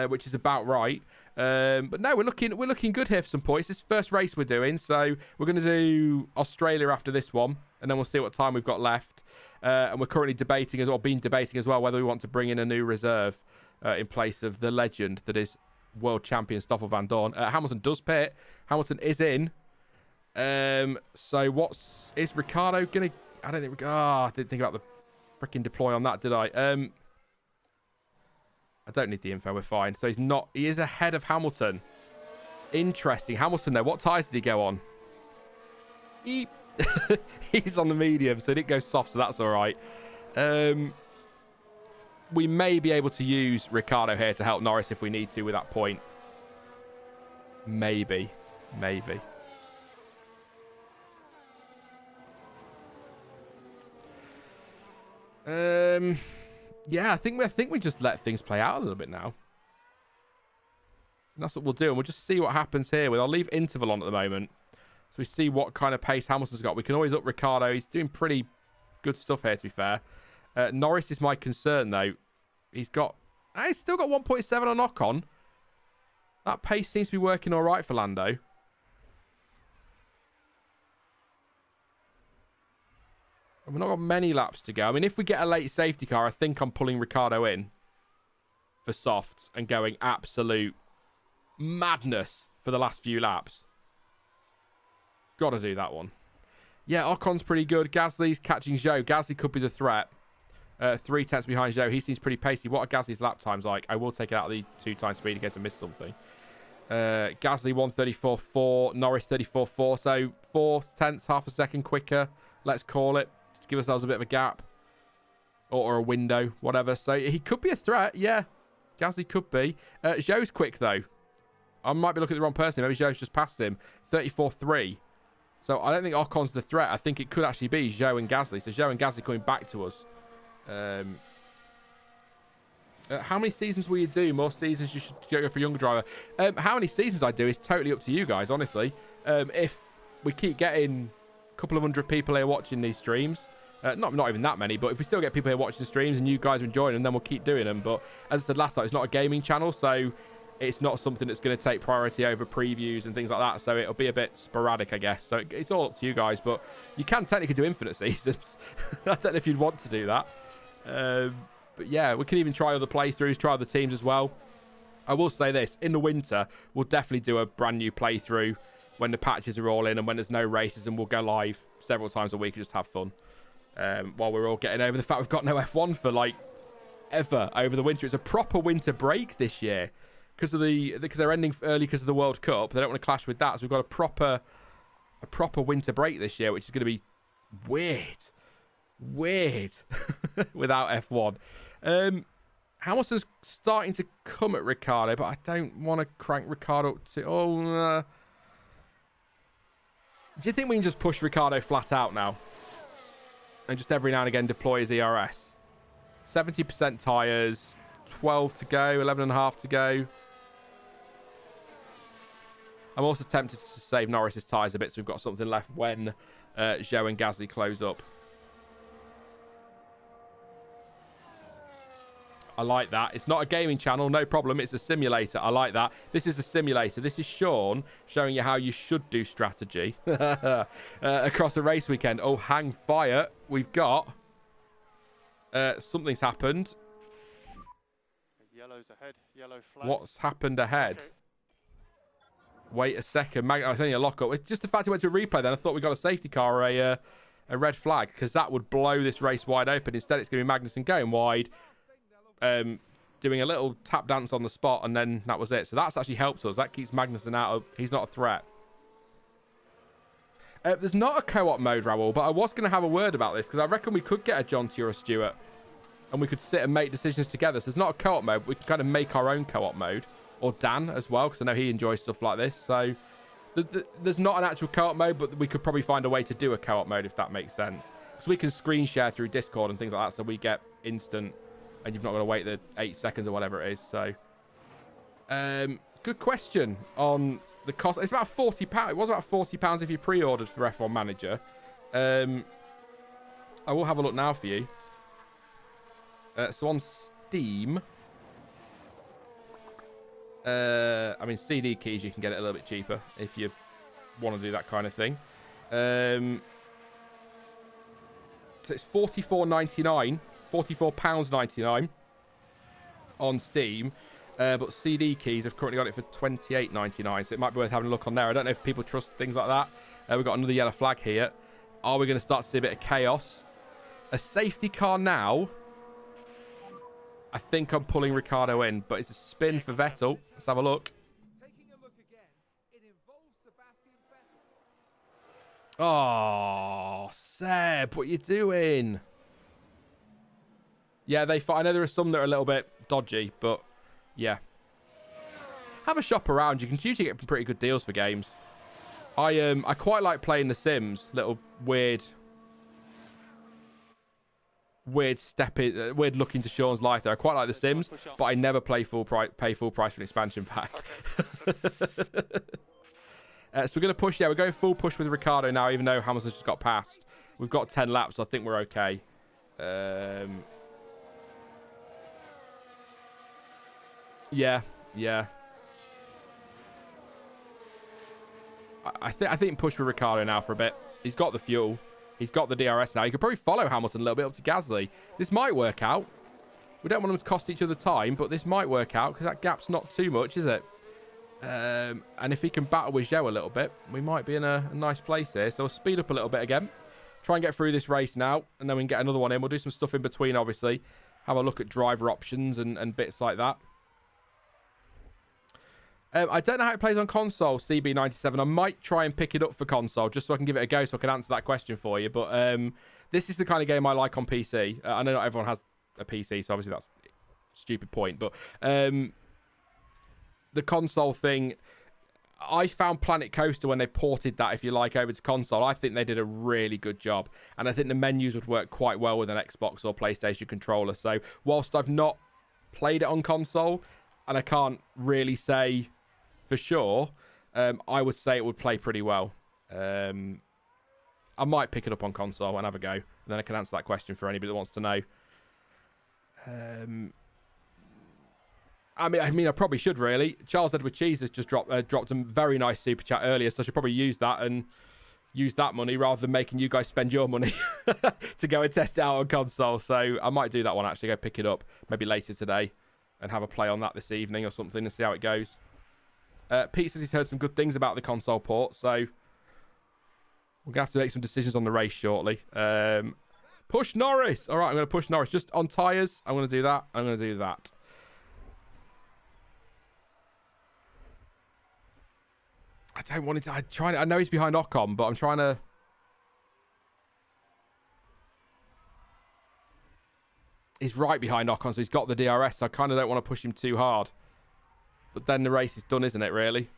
which is about right. But no, we're looking good here for some points. This first race we're doing, so we're going to do Australia after this one, and then we'll see what time we've got left. And we're currently debating as well whether we want to bring in a new reserve in place of the legend that is world champion Stoffel Van Dorn. Hamilton does pit. Hamilton is in. So is Ricciardo gonna? I don't think. I didn't think about the freaking deploy on that, did I? I don't need the info. We're fine. So he's not. He is ahead of Hamilton. Interesting. Hamilton though. What tyres did he go on? He's on the medium, so he didn't go soft, so that's all right. We may be able to use Ricciardo here to help Norris if we need to with that point. Maybe. Yeah, I think we just let things play out a little bit now. And that's what we'll do, and we'll just see what happens here. I'll leave interval on at the moment. So we see what kind of pace Hamilton's got. We can always up Ricciardo. He's doing pretty good stuff here, to be fair. Norris is my concern, though. He's still got 1.7 on Ocon. That pace seems to be working all right for Lando. And we've not got many laps to go. I mean, if we get a late safety car, I think I'm pulling Ricciardo in for softs and going absolute madness for the last few laps. Got to do that one. Yeah, Ocon's pretty good. Gasly's catching Zhou. Gasly could be the threat. 3/10 behind Zhou. He seems pretty pacey. What are Gasly's lap times like? I will take it out of the 2x speed in case I miss something. Gasly 1:34.4. Norris 34.4. So 4/10, half a second quicker. Let's call it. Just give ourselves a bit of a gap. Or a window, whatever. So he could be a threat. Yeah, Gasly could be. Zhou's quick, though. I might be looking at the wrong person. Maybe Zhou's just passed him. 34.3. So I don't think Ocon's the threat. I think it could actually be Zhou and Gasly. So Zhou and Gasly coming back to us. How many seasons will you do? More seasons you should go for a younger driver. How many seasons I do is totally up to you guys, honestly. If we keep getting a couple of hundred people here watching these streams, not even that many, but if we still get people here watching the streams and you guys are enjoying them, then we'll keep doing them. But as I said last time, it's not a gaming channel, so it's not something that's going to take priority over previews and things like that. So it'll be a bit sporadic, I guess. So it's all up to you guys, but you can technically do infinite seasons. I don't know if you'd want to do that. But yeah, we can even try other playthroughs, try other teams as well. I will say this, in the winter, we'll definitely do a brand new playthrough when the patches are all in and when there's no races, and we'll go live several times a week and just have fun. While we're all getting over the fact we've got no F1 for like ever over the winter. It's a proper winter break this year because they're ending early because of the World Cup. They don't want to clash with that, so we've got a proper winter break this year, which is going to be weird without F1. Hamilton's starting to come at Ricciardo, but I don't want to crank Ricciardo up to... Do you think we can just push Ricciardo flat out now? And just every now and again deploy his ERS? 70% tyres, 12 to go, 11.5 to go. I'm also tempted to save Norris's tyres a bit so we've got something left when Zhou and Gasly close up. I like that. It's not a gaming channel, no problem. It's a simulator. I like that. This is a simulator. This is Sean showing you how you should do strategy across a race weekend. Oh, hang fire. We've got... something's happened. Yellow's ahead. Yellow flags. What's happened ahead? Okay. Wait a second. Oh, it's only a lockup. It's just the fact it went to a replay then. I thought we got a safety car or a red flag because that would blow this race wide open. Instead, it's going to be Magnussen going wide. Doing a little tap dance on the spot, and then that was it. So that's actually helped us. That keeps Magnussen out of... He's not a threat. There's not a co-op mode, Raoul, but I was going to have a word about this because I reckon we could get a Jonty or a Stewart and we could sit and make decisions together. So there's not a co-op mode. We can kind of make our own co-op mode. Or Dan as well, because I know he enjoys stuff like this. So there's not an actual co-op mode, but we could probably find a way to do a co-op mode if that makes sense. So we can screen share through Discord and things like that, so we get instant... and you've not got to wait the 8 seconds or whatever it is. So, good question on the cost. It's about £40. It was about £40 if you pre-ordered for F1 Manager. I will have a look now for you. So on Steam, I mean, CD keys, you can get it a little bit cheaper if you want to do that kind of thing. So it's £44.99. £44.99 on Steam, but CD keys have currently got it for £28.99, so it might be worth having a look on there. I don't know if people trust things like that. We've got another yellow flag here. Are we going to start to see a bit of chaos? A safety car now. I think I'm pulling Ricciardo in, but it's a spin for Vettel. Let's have a look. Oh, Seb, what are you doing? Yeah, I know there are some that are a little bit dodgy, but yeah. Have a shop around. You can usually get pretty good deals for games. I quite like playing The Sims. Little weird weird look into Sean's life there. I quite like The Sims, but I never pay full price for an expansion pack. So we're going to push. Yeah, we're going full push with Ricciardo now, even though Hamilton's just got past. We've got 10 laps, so I think we're okay. Yeah. I think push with Ricciardo now for a bit. He's got the fuel. He's got the DRS now. He could probably follow Hamilton a little bit up to Gasly. This might work out. We don't want them to cost each other time, but this might work out because that gap's not too much, is it? And if he can battle with Zhou a little bit, we might be in a nice place here. So we'll speed up a little bit again. Try and get through this race now, and then we can get another one in. We'll do some stuff in between, obviously. Have a look at driver options and bits like that. I don't know how it plays on console, CB97. I might try and pick it up for console just so I can give it a go so I can answer that question for you. But this is the kind of game I like on PC. I know not everyone has a PC, so obviously that's a stupid point. But the console thing, I found Planet Coaster when they ported that, if you like, over to console. I think they did a really good job. And I think the menus would work quite well with an Xbox or PlayStation controller. So whilst I've not played it on console, and I can't really say for sure, I would say it would play pretty well. I might pick it up on console and have a go. And then I can answer that question for anybody that wants to know. I mean, I probably should, really. Charles Edward Cheese has just dropped a very nice super chat earlier, so I should probably use that and use that money rather than making you guys spend your money to go and test it out on console. So I might do that one, actually. Go pick it up maybe later today and have a play on that this evening or something and see how it goes. Pete says he's heard some good things about the console port, so we're going to have to make some decisions on the race shortly. Push Norris! All right, I'm going to push Norris. Just on tyres, I'm going to do that. I'm going to do that. I don't want it to... I know he's behind Ocon, but I'm trying to... He's right behind Ocon, so he's got the DRS. So I kind of don't want to push him too hard. But then the race is done, isn't it, really?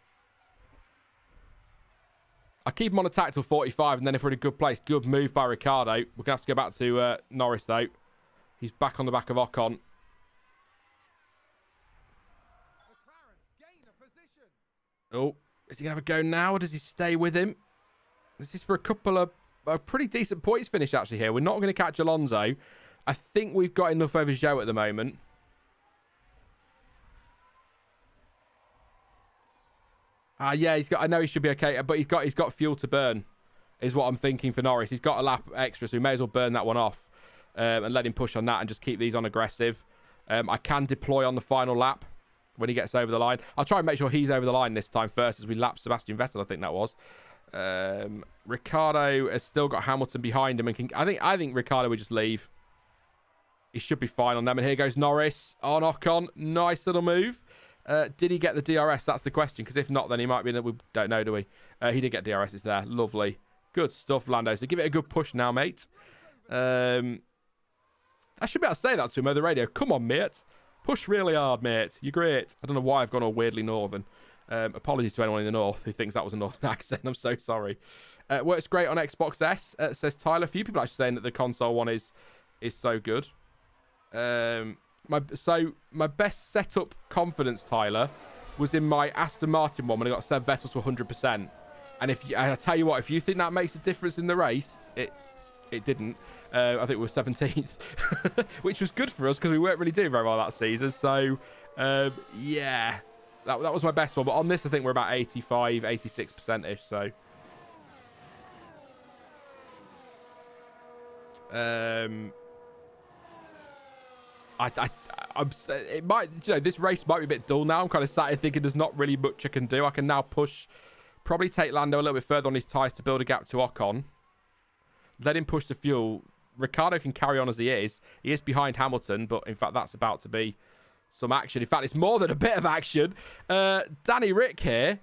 I keep him on attack till 45, and then if we're in a good place, good move by Ricciardo. We're going to have to go back to Norris, though. He's back on the back of Ocon. Oh, is he going to have a go now, or does he stay with him? This is for a couple of pretty decent points finish, actually, here. We're not going to catch Alonso. I think we've got enough over Zhou at the moment. Yeah, he's got. I know he should be okay, but he's got fuel to burn, is what I'm thinking for Norris. He's got a lap extra, so we may as well burn that one off and let him push on that and just keep these on aggressive. I can deploy on the final lap when he gets over the line. I'll try and make sure he's over the line this time first as we lap Sebastian Vettel. I think that was. Ricciardo has still got Hamilton behind him and can. I think Ricciardo would just leave. He should be fine on them. And here goes Norris on Ocon. Nice little move. Did he get the DRS? That's the question. Because if not, then he might be... We don't know, do we? He did get DRS. It's there. Lovely. Good stuff, Lando. So give it a good push now, mate. I should be able to say that to him over the radio. Come on, mate. Push really hard, mate. You're great. I don't know why I've gone all weirdly northern. Apologies to anyone in the north who thinks that was a northern accent. I'm so sorry. Works great on Xbox S, says Tyler. A few people actually saying that the console one is so good. My best setup confidence, Tyler, was in my Aston Martin one when I got Seb Vettel to 100%. And I tell you what, if you think that makes a difference in the race, it didn't. I think we were 17th, which was good for us because we weren't really doing very well that season. So, yeah, that was my best one. But on this, I think we're about 85, 86%-ish. So, it might, this race might be a bit dull now. I'm kind of sat here thinking there's not really much I can do. I can now push, probably take Lando a little bit further on his tyres to build a gap to Ocon. Let him push the fuel. Ricciardo can carry on as he is. He is behind Hamilton, but in fact, that's about to be some action. In fact, it's more than a bit of action. Danny Rick here.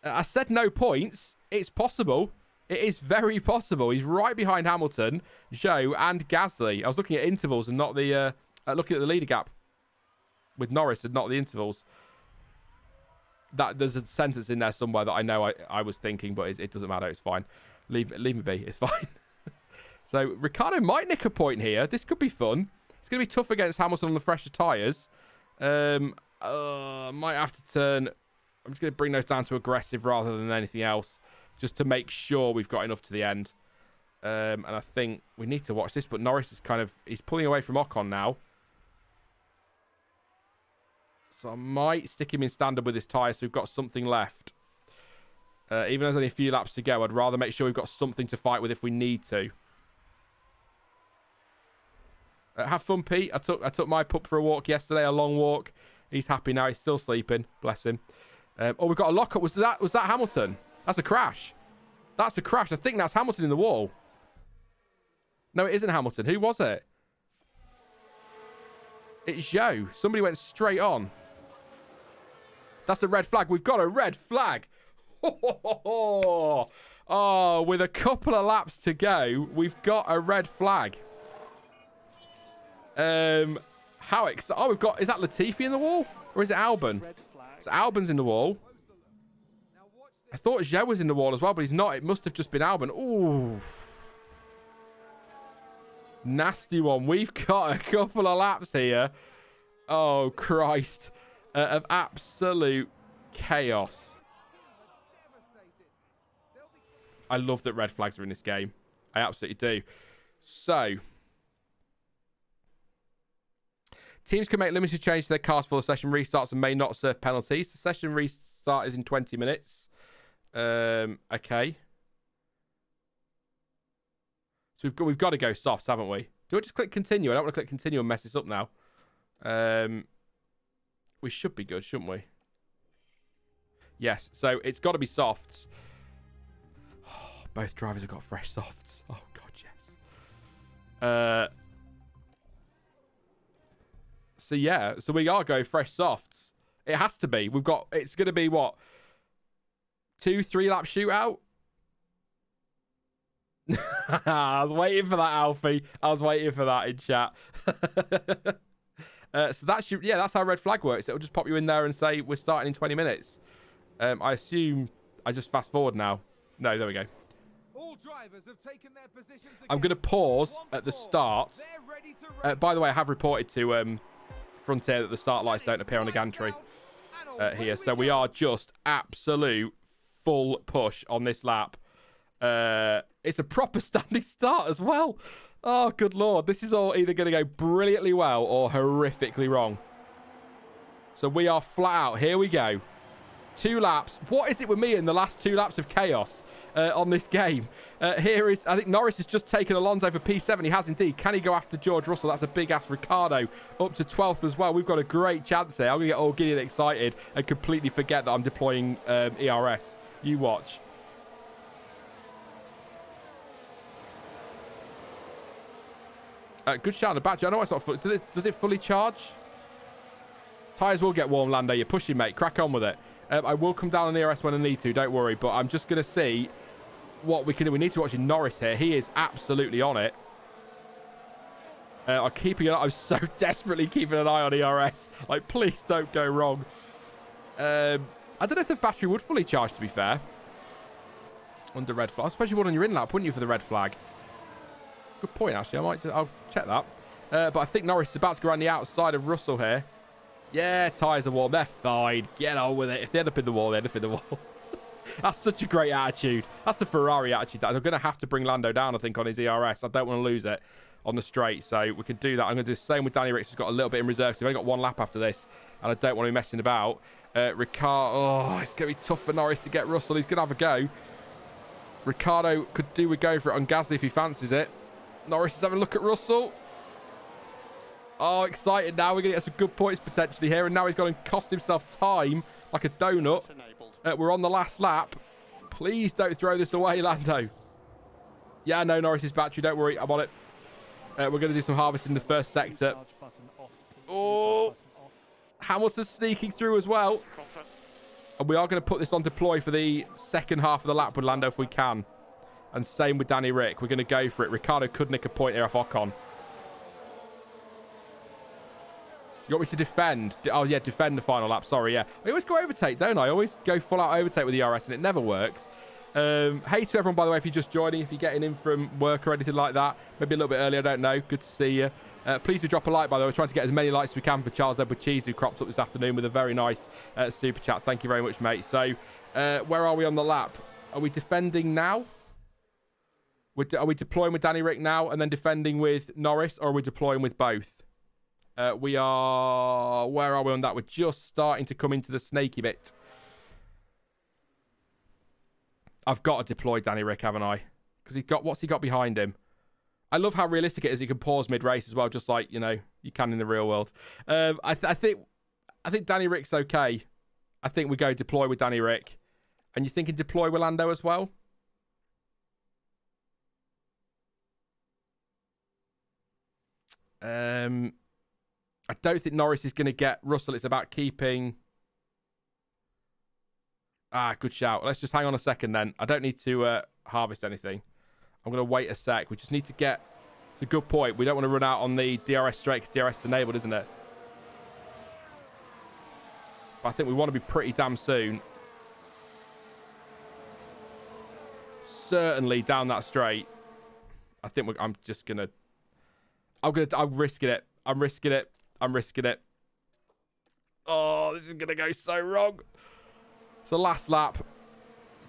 I said no points. It's possible. It is very possible. He's right behind Hamilton, Zhou, and Gasly. I was looking at intervals and not the... looking at the leader gap with Norris and not the intervals. There's a sentence in there somewhere that I know I was thinking, but it doesn't matter. It's fine. Leave me be. It's fine. So, Ricciardo might nick a point here. This could be fun. It's going to be tough against Hamilton on the fresher tyres. Might have to turn... I'm just going to bring those down to aggressive rather than anything else, just to make sure we've got enough to the end. And I think we need to watch this, but Norris is he's pulling away from Ocon now. So I might stick him in standard with his tyre so we've got something left. Even though there's only a few laps to go, I'd rather make sure we've got something to fight with if we need to. Have fun, Pete. I took my pup for a walk yesterday, a long walk. He's happy now. He's still sleeping. Bless him. We've got a lockup. Was that Hamilton? That's a crash. That's a crash. I think that's Hamilton in the wall. No, it isn't Hamilton. Who was it? It's Zhou. Somebody went straight on. That's a red flag. We've got a red flag. Oh, with a couple of laps to go, we've got a red flag. How exciting. Oh, we've got... Is that Latifi in the wall? Or is it Albon? It's Albon's in the wall. I thought Zhou was in the wall as well, but he's not. It must have just been Albon. Ooh. Nasty one. We've got a couple of laps here. Oh, Christ. Of absolute chaos. I love that red flags are in this game. I absolutely do. So, teams can make limited change to their cars before the session restarts and may not serve penalties. The session restart is in 20 minutes. Okay. So we've got to go softs, haven't we? Do I just click continue? I don't want to click continue and mess this up now. We should be good, shouldn't we? Yes. So it's got to be softs. Oh, both drivers have got fresh softs. Oh God, yes. So yeah. So we are going fresh softs. It has to be. We've got. It's going to be what? 2-3 lap shootout. I was waiting for that, Alfie. I was waiting for that in chat. So that's yeah, that's how red flag works. It'll just pop you in there and say we're starting in 20 minutes. I assume I just fast forward now. No, there we go. All drivers have taken their positions. I'm going to pause at the start. By the way, I have reported to Frontier that the start lights don't appear on the gantry here. So we are just absolute full push on this lap. It's a proper standing start as well. Oh, good Lord. This is all either going to go brilliantly well or horrifically wrong. So we are flat out. Here we go. 2 laps. What is it with me in the last 2 laps of chaos on this game? Here is, I think Norris has just taken Alonso for P7. He has indeed. Can he go after George Russell? That's a big-ass Ricciardo up to 12th as well. We've got a great chance here. I'm going to get all giddy and excited and completely forget that I'm deploying ERS. You watch. Good shot on the battery. I know it's not fully... Does it fully charge? Tyres will get warm, Lando. You're pushing, mate. Crack on with it. I will come down on ERS when I need to. Don't worry. But I'm just going to see what we can do. We need to watch Norris here. He is absolutely on it. I'm so desperately keeping an eye on ERS. Like, please don't go wrong. I don't know if the battery would fully charge, to be fair. Under red flag. I suppose you would on your in-lap, wouldn't you, for the red flag? Good point, actually. I'll check that. But I think Norris is about to go around the outside of Russell here. Yeah, tyres are warm. They're fine. Get on with it. If they end up in the wall, they end up in the wall. That's such a great attitude. That's the Ferrari attitude. I'm going to have to bring Lando down, I think, on his ERS. I don't want to lose it on the straight. So we can do that. I'm going to do the same with Danny Ricks, who's got a little bit in reserve. So we've only got 1 lap after this. And I don't want to be messing about. Ricciardo. Oh, it's going to be tough for Norris to get Russell. He's going to have a go. Ricciardo could do with going for it on Gasly if he fancies it. Norris is having a look at Russell. Oh, excited now. We're going to get some good points potentially here. And now he's going to cost himself time like a donut. We're on the last lap. Please don't throw this away, Lando. Yeah, no, Norris's battery. Don't worry. I'm on it. We're going to do some harvesting in the first sector. Oh, Hamilton's sneaking through as well. And we are going to put this on deploy for the second half of the lap with Lando if we can. And same with Danny Rick. We're going to go for it. Ricciardo could nick a point here off Ocon. You want me to defend? Oh, yeah, defend the final lap. Sorry, yeah. I always go overtake, don't I? I always go full out overtake with the ERS, and it never works. Hey to everyone, by the way, if you're just joining, if you're getting in from work or anything like that, maybe a little bit early, I don't know. Good to see you. Please do drop a like, by the way. We're trying to get as many likes as we can for Charles Edward Cheese, who cropped up this afternoon with a very nice super chat. Thank you very much, mate. So, where are we on the lap? Are we defending now? Are we deploying with Danny Rick now and then defending with Norris, or are we deploying with both? We are... Where are we on that? We're just starting to come into the snaky bit. I've got to deploy Danny Rick, haven't I? Because he's got... What's he got behind him? I love how realistic it is. He can pause mid-race as well, just like, you know, you can in the real world. I think Danny Rick's okay. I think we go deploy with Danny Rick. And you're thinking deploy with Lando as well? I don't think Norris is going to get Russell. It's about keeping... good shout. Let's just hang on a second then. I don't need to harvest anything. I'm going to wait a sec. We just need to get... It's a good point. We don't want to run out on the DRS straight because DRS is enabled, isn't it? But I think we want to be pretty damn soon. certainly down that straight. I think I'm risking it. I'm risking it. I'm risking it. Oh, this is going to go so wrong. It's the last lap.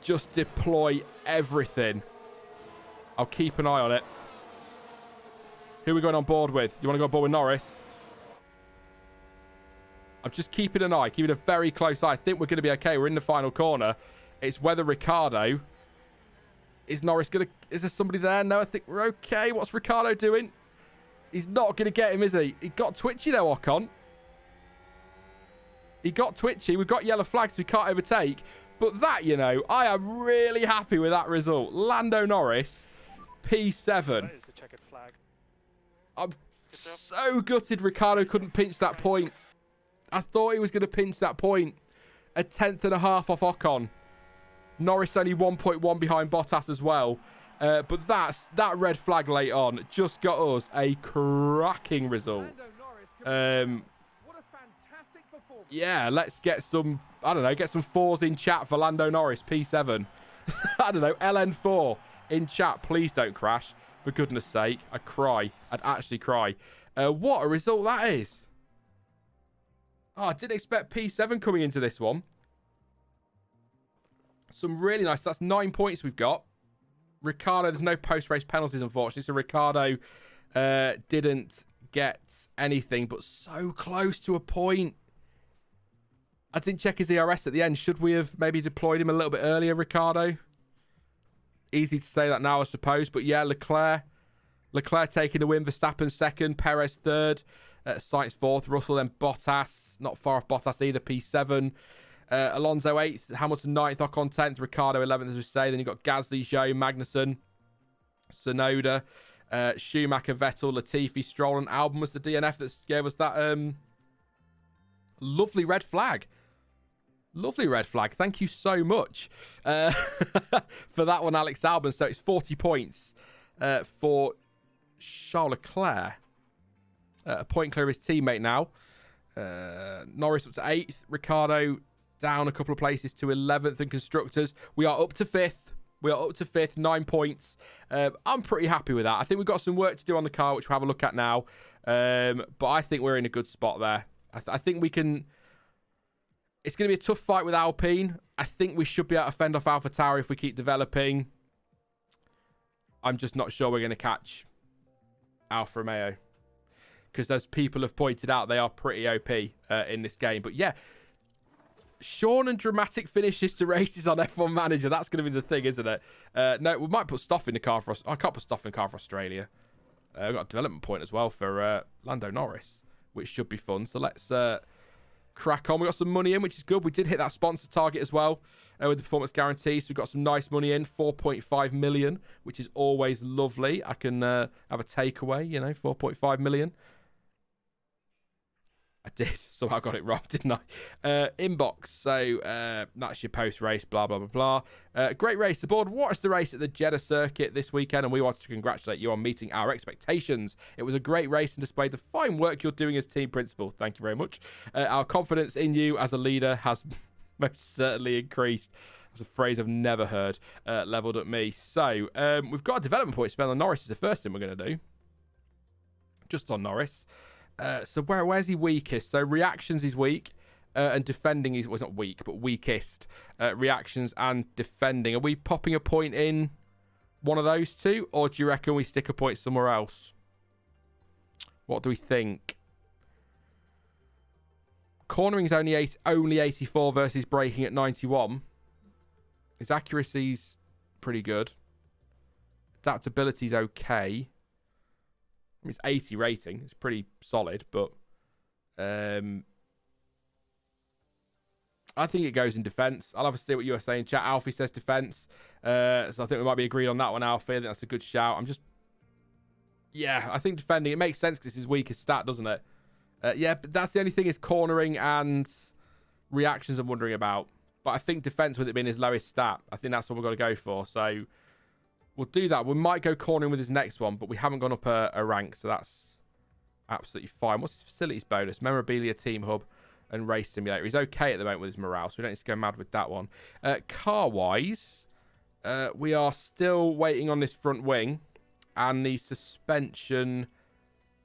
Just deploy everything. I'll keep an eye on it. Who are we going on board with? You want to go on board with Norris? I'm just keeping an eye, keeping a very close eye. I think we're going to be okay. We're in the final corner. It's whether Ricciardo... Is Norris going to... Is there somebody there? No, I think we're okay. What's Ricciardo doing? He's not going to get him, is he? He got twitchy there, Ocon. He got twitchy. We've got yellow flags, so we can't overtake. But that, you know, I am really happy with that result. Lando Norris, P7. That is the checkered flag. I'm so gutted Ricciardo couldn't pinch that point. I thought he was going to pinch that point. A 1/10.5 off Ocon. Norris only 1.1 behind Bottas as well. But that red flag late on just got us a cracking result. What a fantastic performance. Yeah, let's get some, I don't know, get some fours in chat for Lando Norris, P7. I don't know, LN4 in chat. Please don't crash. For goodness sake. I'd cry. I'd actually cry. What a result that is. Oh, I didn't expect P7 coming into this one. Some really nice. That's 9 points we've got. Ricciardo, there's no post-race penalties, unfortunately. So Ricciardo didn't get anything, but so close to a point. I didn't check his ERS at the end. Should we have maybe deployed him a little bit earlier, Ricciardo? Easy to say that now, I suppose. But yeah, Leclerc taking the win. Verstappen second. Perez third. Sainz fourth. Russell then Bottas. Not far off Bottas either. P7. Alonso 8th, Hamilton 9th, Ocon 10th, Ricciardo 11th, as we say. Then you've got Gasly, Zhou, Magnussen, Tsunoda, Schumacher, Vettel, Latifi, Stroll, and Albon was the DNF that gave us that lovely red flag. Lovely red flag. Thank you so much for that one, Alex Albon. So it's 40 points for Charles Leclerc. A point clear of his teammate now. Norris up to 8th, Ricciardo down a couple of places to 11th, and constructors we are up to 5th. 9 points. I'm pretty happy with that. I think we've got some work to do on the car, which we'll have a look at now, but I think we're in a good spot there. I think we can. It's going to be a tough fight with Alpine. I think we should be able to fend off AlphaTauri if we keep developing. I'm just not sure we're going to catch Alfa Romeo, because as people have pointed out, they are pretty OP in this game. But yeah, Sean and dramatic finishes to races on F1 Manager. That's going to be the thing, isn't it? No, we might put stuff in the car for us. I can't put stuff in the car for Australia. We've got a development point as well for Lando Norris, which should be fun. So let's crack on. We got some money in, which is good. We did hit that sponsor target as well with the performance guarantee. So we've got some nice money in, 4.5 million, which is always lovely. I can have a takeaway, 4.5 million. I did. Somehow got it wrong, didn't I? Inbox. So that's your post-race, blah, blah, blah, blah. Great race. The board watched the race at the Jeddah circuit this weekend, and we wanted to congratulate you on meeting our expectations. It was a great race and displayed the fine work you're doing as team principal. Thank you very much. Our confidence in you as a leader has most certainly increased. That's a phrase I've never heard levelled at me. So we've got a development point spent on Norris is the first thing we're going to do. Just on Norris. So where's he weakest? So reactions is weak, and defending is, well, it's not weak, but weakest. Reactions and defending. Are we popping a point in one of those two, or do you reckon we stick a point somewhere else? What do we think? Cornering is only 84 versus braking at 91. His accuracy's pretty good. Adaptability's okay. I mean, it's 80 rating. It's pretty solid, but I think it goes in defence. I'll have to see what you're saying, chat. Alfie says defence. So I think we might be agreed on that one, Alfie. I think that's a good shout. Yeah, I think defending, it makes sense because it's his weakest stat, doesn't it? Yeah, but that's the only thing is cornering and reactions I'm wondering about. But I think defence with it being his lowest stat, I think that's what we've got to go for. So we'll do that. We might go cornering with his next one, but we haven't gone up a rank, so that's absolutely fine. What's his facilities bonus? Memorabilia, team hub, and race simulator. He's okay at the moment with his morale, so we don't need to go mad with that one. Car-wise, We are still waiting on this front wing and the suspension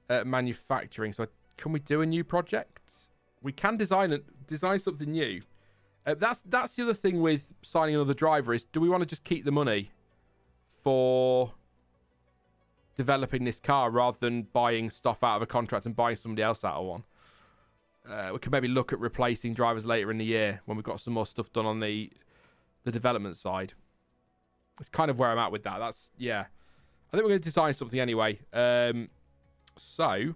manufacturing. So can we do a new project? We can design something new. That's the other thing with signing another driver is, do we want to just keep the money for developing this car rather than buying stuff out of a contract and buying somebody else out of one? We could maybe look at replacing drivers later in the year when we've got some more stuff done on the development side. It's kind of where I'm at with that. Yeah. I think we're going to design something anyway. So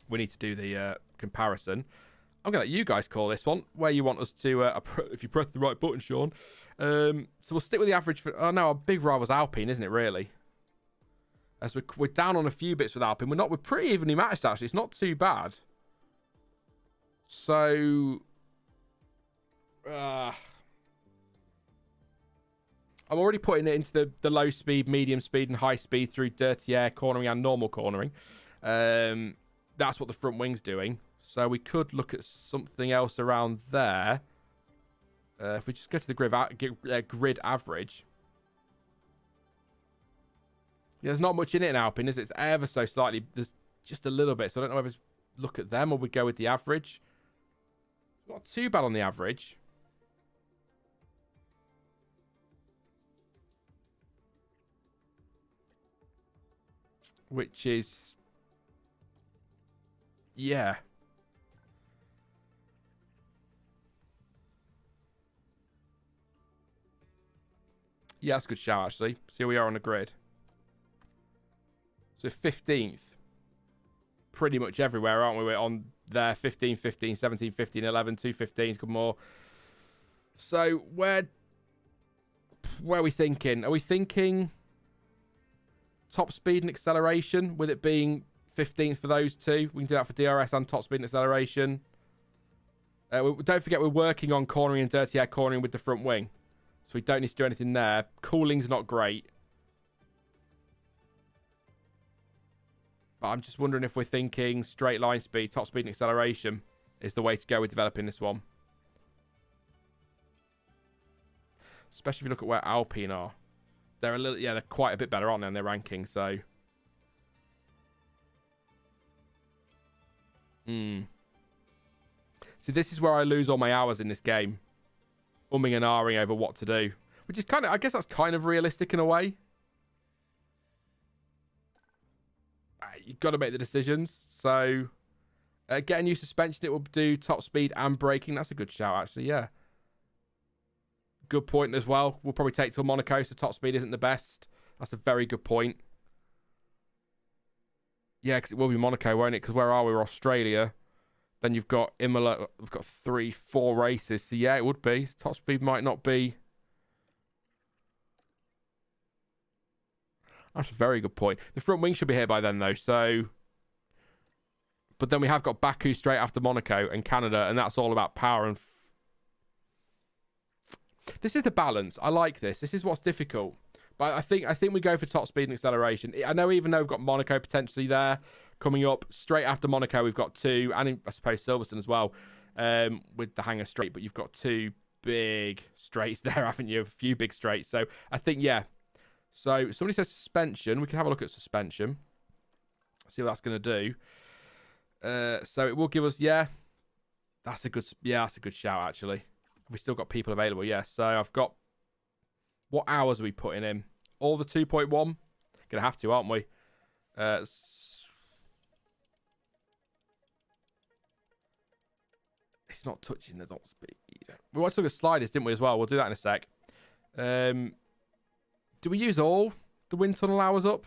we need to do the comparison. I'm going to let you guys call this one, where you want us to, if you press the right button, Sean. So we'll stick with the average for... Oh, no, our big rival was Alpine, isn't it, really? As we're down on a few bits with Alpine. We're pretty evenly matched, actually. It's not too bad. So... I'm already putting it into the low speed, medium speed, and high speed through dirty air cornering and normal cornering. That's what the front wing's doing. So we could look at something else around there. If we just go to the grid average. Yeah, there's not much in it in Alpine, is it? It's ever so slightly. There's just a little bit. So I don't know whether to look at them or we go with the average. Not too bad on the average. Which is... Yeah. Yeah, that's a good shout, actually. See where we are on the grid. So 15th. Pretty much everywhere, aren't we? We're on there. 15, 15, 17, 15, 11, 2 15s, couple more. So where are we thinking? Are we thinking top speed and acceleration, with it being 15th for those two? We can do that for DRS and top speed and acceleration. Don't forget, we're working on cornering and dirty air cornering with the front wing. So we don't need to do anything there. Cooling's not great. But I'm just wondering if we're thinking straight line speed, top speed and acceleration is the way to go with developing this one. Especially if you look at where Alpine are. They're quite a bit better, aren't they, on their ranking, so... See, this is where I lose all my hours in this game. Umming and ahhing over what to do. Which is kind of... I guess that's kind of realistic in a way. You've got to make the decisions. So, get a new suspension. It will do top speed and braking. That's a good shout, actually, yeah. Good point as well. We'll probably take till Monaco, so top speed isn't the best. That's a very good point. Yeah, because it will be Monaco, won't it? Because where are we? We're Australia. Then you've got Imola. We've got 3-4 races. So yeah, it would be. Top speed might not be. That's a very good point. The front wing should be here by then, though. So, but then we have got Baku straight after Monaco and Canada, and that's all about power and. This is the balance. I like this. This is what's difficult. But I think we go for top speed and acceleration. I know, even though we've got Monaco potentially there coming up straight after Monaco, we've got two, and I suppose Silverstone as well, with the Hangar Straight. But you've got two big straights there, haven't you? A few big straights. So I think, yeah. So somebody says suspension. We can have a look at suspension. See what that's going to do. So it will give us, yeah. That's a good shout, actually. Have we still got people available? Yes. So I've got... What hours are we putting in? All the 2.1? Gonna have to, aren't we? It's not touching the dot speed. We wanted to look at sliders, didn't we, as well? We'll do that in a sec. Do we use all the wind tunnel hours up?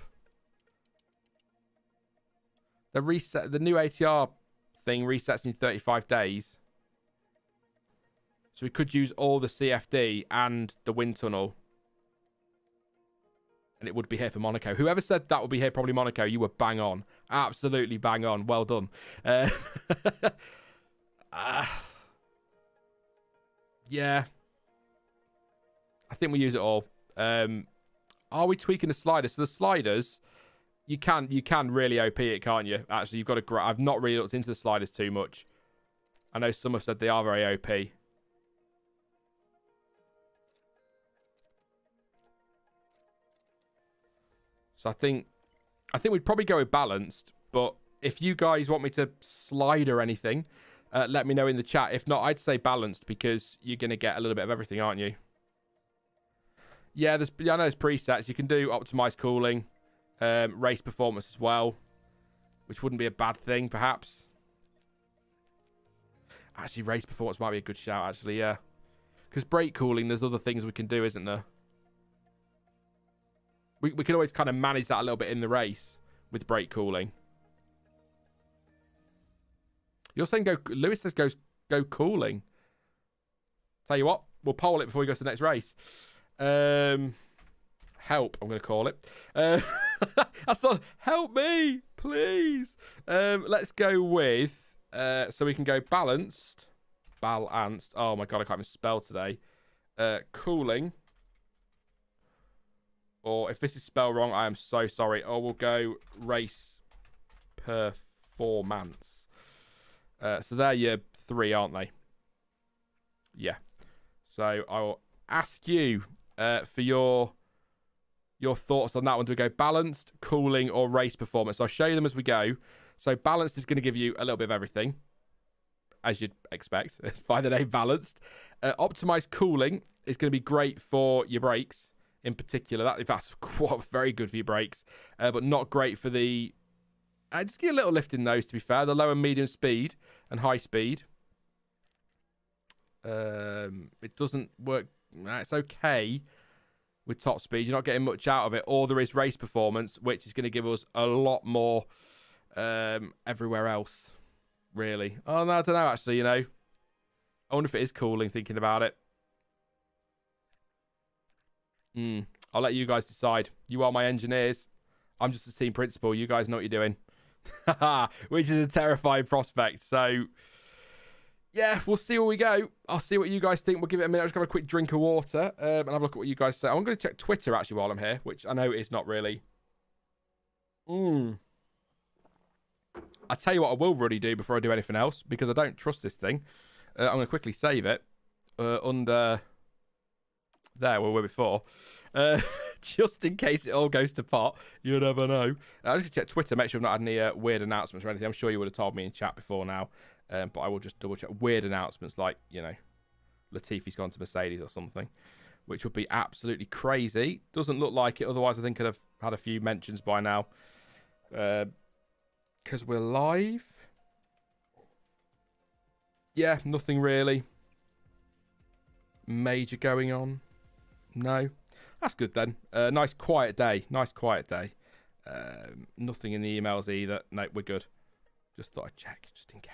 The new ATR thing resets in 35 days. So we could use all the CFD and the wind tunnel. And it would be here for Monaco. Whoever said that would be here probably Monaco, you were bang on. Absolutely bang on. Well done. Yeah. I think we use it all. Are we tweaking the sliders? So the sliders, you can really OP it, can't you? Actually, you've got to... I've not really looked into the sliders too much. I know some have said they are very OP. So I think we'd probably go with balanced. But if you guys want me to slide or anything, let me know in the chat. If not, I'd say balanced because you're going to get a little bit of everything, aren't you? Yeah, I know there's presets. You can do optimized cooling, race performance as well, which wouldn't be a bad thing, perhaps. Actually, race performance might be a good shout, actually, yeah. Because brake cooling, there's other things we can do, isn't there? We can always kind of manage that a little bit in the race with brake cooling. You're saying go... Lewis says go cooling. Tell you what, we'll poll it before we go to the next race. Help, I'm going to call it. I saw... Help me, please. Let's go with... so we can go balanced. Balanced. Oh my god, I can't even spell today. Cooling. Or if this is spelled wrong, I am so sorry. Or we'll go race performance. So they're your 3, aren't they? Yeah. So I'll ask you for your thoughts on that one. Do we go balanced, cooling, or race performance? I'll show you them as we go. So balanced is going to give you a little bit of everything, as you'd expect, by the name balanced. Optimized cooling is going to be great for your brakes in particular. That's quite very good for your brakes, but not great for the... just get a little lift in those, to be fair. The low and medium speed and high speed. It doesn't work... It's okay with top speed. You're not getting much out of it. Or there is race performance, which is going to give us a lot more everywhere else, really. Oh, no, I don't know, actually, you know. I wonder if it is cooling, thinking about it. I'll let you guys decide. You are my engineers. I'm just a team principal. You guys know what you're doing. Which is a terrifying prospect. So, yeah, we'll see where we go. I'll see what you guys think. We'll give it a minute. I'll just have a quick drink of water and have a look at what you guys say. I'm going to check Twitter, actually, while I'm here, which I know is not really... I tell you what I will really do before I do anything else, because I don't trust this thing. I'm going to quickly save it under there where we were before. Just in case it all goes to pot. You never know. I'll just check Twitter, make sure I've not had any weird announcements or anything. I'm sure you would have told me in chat before now. But I will just double check weird announcements like, you know, Latifi's gone to Mercedes or something, which would be absolutely crazy. Doesn't look like it. Otherwise, I think I'd have had a few mentions by now. Because we're live. Yeah, nothing really major going on. No. That's good then. Nice quiet day. Nice quiet day. Nothing in the emails either. No, we're good. Just thought I'd check, just in case.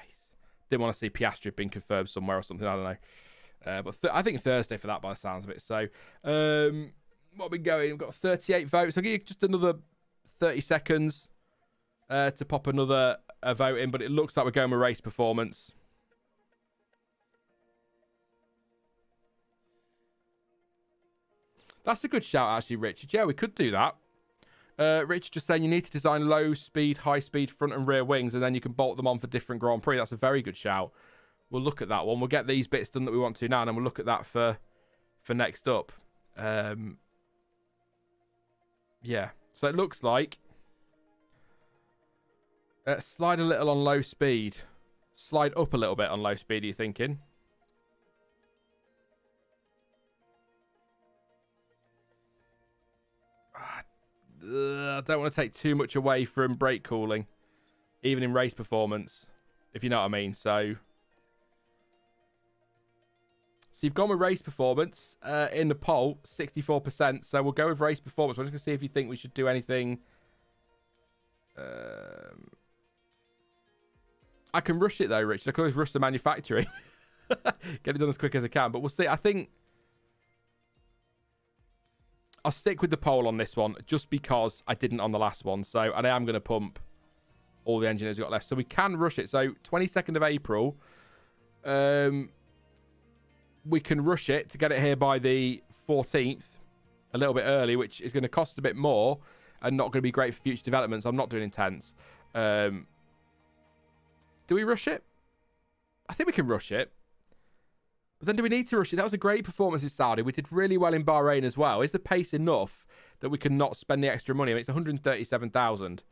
Didn't want to see Piastri being confirmed somewhere or something. I don't know. But I think Thursday for that by the sounds of it. So, what are we going? We've got 38 votes. I'll give you just another 30 seconds to pop another vote in. But it looks like we're going with race performance. That's a good shout, actually, Richard. Yeah, we could do that. Richard just saying you need to design low speed, high speed front and rear wings, and then you can bolt them on for different Grand Prix. That's a very good shout. We'll look at that one. We'll get these bits done that we want to now, and then we'll look at that for next up. Yeah. So it looks like slide a little on low speed. Slide up a little bit on low speed, are you thinking? I don't want to take too much away from brake cooling, even in race performance, if you know what I mean. So you've gone with race performance in the poll, 64%. So we'll go with race performance. We're just going to see if you think we should do anything. I can rush it though, Richard. I can always rush the manufacturing. Get it done as quick as I can. But we'll see. I think I'll stick with the poll on this one just because I didn't on the last one. So, and I am going to pump all the engineers we've got left. So we can rush it. So 22nd of April, we can rush it to get it here by the 14th, a little bit early, which is going to cost a bit more and not going to be great for future developments. I'm not doing intense. Do we rush it? I think we can rush it. But then do we need to rush it? That was a great performance in Saudi. We did really well in Bahrain as well. Is the pace enough that we can not spend the extra money. I mean, it's 137,000.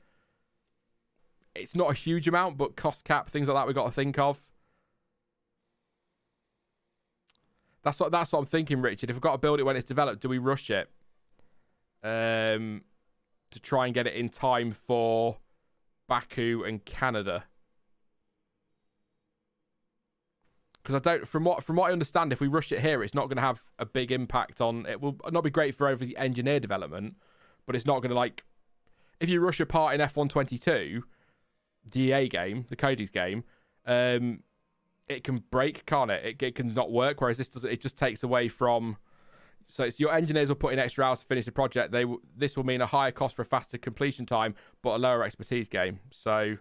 It's not a huge amount, but cost cap, things like that we've got to think of. That's what I'm thinking, Richard. If we've got to build it when it's developed, do we rush it? To try and get it in time for Baku and Canada. Because I don't, from what I understand, if we rush it here, it's not going to have a big impact on. It will not be great for over the engineer development, but it's not going to, like, if you rush a part in F122, the EA game, the Cody's game, it can break, can't it? It can not work. Whereas this doesn't. It just takes away from. So it's your engineers will put in extra hours to finish the project. This will mean a higher cost for a faster completion time, but a lower expertise game. So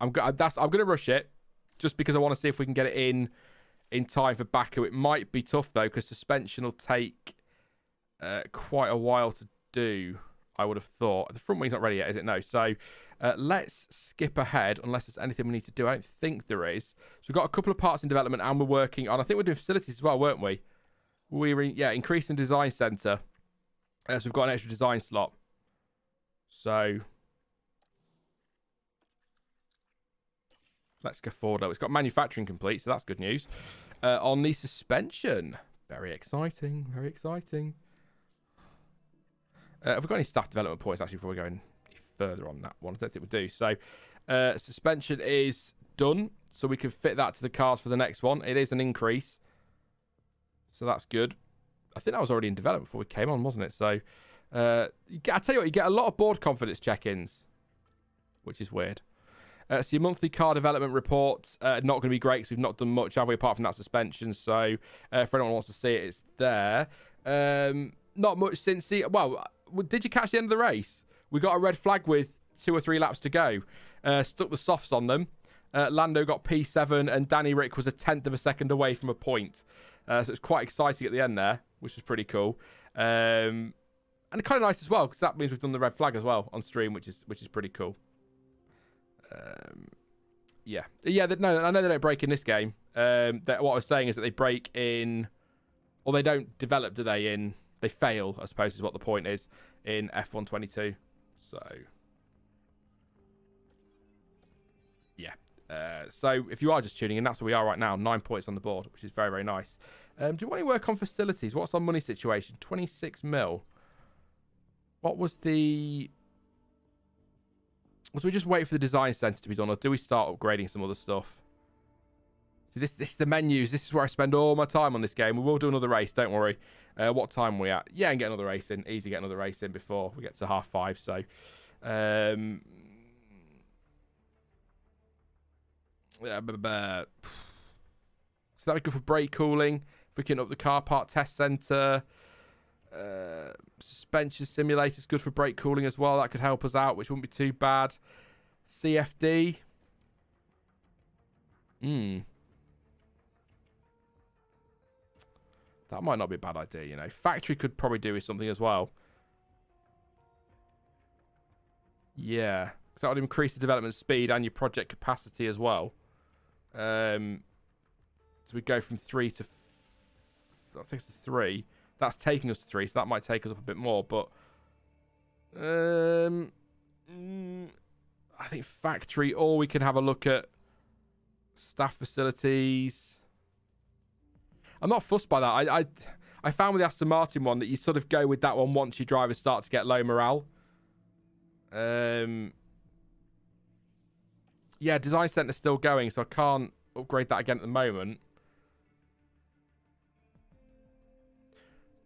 I'm going to rush it just because I want to see if we can get it in time for Baku. It might be tough though because suspension will take quite a while to do. I would have thought the front wing's not ready yet, is it? No. So let's skip ahead unless there's anything we need to do. I don't think there is. So we've got a couple of parts in development and we're working on. I think we're doing facilities as well, weren't we? We were increasing design center. So we've got an extra design slot. So let's go forward. It's got manufacturing complete, so that's good news. On the suspension, very exciting, very exciting. Have we got any staff development points actually before we go any further on that one? I don't think we do. So suspension is done, so we can fit that to the cars for the next one. It is an increase. So that's good. I think that was already in development before we came on, wasn't it? So I tell you what, you get a lot of board confidence check-ins, which is weird. So your monthly car development reports, not going to be great because we've not done much, have we, apart from that suspension. So for anyone who wants to see it, it's there. Not much since the... Well, did you catch the end of the race? We got a red flag with 2 or 3 laps to go. Stuck the softs on them. Lando got P7 and Danny Rick was a 1/10 of a second away from a point. So it's quite exciting at the end there, which was pretty cool. And kind of nice as well, because that means we've done the red flag as well on stream, which is pretty cool. No, I know they don't break in this game. What I was saying is that they break in, or they don't develop, do they? They fail, I suppose, is what the point is in F122. So, yeah. So if you are just tuning in, that's where we are right now. 9 points on the board, which is very, very nice. Do you want to work on facilities? What's our money situation? 26 mil. What was the... Was we just wait for the design centre to be done, or do we start upgrading some other stuff? See, this is the menus. This is where I spend all my time on this game. We will do another race, don't worry. What time are we at? Yeah, and get another race in. Easy, get another race in before we get to 5:30. So, so that would be good for brake cooling. If we can up the car part test centre. Suspension simulator is good for brake cooling as well. That could help us out, which wouldn't be too bad. CFD. That might not be a bad idea, you know. Factory could probably do with something as well. Yeah. Because that would increase the development speed and your project capacity as well. So we go from 3 to... That takes us to 3. That's taking us to 3, so that might take us up a bit more. But I think factory, or we can have a look at staff facilities. I'm not fussed by that. I found with the Aston Martin one that you sort of go with that one once your drivers start to get low morale. Yeah, design centre's still going, so I can't upgrade that again at the moment.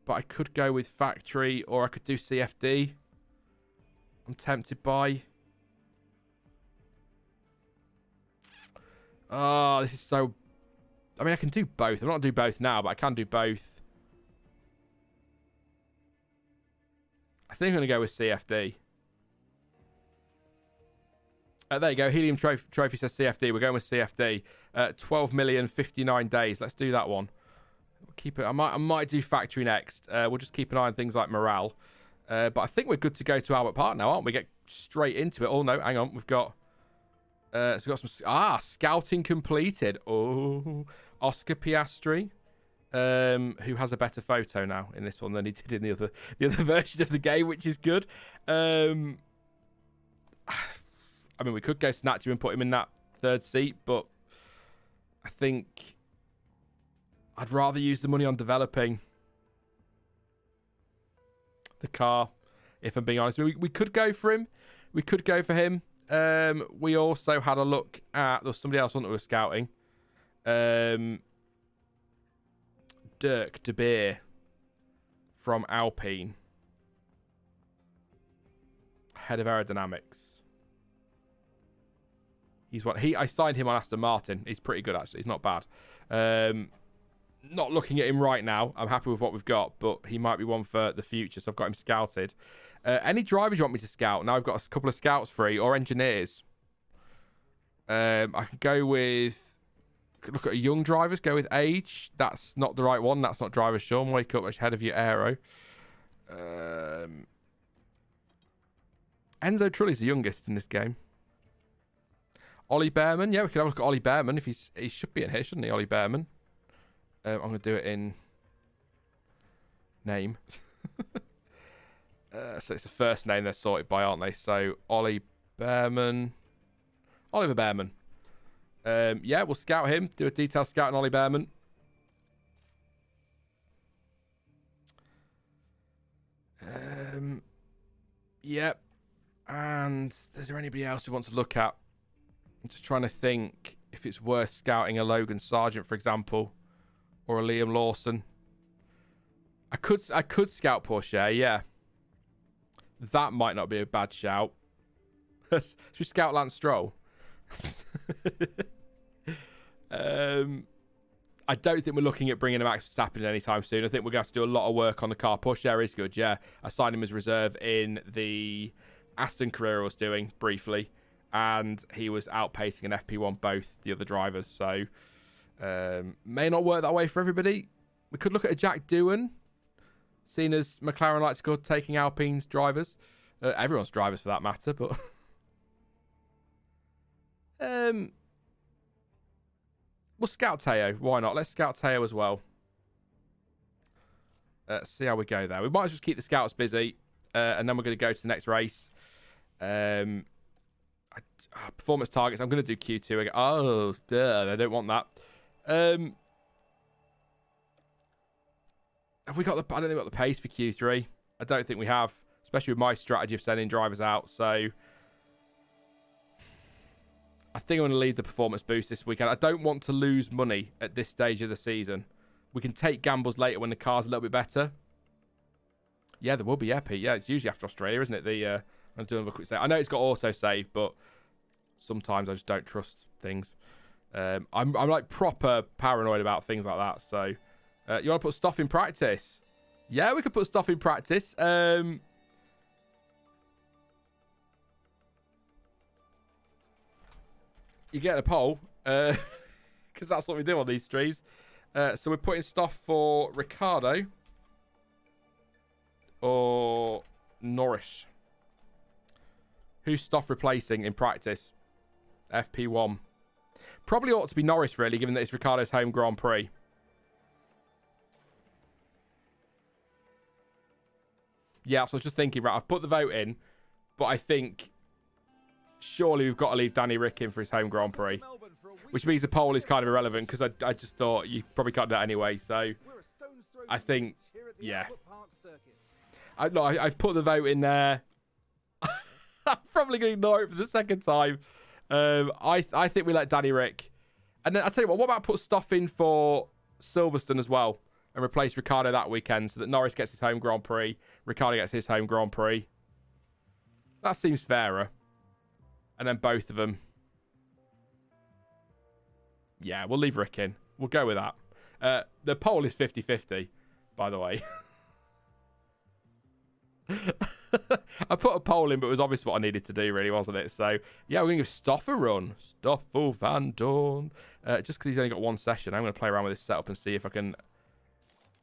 But I could go with factory, or I could do CFD. I'm tempted by... Oh, this is so... I mean, I can do both. I'm not going to do both now, but I can do both. I think I'm going to go with CFD. There you go. Helium Trophy says CFD. We're going with CFD. 12 million, 59 days. Let's do that one. Keep it. I might do factory next. We'll just keep an eye on things like morale. But I think we're good to go to Albert Park now, aren't we? Get straight into it. Oh, no. Hang on. We've got... so we've got some... scouting completed. Oh, Oscar Piastri. who has a better photo now in this one than he did in the other version of the game, which is good. I mean, we could go snatch him and put him in that third seat, but I think I'd rather use the money on developing the car, if I'm being honest. We could go for him. We could go for him. We also had a look at... There was somebody else one that we were scouting. Dirk de Beer from Alpine. Head of aerodynamics. I signed him on Aston Martin. He's pretty good, actually. He's not bad. Not looking at him right now. I'm happy with what we've got, but he might be one for the future, so I've got him scouted. Any drivers you want me to scout? Now I've got a couple of scouts free, or engineers. I can go with... Look at young drivers, go with age. That's not the right one. That's not driver Sean. Wake up ahead of your aero. Enzo Trulli's the youngest in this game. Ollie Behrman. Yeah, we could have a look at Ollie Behrman. If he should be in here, shouldn't he, Ollie Behrman? I'm going to do it in name. So it's the first name they're sorted by, aren't they? So Ollie Behrman. Oliver Behrman. Yeah, we'll scout him. Do a detailed scout on Ollie Behrman. Yep. And is there anybody else who wants to look at? I'm just trying to think if it's worth scouting a Logan Sargent, for example, or a Liam Lawson. I could scout Porsche, yeah. That might not be a bad shout. Should we scout Lance Stroll? I don't think we're looking at bringing Max Verstappen anytime soon. I think we're going to have to do a lot of work on the car. Porsche is good, yeah. I signed him as reserve in the Aston career I was doing briefly, and he was outpacing an FP1 both the other drivers, so may not work that way for everybody. We could look at a Jack Doohan, seen as McLaren likes to go taking Alpine's drivers. Everyone's drivers for that matter, but... We'll scout Teo. Why not? Let's scout Teo as well. See how we go there. We might just keep the scouts busy, and then we're going to go to the next race. Performance targets. I'm going to do Q2 again. Oh, duh, they don't want that. Have we got the... I don't think we've got the pace for Q3. I don't think we have, especially with my strategy of sending drivers out. So I think I'm going to leave the performance boost this weekend. I don't want to lose money at this stage of the season. We can take gambles later when the car's a little bit better. Yeah, there will be Pete. Yeah, it's usually after Australia, isn't it? I'm doing a quick save. I know it's got auto save, but sometimes I just don't trust things. I'm like proper paranoid about things like that. So you want to put stuff in practice? Yeah, we could put stuff in practice. You get a poll, because that's what we do on these streams. So we're putting stuff for Ricciardo or Norris. Who's stuff replacing in practice? FP1. Probably ought to be Norris, really, given that it's Ricciardo's home Grand Prix. Yeah, so I was just thinking, right, I've put the vote in, but I think surely we've got to leave Danny Rick in for his home Grand Prix, which means the poll is kind of irrelevant, because I just thought you probably can't do that anyway. So I think, yeah. I've put the vote in there. I'm probably going to ignore it for the second time. I think we let Danny Rick. And then I'll tell you what about put stuff in for Silverstone as well and replace Ricciardo that weekend so that Norris gets his home Grand Prix, Ricciardo gets his home Grand Prix. That seems fairer. And then both of them. Yeah, we'll leave Rick in. We'll go with that. The poll is 50-50, by the way. I put a poll in, but it was obvious what I needed to do, really, wasn't it? So, yeah, we're going to give Stoff a run. Stoffel Van Dorn. Just because he's only got one session, I'm going to play around with this setup and see if I can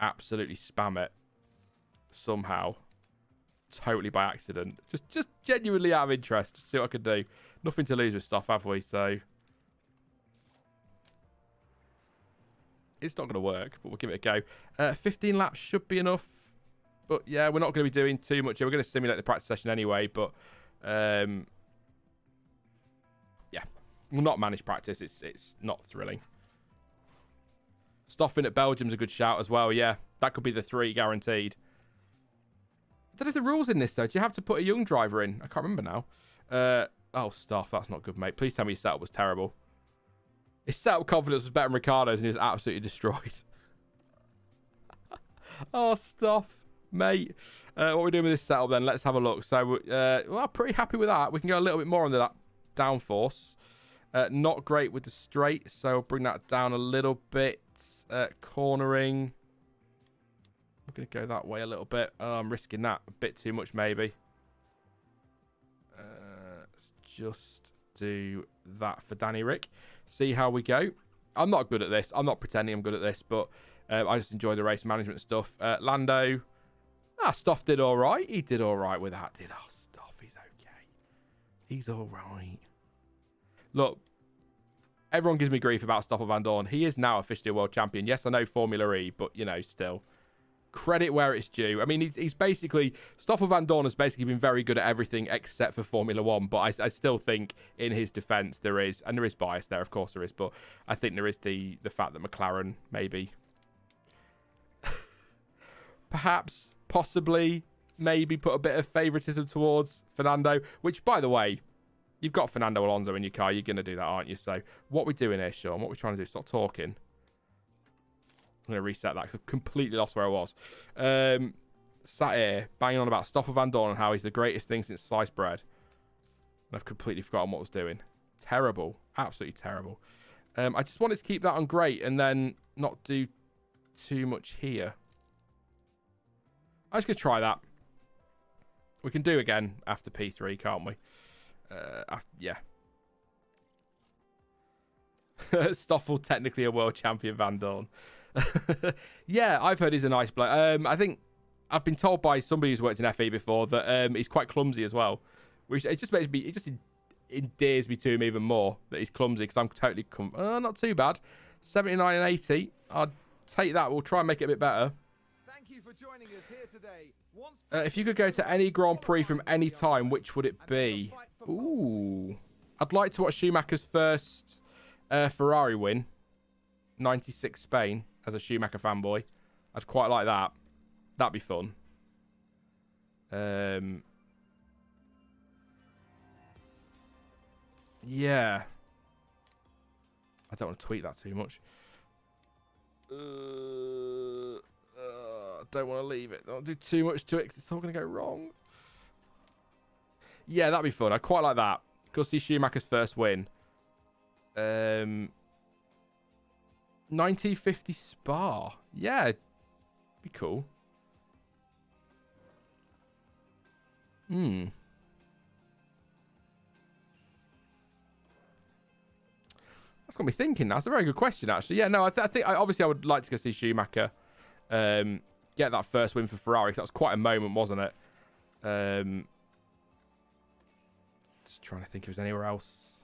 absolutely spam it somehow. Totally by accident. Just genuinely out of interest. Just see what I can do. Nothing to lose with Stoff, have we? So, It's not going to work, but we'll give it a go. 15 laps should be enough. But yeah, we're not going to be doing too much. We're going to simulate the practice session anyway, but yeah, we'll not manage practice. It's not thrilling. Stoffing at Belgium's a good shout as well. Yeah, that could be the 3 guaranteed. I don't know if the rules in this though. Do you have to put a young driver in? I can't remember now. Oh, Stoff, that's not good, mate. Please tell me your setup was terrible. His setup confidence was better than Ricciardo's and he was absolutely destroyed. Oh, Stoff. Mate, what are we doing with this setup then? Let's have a look. So, well, pretty happy with that. We can go a little bit more on that downforce. Not great with the straight, so I'll bring that down a little bit. Cornering. I'm going to go that way a little bit. Oh, I'm risking that a bit too much, maybe. Let's just do that for Danny Rick. See how we go. I'm not good at this. I'm not pretending I'm good at this, but I just enjoy the race management stuff. Lando. Stoff did all right. He did all right with that. Stoff, he's okay. He's all right. Look, everyone gives me grief about Stoffel Van Dorn. He is now officially a world champion. Yes, I know Formula E, but, you know, still. Credit where it's due. I mean, he's basically... Stoffel Van Dorn has basically been very good at everything except for Formula One, but I still think, in his defence, there is... And there is bias there, of course there is, but I think there is the fact that McLaren, maybe... perhaps... possibly, maybe put a bit of favouritism towards Fernando, which, by the way, you've got Fernando Alonso in your car. You're going to do that, aren't you? So, what we're doing here, Sean, what we're trying to do, stop talking. I'm going to reset that because I've completely lost where I was. Sat here, banging on about Stoffel Van Dorn and how he's the greatest thing since sliced bread. And I've completely forgotten what I was doing. Terrible. Absolutely terrible. I just wanted to keep that on great and then not do too much here. I'm just going to try that. We can do again after P3, can't we? Yeah. Stoffel, technically a world champion, Van Dorn. Yeah, I've heard he's a nice bloke. I think I've been told by somebody who's worked in FE before that he's quite clumsy as well. Which it just makes me, it just endears me to him even more that he's clumsy because I'm totally, not too bad. 79 and 80. I'll take that. We'll try and make it a bit better. Thank you for joining us here today. If you could go to any Grand Prix from any time, which would it be? Ooh. I'd like to watch Schumacher's first Ferrari win. 96 Spain, as a Schumacher fanboy. I'd quite like that. That'd be fun. Yeah. I don't want to tweet that too much. Don't want to leave it. Don't do too much to it because it's all going to go wrong. Yeah, that'd be fun. I quite like that. Go see Schumacher's first win. 1950 Spa. Yeah, be cool. That's got me thinking. That's a very good question, actually. Yeah, no, I think obviously I would like to go see Schumacher. Get that first win for Ferrari, because that was quite a moment, wasn't it? Just trying to think if there's anywhere else.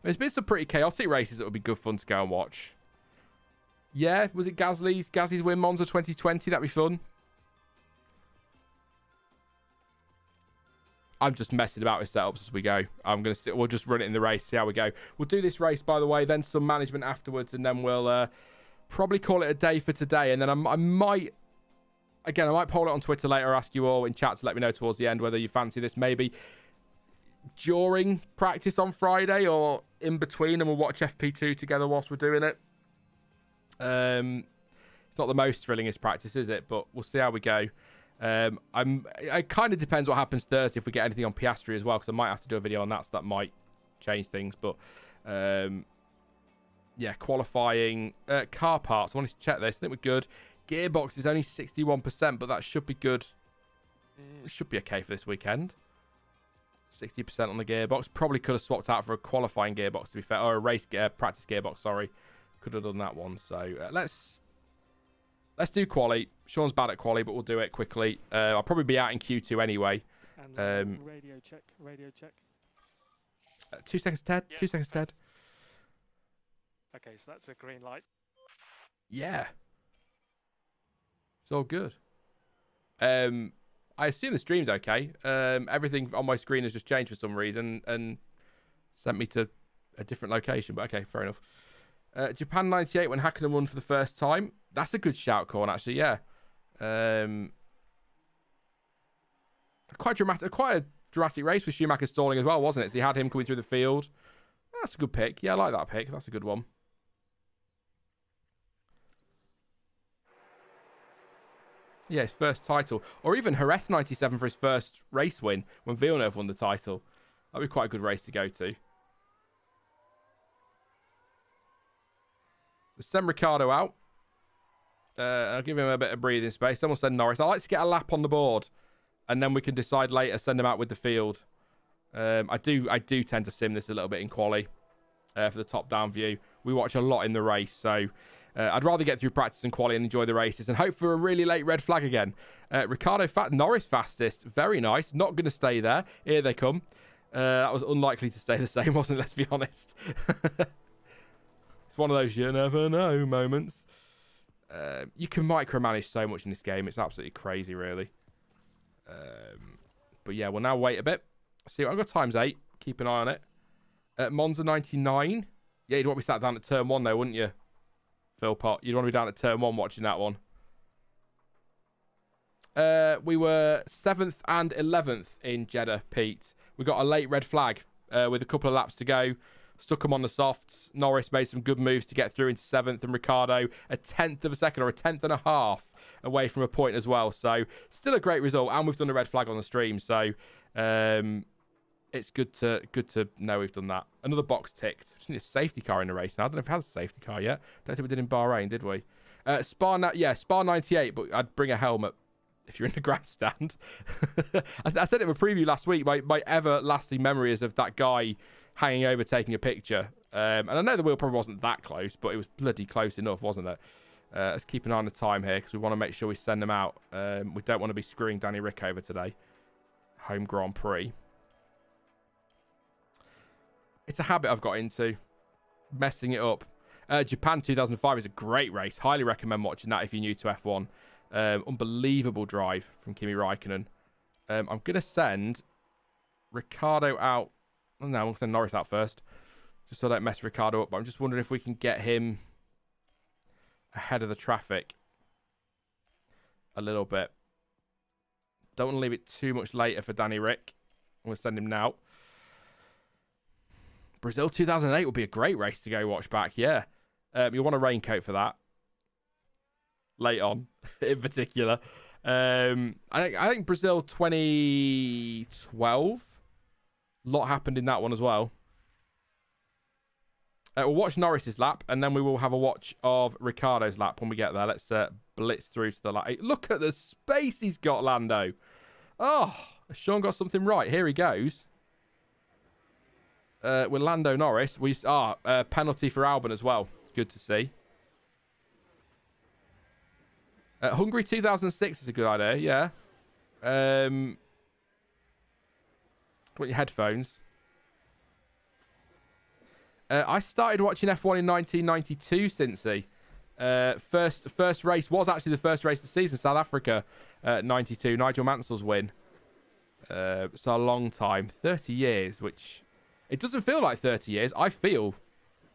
There's been some pretty chaotic races that would be good fun to go and watch. Yeah, was it Gasly's win Monza 2020? That'd be fun. I'm just messing about with setups as we go. We'll just run it in the race, see how we go. We'll do this race, by the way, then some management afterwards, and then we'll probably call it a day for today. And then I might poll it on Twitter later, ask you all in chat to let me know towards the end whether you fancy this maybe during practice on Friday or in between, and we'll watch FP2 together whilst we're doing it. It's not the most thrillingest practice, is it? But we'll see how we go. It kind of depends what happens Thursday if we get anything on Piastri as well, because I might have to do a video on that, so that might change things. But yeah, qualifying car parts. I wanted to check this. I think we're good. Gearbox is only 61%, but that should be good. It should be okay for this weekend. 60% on the gearbox. Probably could have swapped out for a qualifying gearbox, to be fair, or a race practice gearbox. Sorry, could have done that one. So let's do quali. Sean's bad at quali, but we'll do it quickly. I'll probably be out in Q2 anyway. And radio check. 2 seconds, Ted. Yeah. 2 seconds, Ted. Okay, so that's a green light. Yeah. It's all good. I assume the stream's okay. Everything on my screen has just changed for some reason and sent me to a different location. But okay, fair enough. Japan 98 when Hakkinen won for the first time. That's a good shout, Corn, actually, yeah. Quite a dramatic race with Schumacher stalling as well, wasn't it? So he had him coming through the field. That's a good pick. Yeah, I like that pick. That's a good one. Yeah, his first title. Or even Jerez 97 for his first race win when Villeneuve won the title. That'd be quite a good race to go to. So send Ricciardo out. I'll give him a bit of breathing space. Someone said Norris. I like to get a lap on the board. And then we can decide later, send him out with the field. I do tend to sim this a little bit in quali for the top-down view. We watch a lot in the race, so I'd rather get through practice and quali and enjoy the races and hope for a really late red flag again. Ricciardo, Norris fastest. Very nice. Not going to stay there. Here they come. That was unlikely to stay the same, wasn't it? Let's be honest. It's one of those you never know moments. You can micromanage so much in this game. It's absolutely crazy, really. But yeah, we'll now wait a bit. See, I've got times 8. Keep an eye on it. Monza 99. Yeah, you'd want to be sat down at turn 1 though, wouldn't you, Phil Pot? You'd want to be down at turn 1 watching that one. We were 7th and 11th in Jeddah, Pete. We got a late red flag with a couple of laps to go. Stuck them on the softs. Norris made some good moves to get through into 7th, and Ricciardo a 10th of a second or a 10th and a half away from a point as well. So still a great result, and we've done a red flag on the stream. So it's good to know we've done that. Another box ticked. Just need a safety car in the race now. I don't know if it has a safety car yet. Don't think we did in Bahrain, did we? Spa 98, but I'd bring a helmet if you're in the grandstand. I said it in a preview last week. My everlasting memory is of that guy hanging over taking a picture. And I know the wheel probably wasn't that close, but it was bloody close enough, wasn't it? Let's keep an eye on the time here because we want to make sure we send them out. We don't want to be screwing Danny Rick over today. Home Grand Prix. It's a habit I've got into. Messing it up. Japan 2005 is a great race. Highly recommend watching that if you're new to F1. Unbelievable drive from Kimi Räikkönen. I'm going to send Ricciardo out. Oh, no, I'm going to send Norris out first. Just so I don't mess Ricciardo up. But I'm just wondering if we can get him ahead of the traffic a little bit. Don't want to leave it too much later for Danny Rick. I'm going to send him now. Brazil 2008 would be a great race to go watch back. Yeah. You'll want a raincoat for that. Late on, in particular. I think Brazil 2012. A lot happened in that one as well. We'll watch Norris's lap, and then we will have a watch of Ricciardo's lap when we get there. Let's blitz through to the lap. Look at the space he's got, Lando. Oh, Sean got something right. Here he goes. With Lando Norris. Penalty for Albon as well. Good to see. Hungary 2006 is a good idea, yeah. Got your headphones. I started watching F1 in 1992, Cincy. First race was actually the first race of the season, South Africa, 92. Nigel Mansell's win. So a long time, 30 years, which it doesn't feel like 30 years. I feel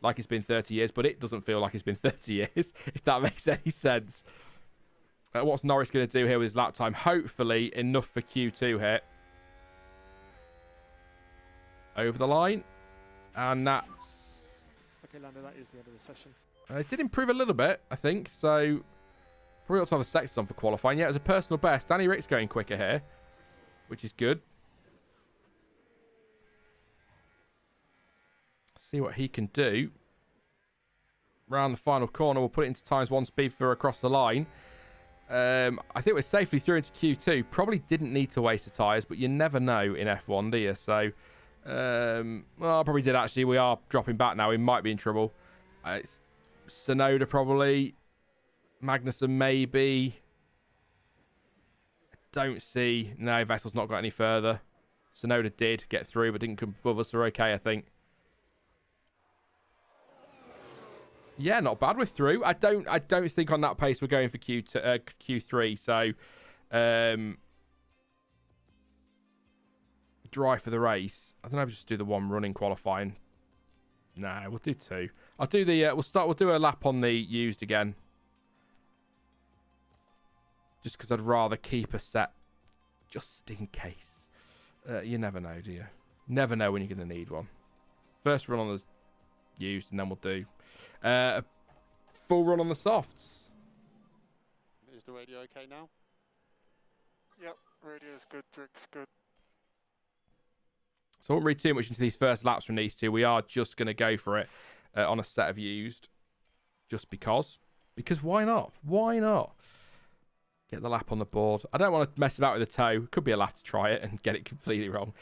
like it's been 30 years, but it doesn't feel like it's been 30 years, if that makes any sense. What's Norris going to do here with his lap time? Hopefully enough for Q2 here. Over the line. And that's... Okay, Lando, that is the end of the session. It did improve a little bit, I think. So, probably ought to have the sectors on for qualifying. Yeah, it was a personal best. Danny Rick's going quicker here, which is good. See what he can do. Round the final corner, we'll put it into ×1 speed for across the line. I think we're safely through into Q2. Probably didn't need to waste the tyres, but you never know in F1, do you? So, well, probably did actually. We are dropping back now. We might be in trouble. It's Tsunoda probably. Magnussen maybe. I don't see. No, Vettel's not got any further. Tsunoda did get through, but didn't come above us. We're okay, I think. Yeah, not bad. We're through. I don't think on that pace we're going for Q3. So, dry for the race. I don't know if we just do the one running qualifying. Nah, we'll do two. I'll do the. We'll do a lap on the used again. Just because I'd rather keep a set, just in case. You never know, do you? Never know when you're going to need one. First run on the used, and then we'll do full run on the softs. Is the radio okay now? Yep, radio's good, Drig's good. So I won't read too much into these first laps from these two. We are just going to go for it on a set of used. Just because. Because why not? Why not? Get the lap on the board. I don't want to mess about with the toe. Could be a lap to try it and get it completely wrong.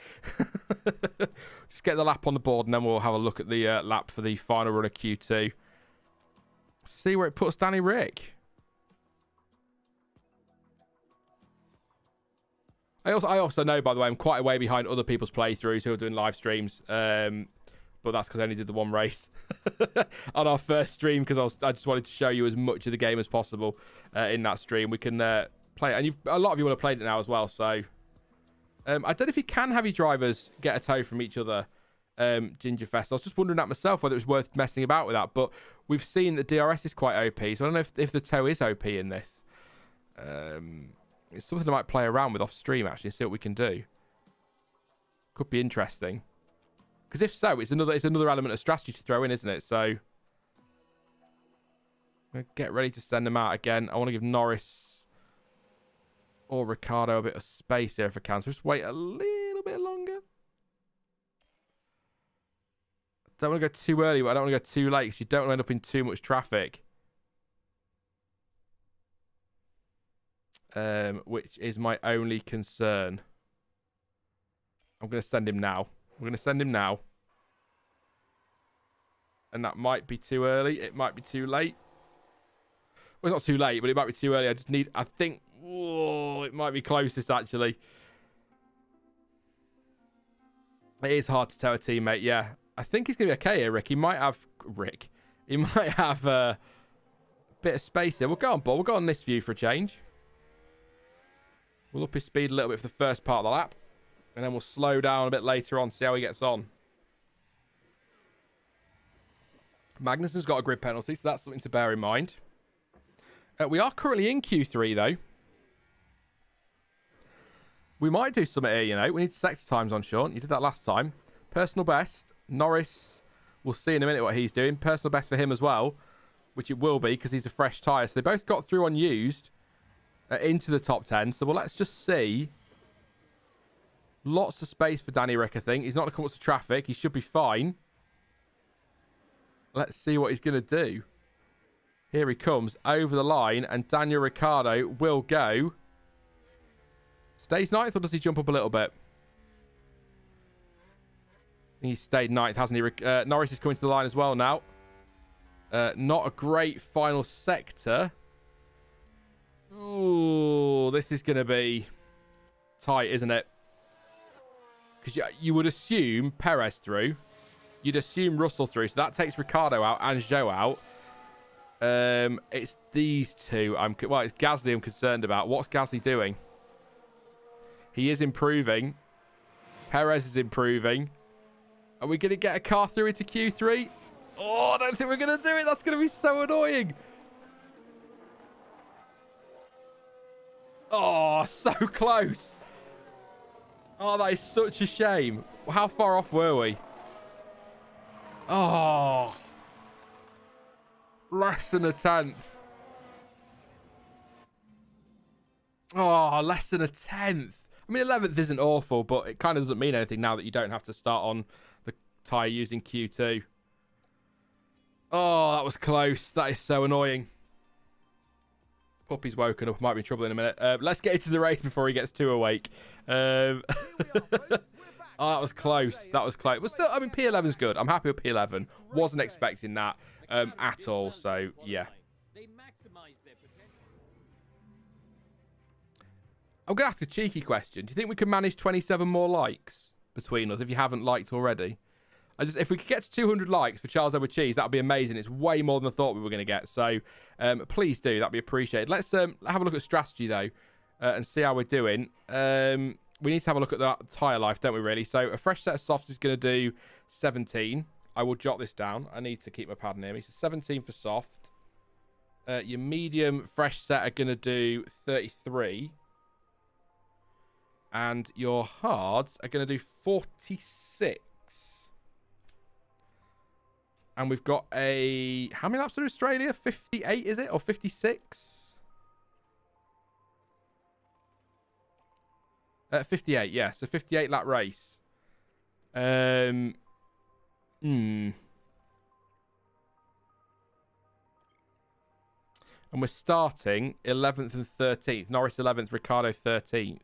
Just get the lap on the board and then we'll have a look at the lap for the final run of Q2. See where it puts Danny Rick. I also know, by the way, I'm quite a way behind other people's playthroughs who are doing live streams. But that's because I only did the one race on our first stream because I just wanted to show you as much of the game as possible in that stream. We can play it. And a lot of you will have played it now as well. So I don't know if you can have your drivers get a tow from each other, Gingerfest. I was just wondering that myself, whether it was worth messing about with that. But we've seen that DRS is quite OP. So I don't know if the tow is OP in this. It's something I might play around with off stream, actually, and see what we can do. Could be interesting. Because if so, it's another element of strategy to throw in, isn't it? So, I'm going to get ready to send them out again. I want to give Norris or Ricciardo a bit of space here if I can. So just wait a little bit longer. Don't want to go too early, but I don't want to go too late because you don't want to end up in too much traffic. Which is my only concern. I'm going to send him now. We're going to send him now. And that might be too early. It might be too late. Well, it's not too late, but it might be too early. I think, whoa, it might be closest, actually. It is hard to tell a teammate, yeah. I think he's going to be okay here, Rick. He might have a bit of space here. We'll go on board. We'll go on this view for a change. We'll up his speed a little bit for the first part of the lap. And then we'll slow down a bit later on, see how he gets on. Magnussen's got a grid penalty, so that's something to bear in mind. We are currently in Q3, though. We might do something here, you know. We need sector times on, Sean. You did that last time. Personal best. Norris, we'll see in a minute what he's doing. Personal best for him as well, which it will be because he's a fresh tyre. So they both got through unused into the top 10. So, well, let's just see. Lots of space for Danny Rick, I think. He's not going to come up to traffic. He should be fine. Let's see what he's going to do. Here he comes over the line, and Daniel Ricciardo will go. Stays ninth, or does he jump up a little bit? He's stayed ninth, hasn't he? Norris is coming to the line as well now. Not a great final sector. Ooh, this is going to be tight, isn't it? Because you would assume Perez through. You'd assume Russell through. So that takes Ricciardo out and Zhou out. It's these two. Well, it's Gasly I'm concerned about. What's Gasly doing? He is improving. Perez is improving. Are we going to get a car through into Q3? Oh, I don't think we're going to do it. That's going to be so annoying. Oh, so close. Oh, that is such a shame. How far off were we? Oh. Less than a tenth. Oh, less than a tenth. I mean, 11th isn't awful, but it kind of doesn't mean anything now that you don't have to start on the tyre using Q2. Oh, that was close. That is so annoying. Puppy's woken up. Might be in trouble in a minute. Let's get into the race before he gets too awake. Oh, that was close. That was close. But still, I mean, P11's good. I'm happy with P11. Wasn't expecting that at all. So, yeah. I'm going to ask a cheeky question. Do you think we can manage 27 more likes between us if you haven't liked already? If we could get to 200 likes for Charles Edward Cheese, that would be amazing. It's way more than I thought we were going to get. So please do. That'd be appreciated. Let's have a look at strategy, though, and see how we're doing. We need to have a look at that tyre life, don't we, really? So a fresh set of softs is going to do 17. I will jot this down. I need to keep my pad near me. So 17 for soft. Your medium fresh set are going to do 33. And your hards are going to do 46. And we've got a... How many laps to Australia? 58, is it? Or 56? 58, yeah. So 58 lap race. And we're starting 11th and 13th. Norris 11th, Ricciardo 13th.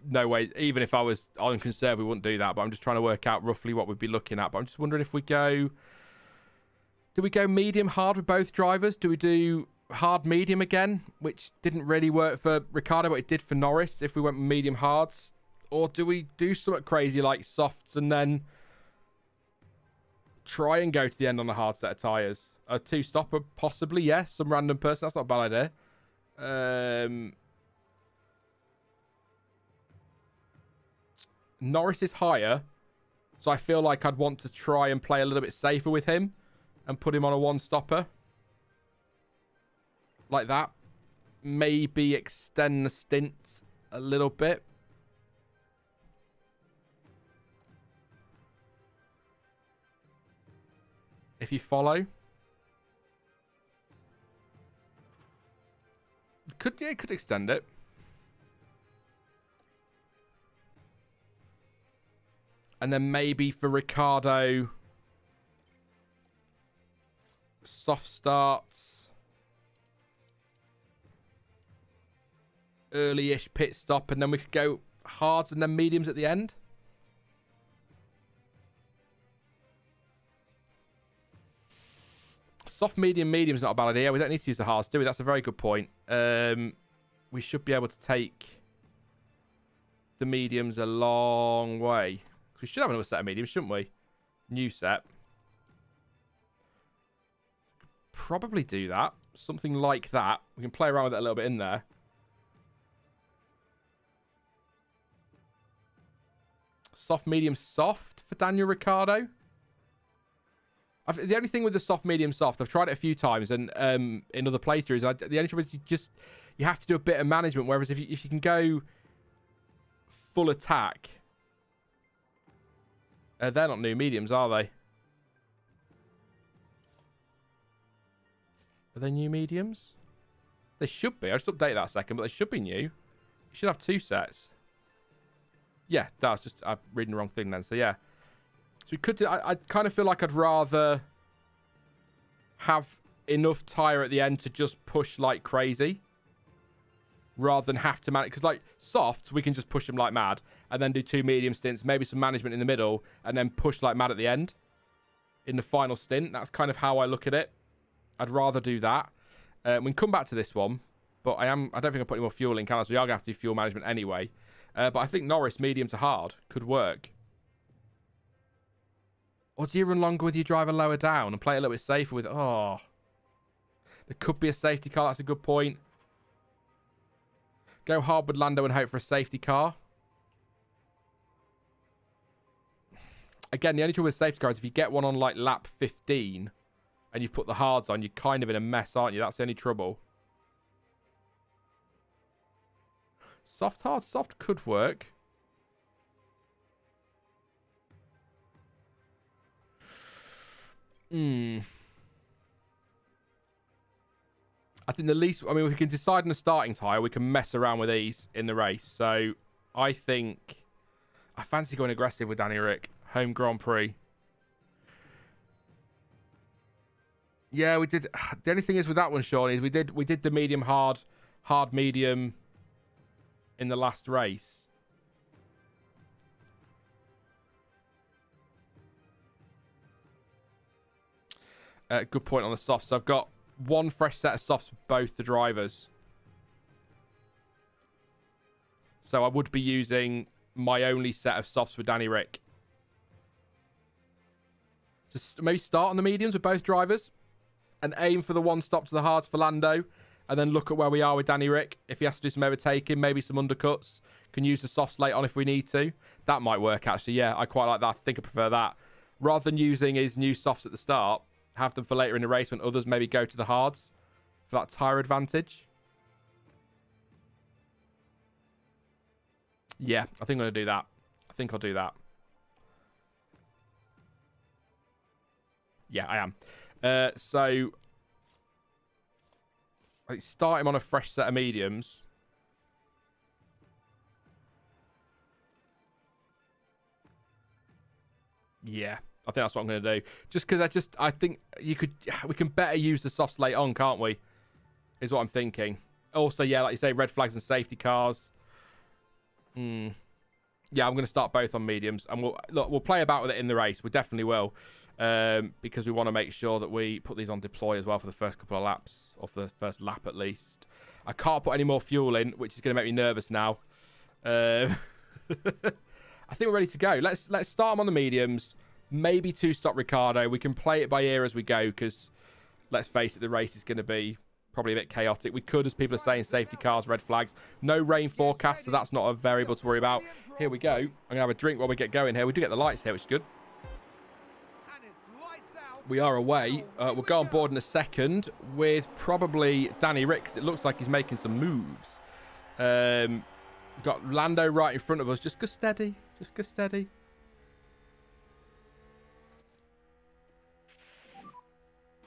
No way. Even if I was on conserve, we wouldn't do that. But I'm just trying to work out roughly what we'd be looking at. But I'm just wondering if we go... Do we go medium hard with both drivers? Do we do hard medium again? Which didn't really work for Ricciardo, but it did for Norris if we went medium hards. Or do we do something crazy like softs and then try and go to the end on a hard set of tyres? A two-stopper, possibly, yes. Some random person. That's not a bad idea. Norris is higher, so I feel like I'd want to try and play a little bit safer with him and put him on a one-stopper. Like that. Maybe extend the stint a little bit. If you follow. It could extend it. And then maybe for Ricciardo, soft starts, early-ish pit stop, and then we could go hards and then mediums at the end. Soft, medium is not a bad idea. We don't need to use the hards, do we? That's a very good point. We should be able to take the mediums a long way. We should have another set of mediums, shouldn't we? New set. Probably do that. Something like that. We can play around with it a little bit in there. Soft, medium, soft for Daniel Ricciardo. The only thing with the soft, medium, soft, I've tried it a few times, and in other playthroughs, the only trouble is you have to do a bit of management. Whereas if you can go full attack, they're not new mediums, are they? Are they new mediums? They should be. I'll just update that a second, but they should be new. You should have two sets. Yeah, that was just... I'm reading the wrong thing then. So, yeah. So, we could do... I kind of feel like I'd rather have enough tyre at the end to just push like crazy, rather than have to manage. Because, like, softs, we can just push them like mad, and then do two medium stints, maybe some management in the middle, and then push like mad at the end in the final stint. That's kind of how I look at it. I'd rather do that. We can come back to this one, but I don't think I'll put any more fuel in, can I? So we are going to have to do fuel management anyway. But I think Norris, medium to hard, could work. Or do you run longer with your driver lower down and play a little bit safer with... Oh. There could be a safety car. That's a good point. Go hard with Lando and hope for a safety car. Again, the only trouble with safety cars, if you get one on like lap 15 and you've put the hards on, you're kind of in a mess, aren't you? That's the only trouble. Soft, hard, soft could work. I think the least... I mean, we can decide on a starting tyre. We can mess around with these in the race. So, I think... I fancy going aggressive with Danny Rick. Home Grand Prix. Yeah, we did... The only thing is with that one, Sean, is we did the medium hard, hard medium in the last race. Good point on the softs. So I've got one fresh set of softs for both the drivers. So I would be using my only set of softs with Danny Rick. So maybe start on the mediums with both drivers and aim for the one stop to the hards for Lando, and then look at where we are with Danny Rick. If he has to do some overtaking, maybe some undercuts, can use the softs late on if we need to. That might work, actually. Yeah, I quite like that. I think I prefer that. Rather than using his new softs at the start, have them for later in the race when others maybe go to the hards for that tyre advantage. Yeah, I think I'm going to do that. I think I'll do that. Yeah, I am. So, I start him on a fresh set of mediums. Yeah, I think that's what I'm going to do. Just because I think we can better use the softs late on, can't we? Is what I'm thinking. Also, yeah, like you say, red flags and safety cars. Yeah, I'm going to start both on mediums, and we'll play about with it in the race. We definitely will, because we want to make sure that we put these on deploy as well for the first couple of laps, or for the first lap at least. I can't put any more fuel in, which is going to make me nervous now. I think we're ready to go. Let's start them on the mediums. Maybe two-stop Ricciardo. We can play it by ear as we go, because let's face it, the race is going to be probably a bit chaotic. We could, as people are saying, safety cars, red flags. No rain forecast, so that's not a variable to worry about. Here we go. I'm going to have a drink while we get going here. We do get the lights here, which is good. We are away. We'll go on board in a second with probably Danny Rick, because it looks like he's making some moves. Got Lando right in front of us. Just go steady. Just go steady.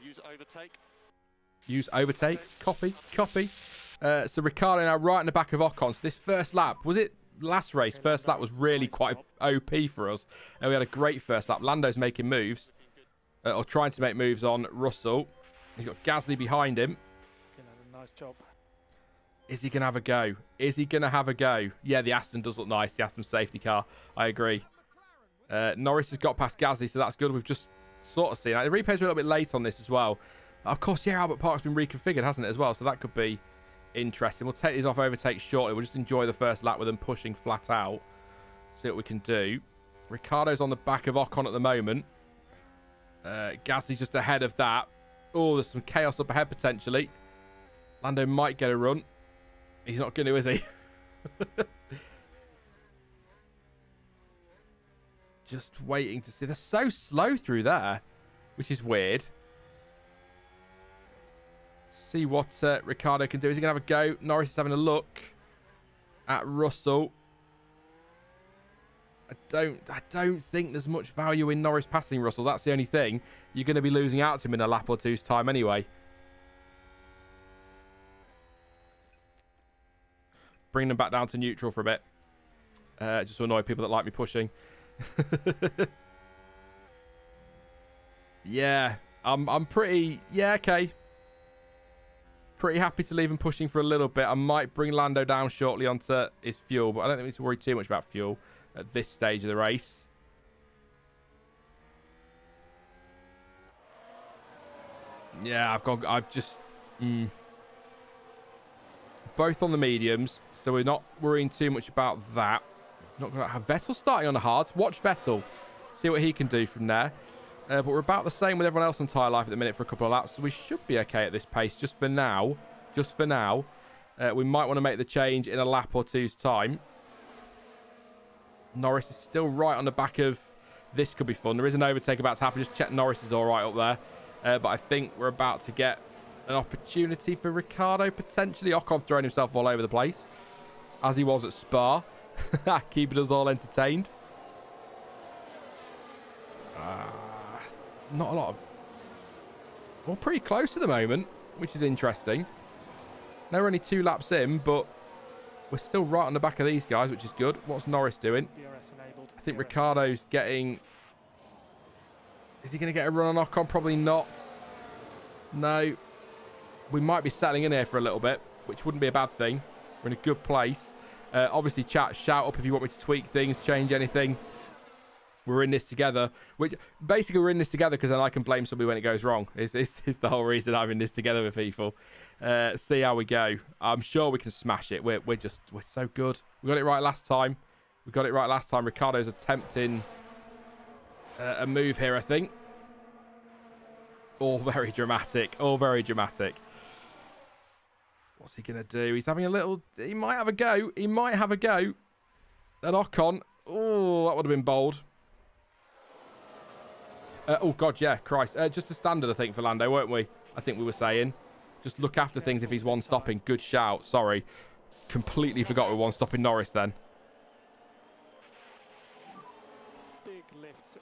Use overtake. Use overtake. Copy. Copy. So Ricciardo now right in the back of Ocon. So this first lap, was it last race? First lap was really quite OP for us. And we had a great first lap. Lando's making moves. Or trying to make moves on Russell. He's got Gasly behind him. Nice job. Is he going to have a go? Is he going to have a go? Yeah, the Aston does look nice. The Aston safety car. I agree. Norris has got past Gasly, so that's good. We've just sort of seen that. The replay's a little bit late on this as well. Of course, yeah, Albert Park's been reconfigured, hasn't it, as well? So that could be interesting. We'll take these off overtake shortly. We'll just enjoy the first lap with them pushing flat out. See what we can do. Ricciardo's on the back of Ocon at the moment. Gasly's just ahead of that. Oh, there's some chaos up ahead potentially. Lando might get a run. He's not going to, is he? Just waiting to see. They're so slow through there, which is weird. See what Ricciardo can do. Is he going to have a go? Norris is having a look at Russell. I don't think there's much value in Norris passing Russell. That's the only thing. You're going to be losing out to him in a lap or two's time anyway. Bring them back down to neutral for a bit. Just to annoy people that like me pushing. Yeah, I'm pretty... Yeah, okay. Pretty happy to leave him pushing for a little bit. I might bring Lando down shortly onto his fuel, but I don't think we need to worry too much about fuel at this stage of the race. Yeah, I've just... Both on the mediums, so we're not worrying too much about that. Not going to have Vettel starting on the hards. Watch Vettel. See what he can do from there. But we're about the same with everyone else on tyre life at the minute for a couple of laps, so we should be okay at this pace just for now. Just for now. We might want to make the change in a lap or two's time. Norris is still right on the back of... This could be fun. There is an overtake about to happen. Just check Norris is all right up there. But I think we're about to get an opportunity for Ricciardo, potentially. Ocon throwing himself all over the place, as he was at Spa. Keeping us all entertained. Not a lot of... Well, pretty close to the moment, which is interesting. Now we're only 2 laps in, but we're still right on the back of these guys, which is good. What's Norris doing? DRS enabled. I think Ricciardo's getting... Is he going to get a run on Ocon? Probably not. No. We might be settling in here for a little bit, which wouldn't be a bad thing. We're in a good place. Obviously, chat, shout up if you want me to tweak things, change anything. we're in this together. Basically, we're in this together because then I can blame somebody when it goes wrong. Is the whole reason I'm in this together with people. See how we go. I'm sure we can smash it. We're so good. We got it right last time. Ricciardo's attempting a move here, I think. All very dramatic. What's he going to do? He's having a little... He might have a go. An Ocon. Oh, that would have been bold. Oh, God, yeah. Christ. Just a standard, I think, for Lando, weren't we? I think we were saying. Just look after things if he's one-stopping. Good shout. Sorry. Completely forgot we're one-stopping Norris then. Big lifts.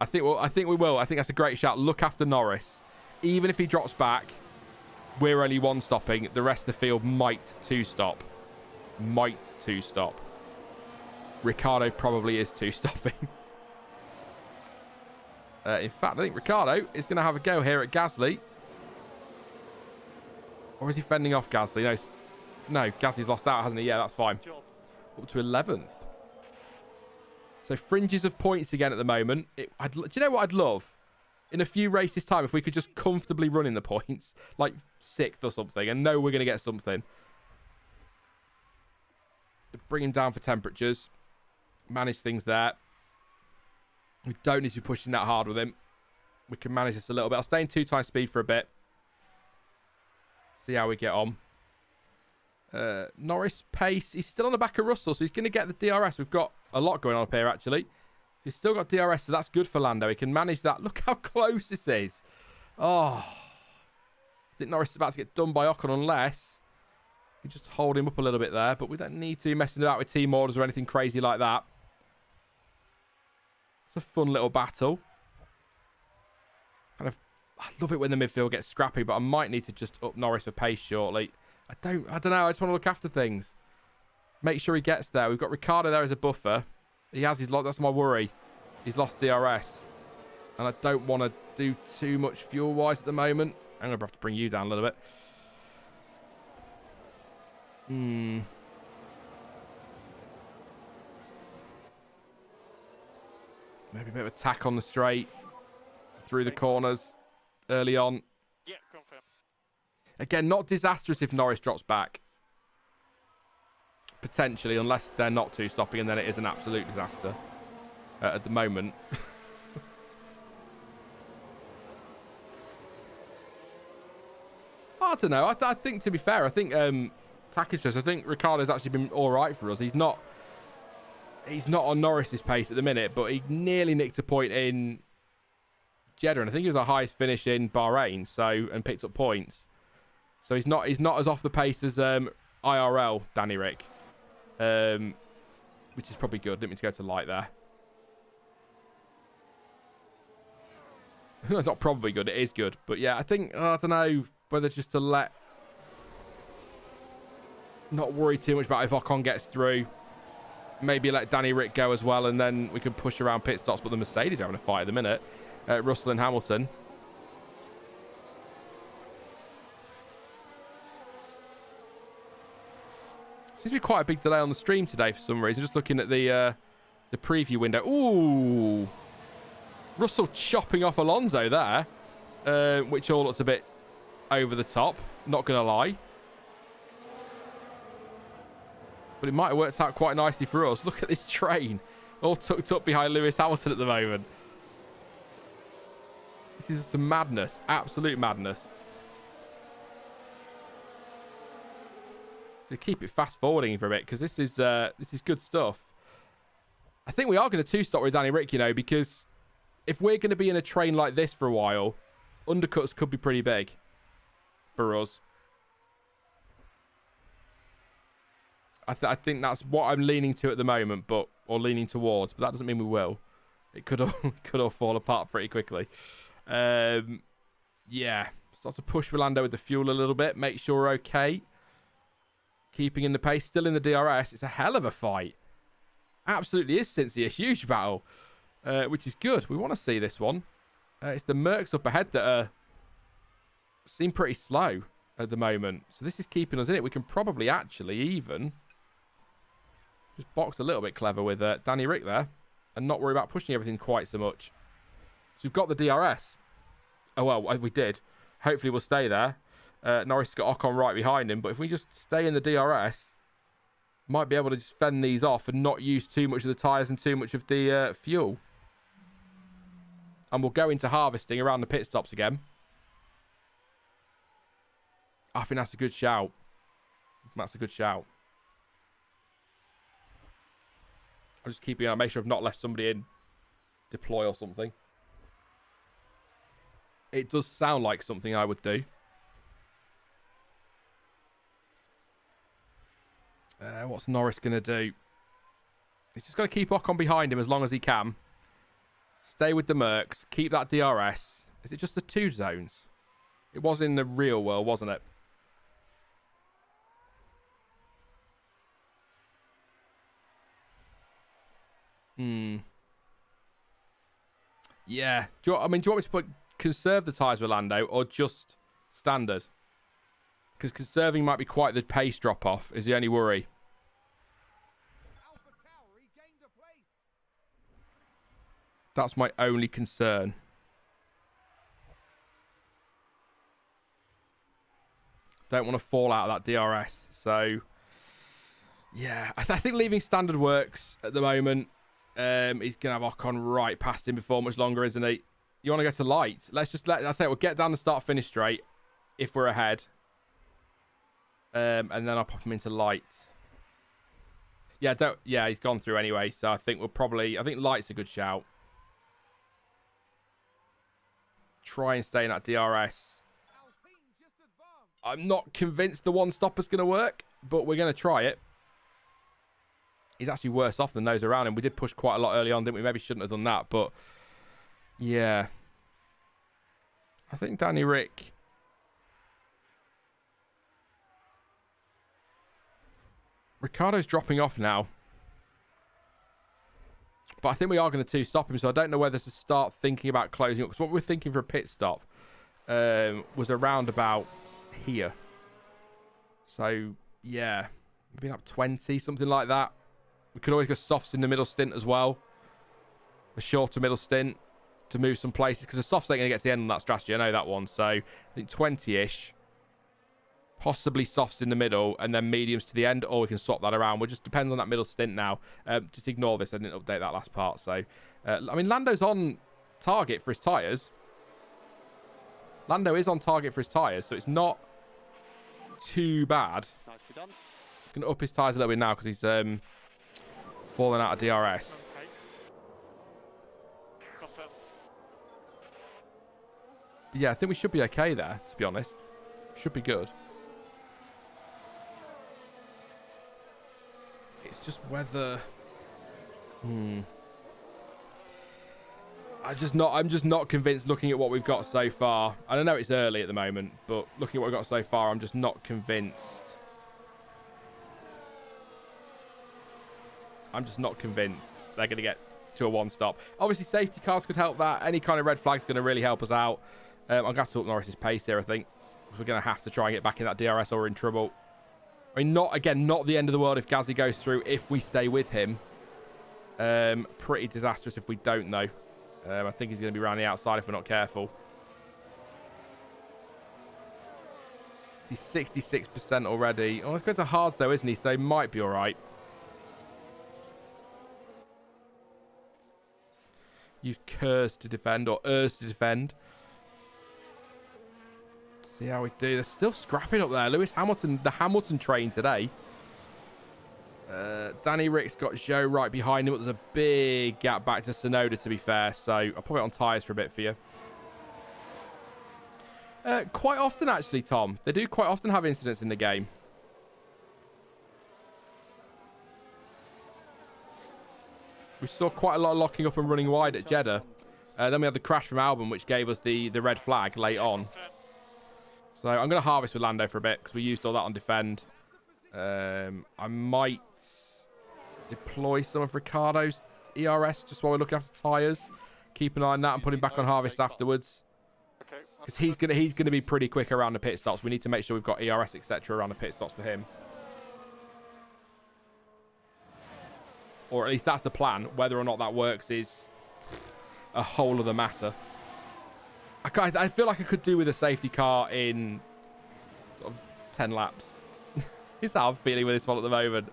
I think we will. I think that's a great shout. Look after Norris. Even if he drops back, we're only one-stopping. The rest of the field might two-stop. Ricciardo probably is two-stopping. In fact, I think Ricciardo is going to have a go here at Gasly. Or is he fending off Gasly? No, Gasly's lost out, hasn't he? Yeah, that's fine. Up to 11th. So fringes of points again at the moment. Do you know what I'd love? In a few races' time, if we could just comfortably run in the points. Like 6th or something. And know we're going to get something. Bring him down for temperatures. Manage things there. We don't need to be pushing that hard with him. We can manage this a little bit. I'll stay in 2 times speed for a bit. See how we get on. Norris pace. He's still on the back of Russell, so he's going to get the DRS. We've got a lot going on up here, actually. He's still got DRS, so that's good for Lando. He can manage that. Look how close this is. Oh. I think Norris is about to get done by Ocon unless we just hold him up a little bit there. But we don't need to be messing about with team orders or anything crazy like that. It's a fun little battle. I love it when the midfield gets scrappy, but I might need to just up Norris for pace shortly. I don't know. I just want to look after things. Make sure he gets there. We've got Ricciardo there as a buffer. He has his lot. That's my worry. He's lost DRS. And I don't want to do too much fuel-wise at the moment. I'm going to have to bring you down a little bit. Maybe a bit of attack on the straight. Through the corners. Early on. Yeah, confirm. Again, not disastrous if Norris drops back. Potentially, unless they're not two-stopping, and then it is an absolute disaster at the moment. I don't know. I think, to be fair, I think Takis, I think Ricciardo's actually been all right for us. He's not on Norris's pace at the minute, but he nearly nicked a point in Jeddah, and I think he was our highest finish in Bahrain, and picked up points. So he's not as off the pace as IRL Danny Rick, which is probably good. Didn't mean to go to light there. It's not probably good. It is good, but yeah, I think I don't know whether just to not worry too much about if Ocon gets through. Maybe let Danny Rick go as well, and then we can push around pit stops. But the Mercedes are having a fight at the minute. Russell and Hamilton. Seems to be quite a big delay on the stream today for some reason. Just looking at the preview window. Ooh, Russell chopping off Alonso there, which all looks a bit over the top. Not gonna lie, but it might have worked out quite nicely for us. Look at this train, all tucked up behind Lewis Hamilton at the moment. This is just a madness, absolute madness. To keep it fast forwarding for a bit, because this is good stuff. I think we are going to two-stop with Danny Rick, because if we're going to be in a train like this for a while, undercuts could be pretty big for us. I think that's what I'm leaning to at the moment, or leaning towards, but that doesn't mean we will. It could all fall apart pretty quickly. Yeah, start to push Lando with the fuel a little bit. Make sure we're okay. Keeping in the pace, still in the DRS. It's a hell of a fight. Absolutely is, Cincy. A huge battle, which is good. We want to see this one. It's the Mercs up ahead that seem pretty slow at the moment. So this is keeping us in it. We can probably actually even just box a little bit clever with Danny Rick there. and not worry about pushing everything quite so much. So we've got the DRS. Oh, well, we did. Hopefully we'll stay there. Norris has got Ocon right behind him, but if we just stay in the DRS, might be able to just fend these off and not use too much of the tyres and too much of the fuel. And we'll go into harvesting around the pit stops again. I think that's a good shout. That's a good shout. I'm just keeping an eye, make sure I've not left somebody in deploy or something. It does sound like something I would do. What's Norris going to do? He's just got to keep Ocon behind him as long as he can. Stay with the Mercs. Keep that DRS. Is it just the 2 zones? It was in the real world, wasn't it? Yeah. Do you want me to conserve the tyres with Lando or just standard? Because conserving might be quite the pace drop-off is the only worry. That's my only concern. Don't want to fall out of that DRS. So, yeah. I think leaving standard works at the moment. He's going to have Ocon right past him before much longer, isn't he? You want to go to light. Let's say we'll get down the start-finish straight if we're ahead. And then I'll pop him into light. Yeah, he's gone through anyway. So I think I think light's a good shout. Try and stay in that DRS. I'm not convinced the one stopper's going to work, but we're going to try it. He's actually worse off than those around him. We did push quite a lot early on, didn't we? Maybe shouldn't have done that, but yeah. I think Danny Rick. Ricciardo's dropping off now. But I think we are going to 2-stop him, so I don't know whether to start thinking about closing up. Because what we're thinking for a pit stop was around about here. So, yeah. Maybe up 20, something like that. We could always go softs in the middle stint as well. A shorter middle stint to move some places. Because the softs ain't going to get to the end on that strategy. I know that one. So, I think 20-ish. Possibly softs in the middle and then mediums to the end, or we can swap that around. It just depends on that middle stint now. Just ignore this. I didn't update that last part. So, I mean, Lando's on target for his tyres. Lando is on target for his tyres, so it's not too bad. Nicely done. He's going to up his tyres a little bit now because he's fallen out of DRS. But yeah, I think we should be okay there, to be honest. Should be good. It's just whether... I'm just not convinced looking at what we've got so far. I don't know it's early at the moment, but looking at what we've got so far, I'm just not convinced. I'm just not convinced they're going to get to a 1-stop. Obviously, safety cars could help that. Any kind of red flag's going to really help us out. I'm going to have to up Norris's pace here, I think. We're going to have to try and get back in that DRS or we're in trouble. I mean, not the end of the world if Gazzy goes through if we stay with him. Pretty disastrous if we don't, though. I think he's going to be around the outside if we're not careful. He's 66% already. Oh, let's go to hards, though, isn't he? So he might be all right. Use Kers to defend or Ers to defend. See how we do. They're still scrapping up there. Lewis Hamilton, the Hamilton train today. Danny Rick's got Joe right behind him, but there's a big gap back to Sonoda, to be fair. So I'll put it on tyres for a bit for you. Quite often, actually, Tom. They do quite often have incidents in the game. We saw quite a lot of locking up and running wide at Jeddah. Then we had the crash from Albon, which gave us the red flag late on. So I'm going to harvest with Lando for a bit because we used all that on defend. I might deploy some of Ricciardo's ERS just while we're looking after tyres. Keep an eye on that and put him back on harvest afterwards. Because he's gonna be pretty quick around the pit stops. We need to make sure we've got ERS, etc. around the pit stops for him. Or at least that's the plan. Whether or not that works is a whole other matter. I feel like I could do with a safety car in sort of 10 laps. Is how I'm feeling with this one at the moment.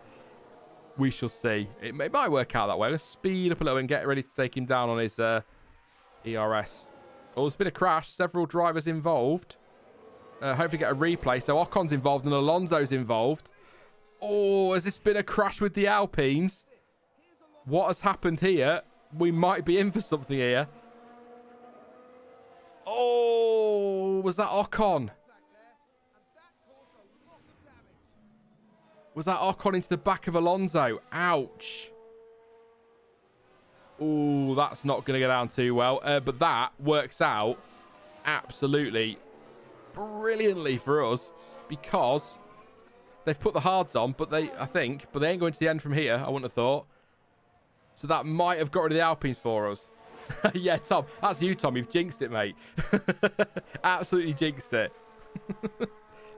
We shall see. It might work out that way. Let's speed up a little and get ready to take him down on his ERS. Oh, there's been a crash. Several drivers involved. Hopefully get a replay. So Ocon's involved and Alonso's involved. Oh, has this been a crash with the Alpines? What has happened here? We might be in for something here. Oh, was that Ocon? Was that Ocon into the back of Alonso? Ouch. Oh, that's not going to go down too well. But that works out absolutely brilliantly for us because they've put the hards on, but they ain't going to the end from here, I wouldn't have thought. So that might have got rid of the Alpines for us. Yeah, Tom. That's you, Tom. You've jinxed it, mate. Absolutely jinxed it.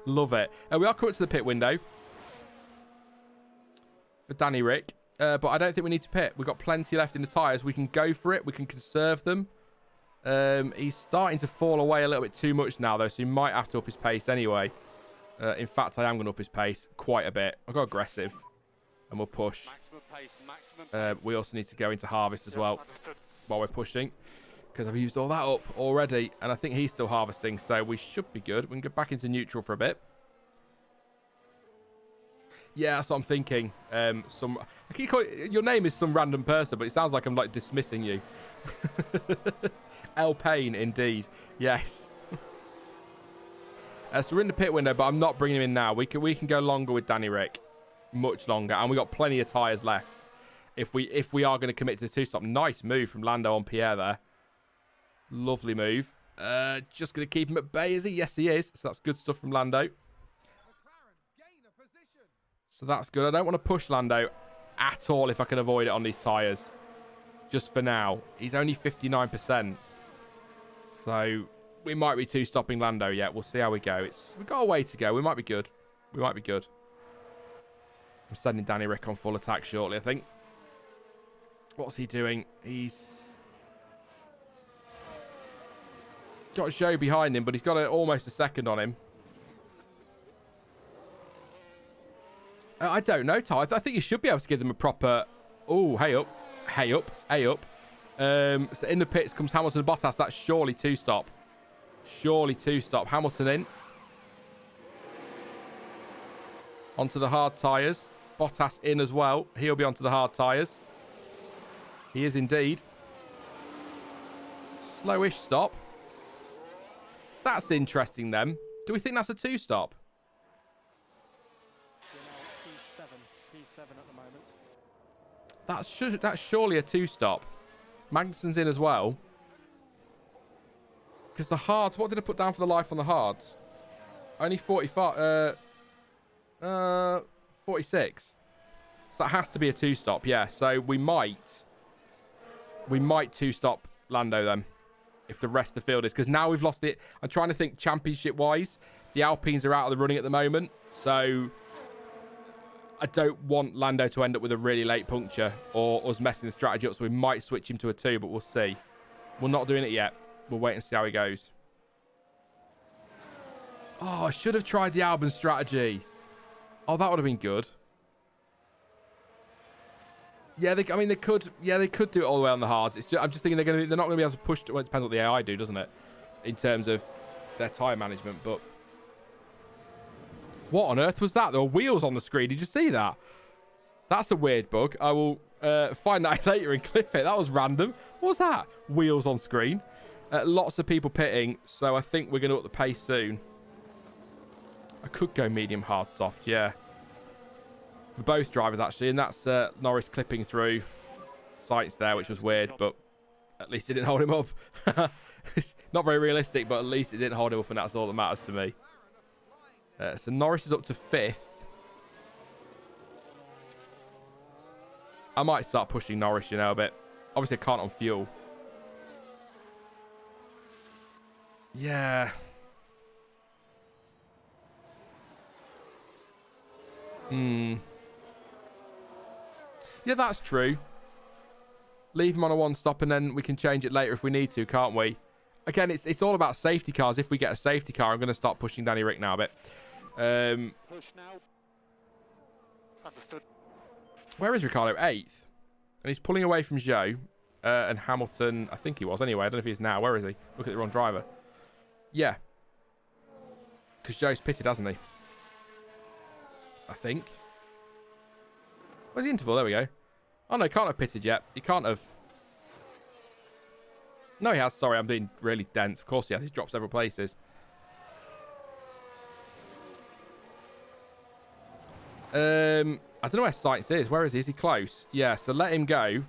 Love it. We are coming to the pit window for Danny Rick. But I don't think we need to pit. We've got plenty left in the tyres. We can go for it. We can conserve them. He's starting to fall away a little bit too much now, though, so he might have to up his pace anyway. In fact, I am going to up his pace quite a bit. I'll go aggressive, and we'll push. We also need to go into harvest as well while we're pushing, because I've used all that up already, and I think he's still harvesting, so we should be good. We can go back into neutral for a bit. Yeah, that's what I'm thinking. I keep calling your name is some random person, but it sounds like I'm like dismissing you. L Payne, indeed. Yes. So we're in the pit window, but I'm not bringing him in now. We can go longer with Danny Rick, much longer, and we got plenty of tyres left. If we are going to commit to the two-stop. Nice move from Lando on Pierre there. Lovely move. Just going to keep him at bay, is he? Yes, he is. So that's good stuff from Lando. So that's good. I don't want to push Lando at all if I can avoid it on these tyres. Just for now. He's only 59%. So we might be two-stopping Lando yet. We'll see how we go. We've got a way to go. We might be good. We might be good. I'm sending Danny Rick on full attack shortly, I think. What's he doing? He's got Zhou behind him, but he's got almost a second on him. I don't know, Ty. I think you should be able to give them a proper... Oh, hey up. Hey up. Hey up. So in the pits comes Hamilton and Bottas. That's surely two-stop. Surely two-stop. Hamilton in. Onto the hard tyres. Bottas in as well. He'll be onto the hard tyres. He is indeed. Slowish stop. That's interesting then. Do we think that's a two-stop? P7 at the moment. That's surely a two-stop. Magnussen's in as well. Because the hards... What did I put down for the life on the hards? Only 45... 46. So that has to be a two-stop, yeah. So we might two-stop Lando then, if the rest of the field is. Because now we've lost it. I'm trying to think championship-wise. The Alpines are out of the running at the moment. So I don't want Lando to end up with a really late puncture or us messing the strategy up. So we might switch him to a 2, but we'll see. We're not doing it yet. We'll wait and see how he goes. Oh, I should have tried the Albon strategy. Oh, that would have been good. Yeah, they could. Yeah, they could do it all the way on the hards. It's just, I'm just thinking they're not going to be able to push. Well, it depends what the AI do, doesn't it? In terms of their tyre management. But what on earth was that? There were wheels on the screen. Did you see that? That's a weird bug. I will find that later and clip it. That was random. What was that? Wheels on screen. Lots of people pitting, so I think we're going to up the pace soon. I could go medium, hard, soft. Yeah. For both drivers, actually. And that's Norris clipping through sights there, which was weird. But at least it didn't hold him up. It's not very realistic, but at least it didn't hold him up. And that's all that matters to me. So Norris is up to 5th. I might start pushing Norris, you know, a bit. Obviously, I can't on fuel. Yeah. Yeah, that's true. Leave him on a one-stop and then we can change it later if we need to, can't we? Again, it's all about safety cars. If we get a safety car, I'm going to start pushing Danny Rick now a bit. Push now. Understood. Where is Ricciardo? 8th. And he's pulling away from Zhou. And Hamilton, I think he was anyway. I don't know if he is now. Where is he? Look at the wrong driver. Yeah. Because Zhou's pitted, hasn't he? I think. Where's the interval? There we go. Oh, no, he can't have pitted yet. He can't have. No, he has. Sorry, I'm being really dense. Of course he has. He's dropped several places. I don't know where Sainz is. Where is he? Is he close? Yeah, so let him go.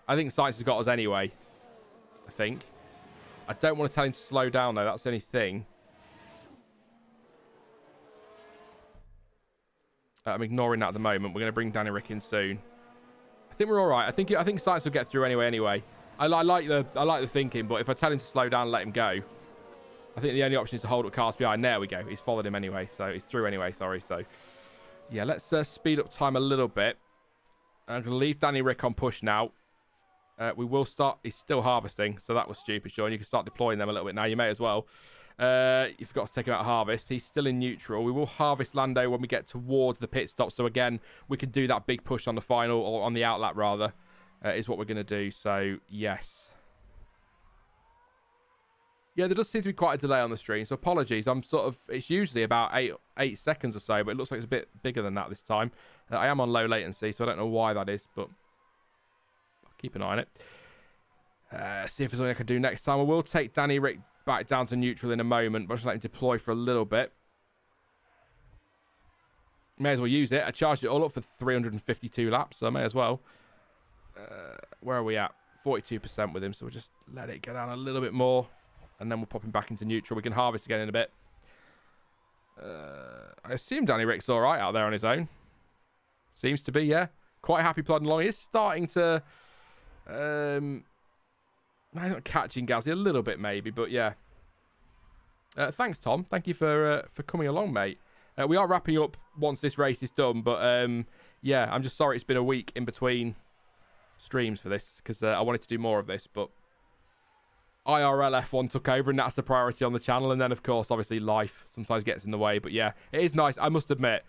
I think Sainz has got us anyway. I think. I don't want to tell him to slow down, though. That's the only thing. I'm ignoring that at the moment. We're going to bring Danny Rick in soon. I think we're all right. I think Sainz will get through anyway. I like the thinking, but if I tell him to slow down and let him go, I think the only option is to hold up cars behind. There we go. He's followed him anyway, so he's through anyway. Sorry. So, yeah, let's speed up time a little bit. I'm going to leave Danny Rick on push now. We will start. He's still harvesting, so that was stupid, Sean. You can start deploying them a little bit now. You may as well. You forgot to take him out of harvest. He's still in neutral. We will harvest Lando when we get towards the pit stop. So again, we can do that big push on the final, or on the outlap rather, is what we're going to do. So yes. Yeah, there does seem to be quite a delay on the stream. So apologies. It's usually about 8 seconds or so, but it looks like it's a bit bigger than that this time. I am on low latency, so I don't know why that is, but I'll keep an eye on it. See if there's something I can do next time. I will take Danny Rick back down to neutral in a moment, but I'll just let him deploy for a little bit. May as well use it. I charged it all up for 352 laps, so I may as well. Where are we at? 42% with him, so we'll just let it go down a little bit more, and then we'll pop him back into neutral. We can harvest again in a bit. I assume Danny Rick's all right out there on his own. Seems to be, yeah. Quite happy plodding along. He is starting to... I'm not catching Gazzy a little bit maybe, but yeah. Thanks, Tom. Thank you for coming along, mate. We are wrapping up once this race is done, but yeah, I'm just sorry it's been a week in between streams for this because I wanted to do more of this, but IRL F1 took over and that's the priority on the channel, and then of course obviously life sometimes gets in the way. But yeah, it is nice. I must admit,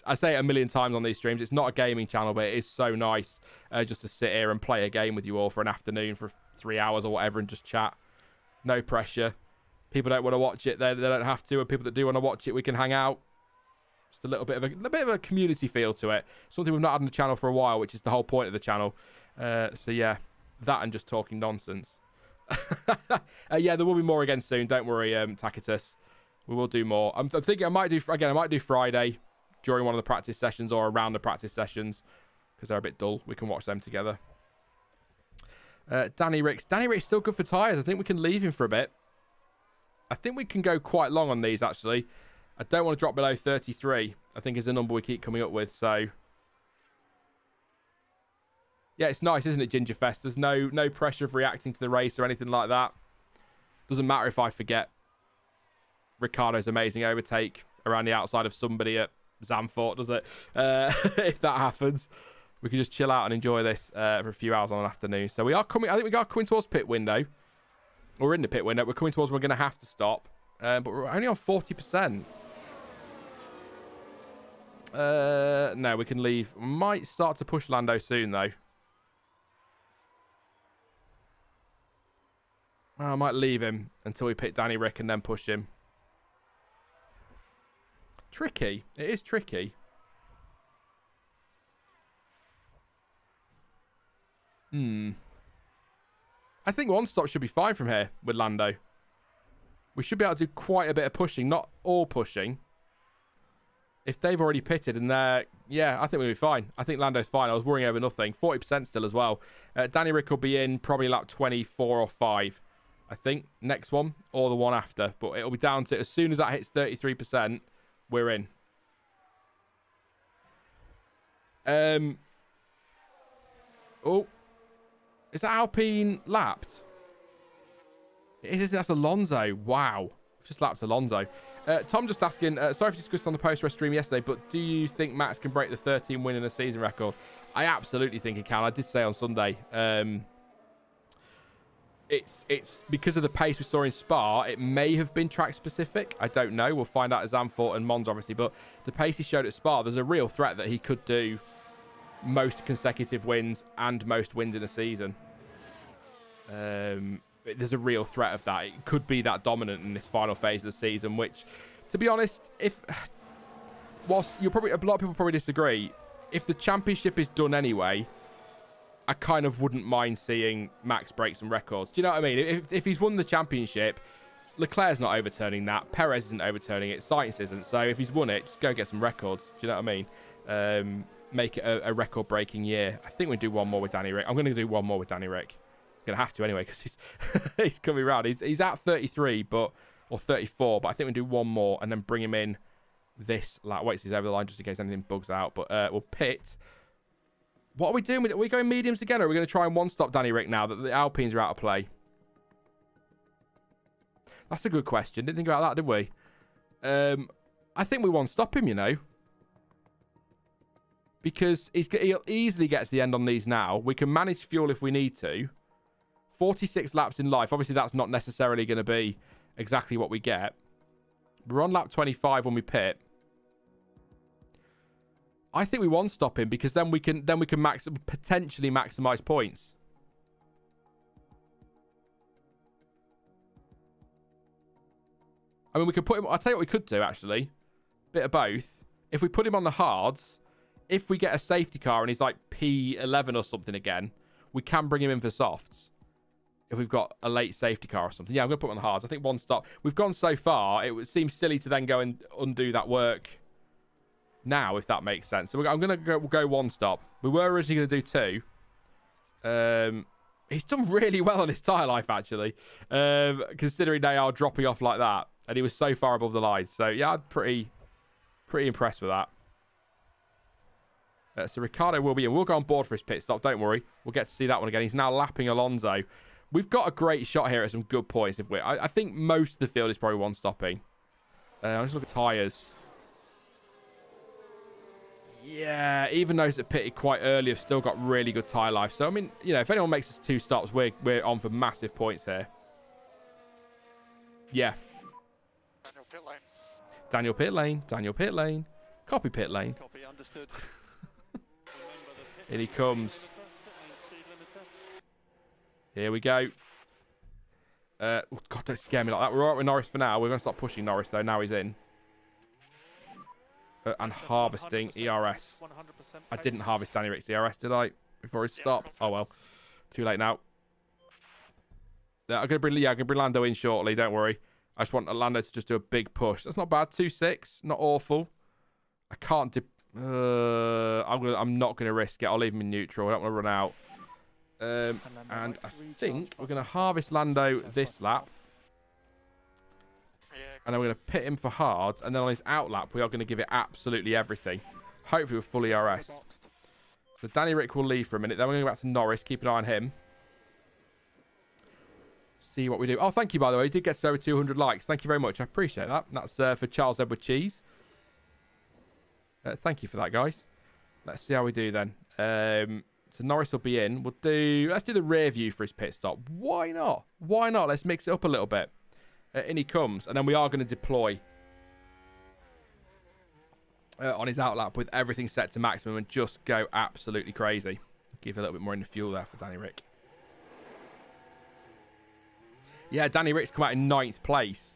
I say it a million times on these streams, it's not a gaming channel, but it is so nice just to sit here and play a game with you all for an afternoon for 3 hours or whatever and just chat. No pressure. People don't want to watch it, they don't have to, and people that do want to watch it, we can hang out. Just a bit of a community feel to it. Something we've not had on the channel for a while, which is the whole point of the channel. So yeah, that and just talking nonsense. Yeah, there will be more again soon. Don't worry, Tacitus. We will do more. I'm thinking I might do Friday during one of the practice sessions or around the practice sessions because they're a bit dull. We can watch them together. Danny Rick's still good for tyres. I think we can leave him for a bit. I think we can go quite long on these actually. I don't want to drop below 33. I think is the number we keep coming up with. So yeah, it's nice, isn't it, Gingerfest? There's no pressure of reacting to the race or anything like that. Doesn't matter if I forget Ricciardo's amazing overtake around the outside of somebody at Zandvoort, does it? If that happens, we can just chill out and enjoy this for a few hours on an afternoon. So we are coming. I think we are coming towards pit window. We're in the pit window. We're coming towards. We're going to have to stop, but we're only on 40%. No, we can leave. Might start to push Lando soon though. I might leave him until we pick Danny Rick and then push him. Tricky. It is tricky. I think one stop should be fine from here with Lando. We should be able to do quite a bit of pushing. Not all pushing. If they've already pitted and they're... Yeah, I think we'll be fine. I think Lando's fine. I was worrying over nothing. 40% still as well. Danny Rick will be in probably lap 24 or 5. I think. Next one. Or the one after. But it'll be down to... As soon as that hits 33%, we're in. Oh. Is that Alpine lapped? It is. That's Alonso. Wow. Just lapped Alonso. Tom just asking, sorry if you discussed on the post-race stream yesterday, but do you think Max can break the 13 win in a season record? I absolutely think he can. I did say on Sunday. It's because of the pace we saw in Spa. It may have been track specific. I don't know. We'll find out at Zandvoort and Monza, obviously. But the pace he showed at Spa, there's a real threat that he could do most consecutive wins and most wins in a season. There's a real threat of that. It could be that dominant in this final phase of the season, which, to be honest, whilst a lot of people probably disagree, if the championship is done anyway, I kind of wouldn't mind seeing Max break some records. Do you know what I mean? If he's won the championship, Leclerc's not overturning that. Perez isn't overturning it. Sainz isn't. So if he's won it, just go get some records. Do you know what I mean? Make it a record-breaking year. I think we do one more with Danny Rick. I'm going to do one more with Danny Rick. I'm going to have to anyway because he's coming round. He's at 33 or 34, but I think we do one more and then bring him in this lap. Wait till he's over the line just in case anything bugs out. But we'll pit. What are we doing with it? Are we going mediums again, or are we going to try and one-stop Danny Rick now that the Alpines are out of play? That's a good question. Didn't think about that, did we? I think we one-stop him, you know. Because he'll easily get to the end on these now. We can manage fuel if we need to. 46 laps in life. Obviously, that's not necessarily going to be exactly what we get. We're on lap 25 when we pit. I think we one-stop him because then we can potentially maximize points. I mean, we could put him. I'll tell you what we could do actually. Bit of both. If we put him on the hards, if we get a safety car and he's like P11 or something again, we can bring him in for softs. If we've got a late safety car or something. Yeah, I'm going to put him on the hards. I think one stop. We've gone so far, it would seem silly to then go and undo that work now, if that makes sense. So I'm going to go one stop. We were originally going to do two. He's done really well on his tyre life, actually, considering they are dropping off like that. And he was so far above the line. So, yeah, I'm pretty impressed with that. So Ricciardo will be in. We'll go on board for his pit stop. Don't worry. We'll get to see that one again. He's now lapping Alonso. We've got a great shot here at some good points. I think most of the field is probably one-stopping. Let's look at tyres. Yeah, even those that pitted quite early have still got really good tyre life. So, I mean, you know, if anyone makes us 2 stops, we're on for massive points here. Yeah. Daniel pit lane. Daniel pit lane. Daniel pit lane. Copy pit lane. Copy, understood. In he comes. Here we go. Oh God, don't scare me like that. We're all right with Norris for now. We're going to stop pushing Norris, though. Now he's in. And harvesting ERS. I didn't harvest Danny Rick's ERS, did I? Before his stop. Oh, well. Too late now. I'm going to bring Lando in shortly. Don't worry. I just want Lando to just do a big push. That's not bad. 2.6. Not awful. I can't... I'm not going to risk it. I'll leave him in neutral. I don't want to run out. And I think we're going to harvest Lando this lap. And then we're going to pit him for hards. And then on his out lap, we are going to give it absolutely everything. Hopefully with full ERS. So Danny Rick will leave for a minute. Then we're going to go back to Norris. Keep an eye on him. See what we do. Oh, thank you, by the way. You did get us over 200 likes. Thank you very much. I appreciate that. That's for Charles Edward Cheese. Thank you for that, guys. Let's see how we do then. So Norris will be in. Let's do the rear view for his pit stop. Why not? Why not? Let's mix it up a little bit. In he comes. And then we are going to deploy on his outlap with everything set to maximum and just go absolutely crazy. Give a little bit more in the fuel there for Danny Rick. Yeah, Danny Rick's come out in 9th place.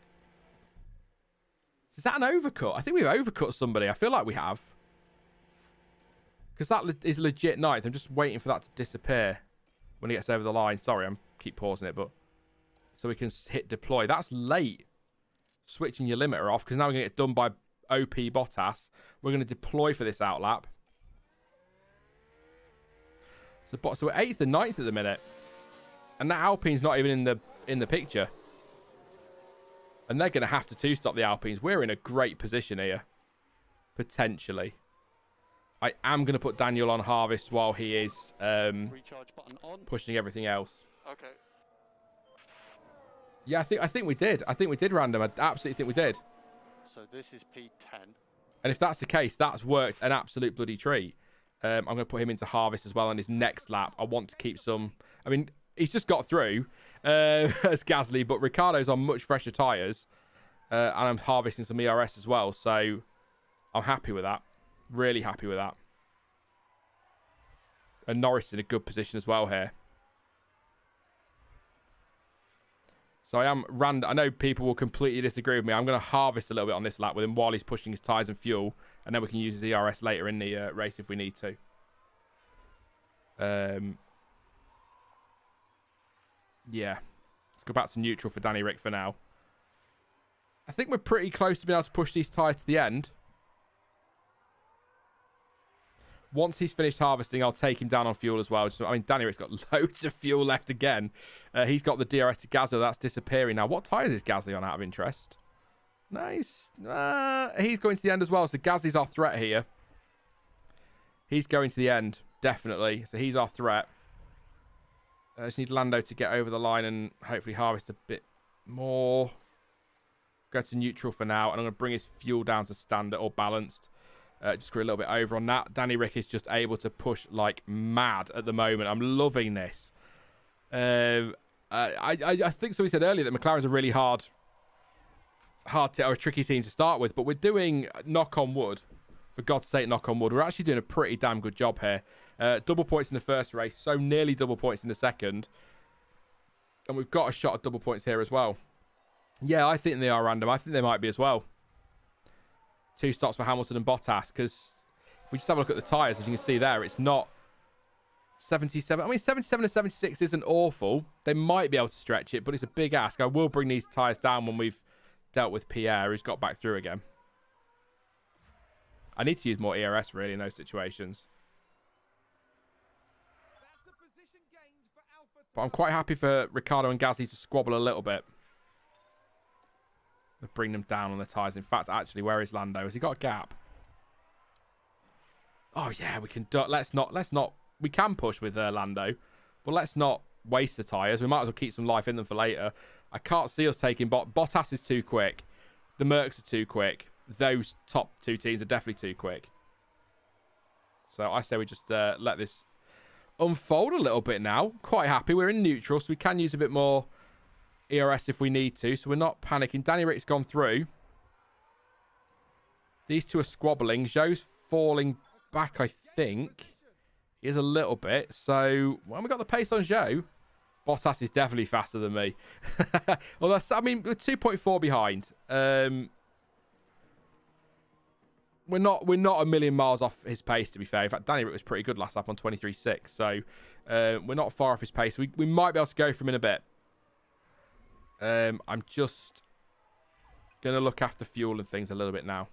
Is that an overcut? I think we've overcut somebody. I feel like we have. Because that is legit 9th. I'm just waiting for that to disappear when he gets over the line. Sorry, I'm keep pausing it, but... So we can hit deploy. That's late. Switching your limiter off, because now we're going to get done by OP Bottas. We're going to deploy for this outlap. So we're 8th and 9th at the minute. And that Alpine's not even in the picture. And they're going to have to two-stop the Alpines. We're in a great position here. Potentially. I am going to put Daniel on harvest while he is recharge button on. Pushing everything else. Okay. Yeah, I think we did. I think we did random. I absolutely think we did. So this is P10. And if that's the case, that's worked an absolute bloody treat. I'm going to put him into harvest as well on his next lap. I want to keep some... I mean, he's just got through as Gasly, but Ricciardo's on much fresher tyres. And I'm harvesting some ERS as well. So I'm happy with that. Really happy with that. And Norris is in a good position as well here. So I am random. I know people will completely disagree with me. I'm going to harvest a little bit on this lap with him while he's pushing his tyres and fuel. And then we can use his ERS later in the race if we need to. Yeah. Let's go back to neutral for Danny Rick for now. I think we're pretty close to being able to push these tyres to the end. Once he's finished harvesting, I'll take him down on fuel as well. I mean, Danny Rick's got loads of fuel left again. He's got the DRS to Gasly. That's disappearing now. What tyres is Gasly on out of interest? Nice. He's going to the end as well. So Gasly's our threat here. He's going to the end, definitely. So he's our threat. I just need Lando to get over the line and hopefully harvest a bit more. Go to neutral for now. And I'm going to bring his fuel down to standard or balanced. Just go a little bit over on that. Danny Rick is just able to push like mad at the moment. I'm loving this. I think somebody said earlier that McLaren's a really hard or a tricky team to start with, but we're doing, knock on wood, for God's sake, knock on wood, we're actually doing a pretty damn good job here. Double points in the first race, so nearly double points in the second. And we've got a shot at double points here as well. Yeah, I think they are random. I think they might be as well. 2 stops for Hamilton and Bottas, because if we just have a look at the tyres, as you can see there, it's not 77. I mean, 77 and 76 isn't awful. They might be able to stretch it, but it's a big ask. I will bring these tyres down when we've dealt with Pierre, who's got back through again. I need to use more ERS, really, in those situations. But I'm quite happy for Ricciardo and Gasly to squabble a little bit. Bring them down on the tyres. In fact, actually, where is Lando? Has he got a gap? Oh, yeah, we can... Let's not... We can push with Lando, but let's not waste the tyres. We might as well keep some life in them for later. I can't see us taking... Bottas is too quick. The Mercs are too quick. Those top 2 teams are definitely too quick. So I say we just let this unfold a little bit now. Quite happy. We're in neutral, so we can use a bit more ERS if we need to. So we're not panicking. Danny Rick's gone through. These two are squabbling. Zhou's falling back, I think. He is a little bit. So when we got the pace on Zhou, Bottas is definitely faster than me. Well, that's, I mean, we're 2.4 behind. We're not a million miles off his pace, to be fair. In fact, Danny Rick was pretty good last lap on 23.6. So we're not far off his pace. We might be able to go for him in a bit. I'm just going to look after fuel and things a little bit now.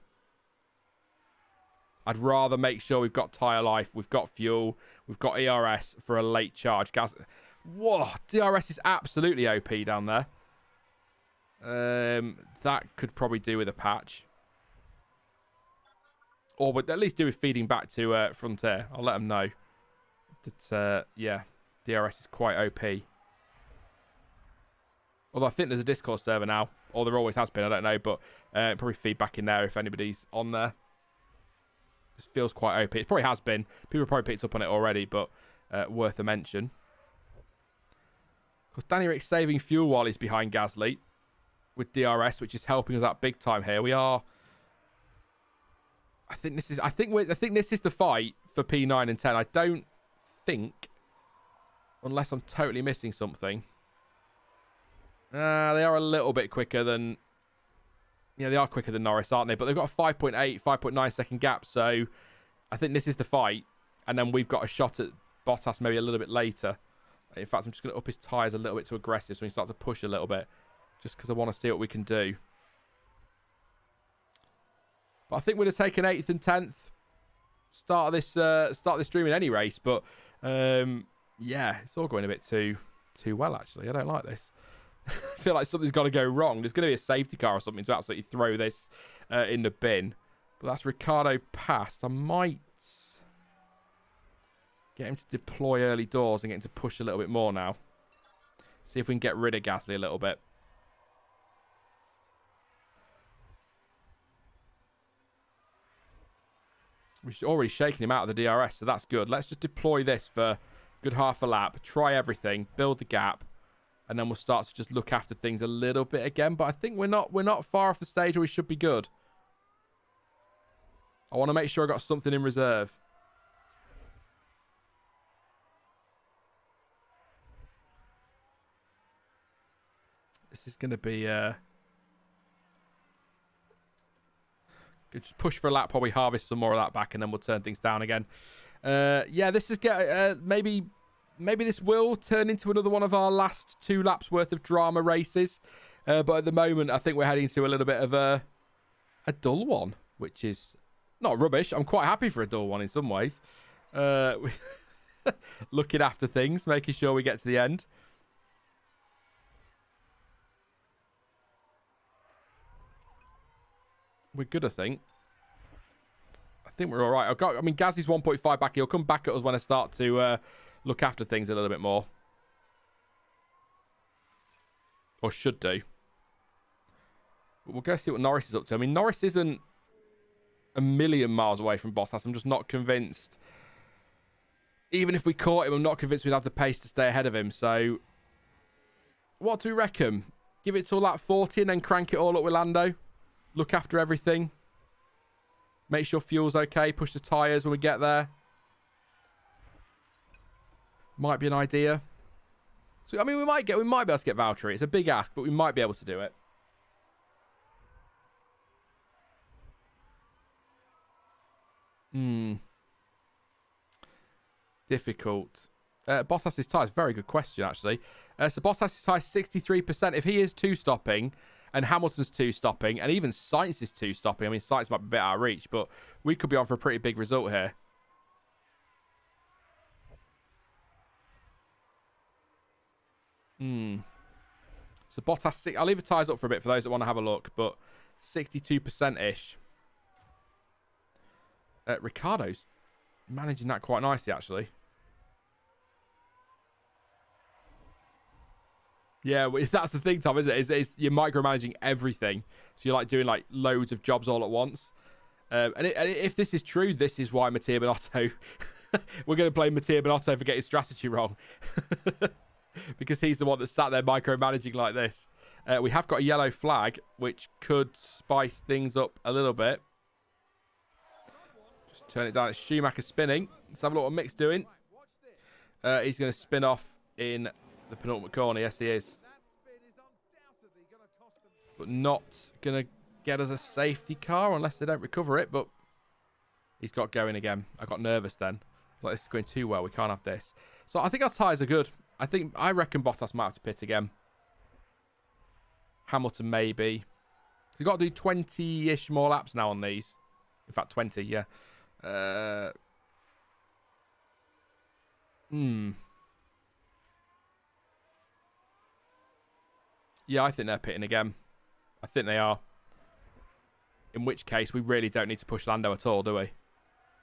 I'd rather make sure we've got tyre life, we've got fuel, we've got ERS for a late charge. Gas. Whoa, DRS is absolutely OP down there. That could probably do with a patch. Or would at least do with feeding back to Frontier. I'll let them know that, yeah, DRS is quite OP. Although I think there's a Discord server now. Or there always has been, I don't know. But probably feedback in there if anybody's on there. Just feels quite OP. It probably has been. People probably picked up on it already, but worth a mention. Because Danny Rick's saving fuel while he's behind Gasly with DRS, which is helping us out big time here. We are... I think this is the fight for P9 and 10. I don't think, unless I'm totally missing something. They are a little bit quicker than... Yeah, they are quicker than Norris, aren't they? But they've got a 5.8, 5.9 second gap. So I think this is the fight. And then we've got a shot at Bottas maybe a little bit later. In fact, I'm just going to up his tyres a little bit too aggressive so he starts to push a little bit. Just because I want to see what we can do. But I think we'd have taken 8th and 10th. Start this dream in any race. But yeah, it's all going a bit too well, actually. I don't like this. I feel like something's got to go wrong. There's going to be a safety car or something to absolutely throw this in the bin. But that's Ricciardo passed. I might get him to deploy early doors and get him to push a little bit more now. See if we can get rid of Gasly a little bit. We've already shaken him out of the DRS, so that's good. Let's just deploy this for a good half a lap. Try everything. Build the gap. And then we'll start to just look after things a little bit again. But I think we're not far off the stage where we should be good. I want to make sure I got something in reserve. This is going to be... just push for a lap while we harvest some more of that back, and then we'll turn things down again. Yeah, this is... maybe this will turn into another one of our last 2 laps worth of drama races. But at the moment, I think we're heading to a little bit of a dull one, which is not rubbish. I'm quite happy for a dull one in some ways. Looking after things, making sure we get to the end. We're good, I think. I think we're all right. I mean, Gazzy's 1.5 back. He'll come back at us when I start to look after things a little bit more. Or should do. But we'll go see what Norris is up to. I mean, Norris isn't a million miles away from Bottas. I'm just not convinced. Even if we caught him, I'm not convinced we'd have the pace to stay ahead of him. So, what do we reckon? Give it till lap 40 and then crank it all up with Lando? Look after everything. Make sure fuel's okay. Push the tyres when we get there. Might be an idea. So I mean, we might be able to get Valtteri. It's a big ask, but we might be able to do it. Difficult. Bottas's tyres. Very good question, actually. So Bottas's tyres 63%. If he is 2-stopping. And Hamilton's 2-stopping, and even Sainz is 2-stopping. I mean, Sainz might be a bit out of reach, but we could be on for a pretty big result here. So Bottas, I'll leave the tyres up for a bit for those that want to have a look, but 62%-ish. Ricciardo's managing that quite nicely, actually. Yeah, that's the thing, Tom, isn't it? Is you're micromanaging everything. So you're like doing like loads of jobs all at once. And if this is true, this is why Mattia Binotto... we're going to blame Mattia Binotto for getting strategy wrong. Because he's the one that sat there micromanaging like this. We have got a yellow flag, which could spice things up a little bit. Just turn it down. It's Schumacher spinning. Let's have a look what Mick's doing. He's going to spin off in... the penultimate corner, yes he is. But not going to get us a safety car unless they don't recover it, but he's got going again. I got nervous then. I was like, this is going too well, we can't have this. So I think our tyres are good. I reckon Bottas might have to pit again. Hamilton maybe. We've got to do 20-ish more laps now on these. In fact, 20, yeah. Yeah, I think they're pitting again. I think they are. In which case, we really don't need to push Lando at all, do we?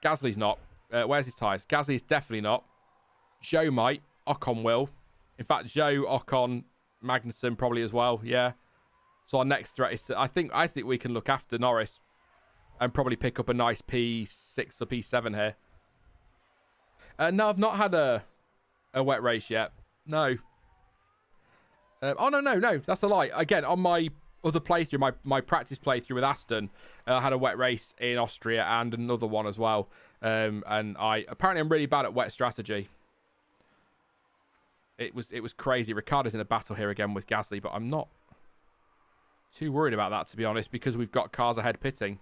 Gasly's not. Where's his tyres? Gasly's definitely not. Zhou might. Ocon will. In fact, Zhou, Ocon, Magnussen probably as well. Yeah. So our next threat is... I think we can look after Norris and probably pick up a nice P6 or P7 here. No, I've not had a wet race yet. No. Oh, no. That's a lie. Again, on my other playthrough, my practice playthrough with Aston, I had a wet race in Austria and another one as well. And apparently I'm really bad at wet strategy. It was crazy. Ricciardo's in a battle here again with Gasly, but I'm not too worried about that, to be honest, because we've got cars ahead pitting.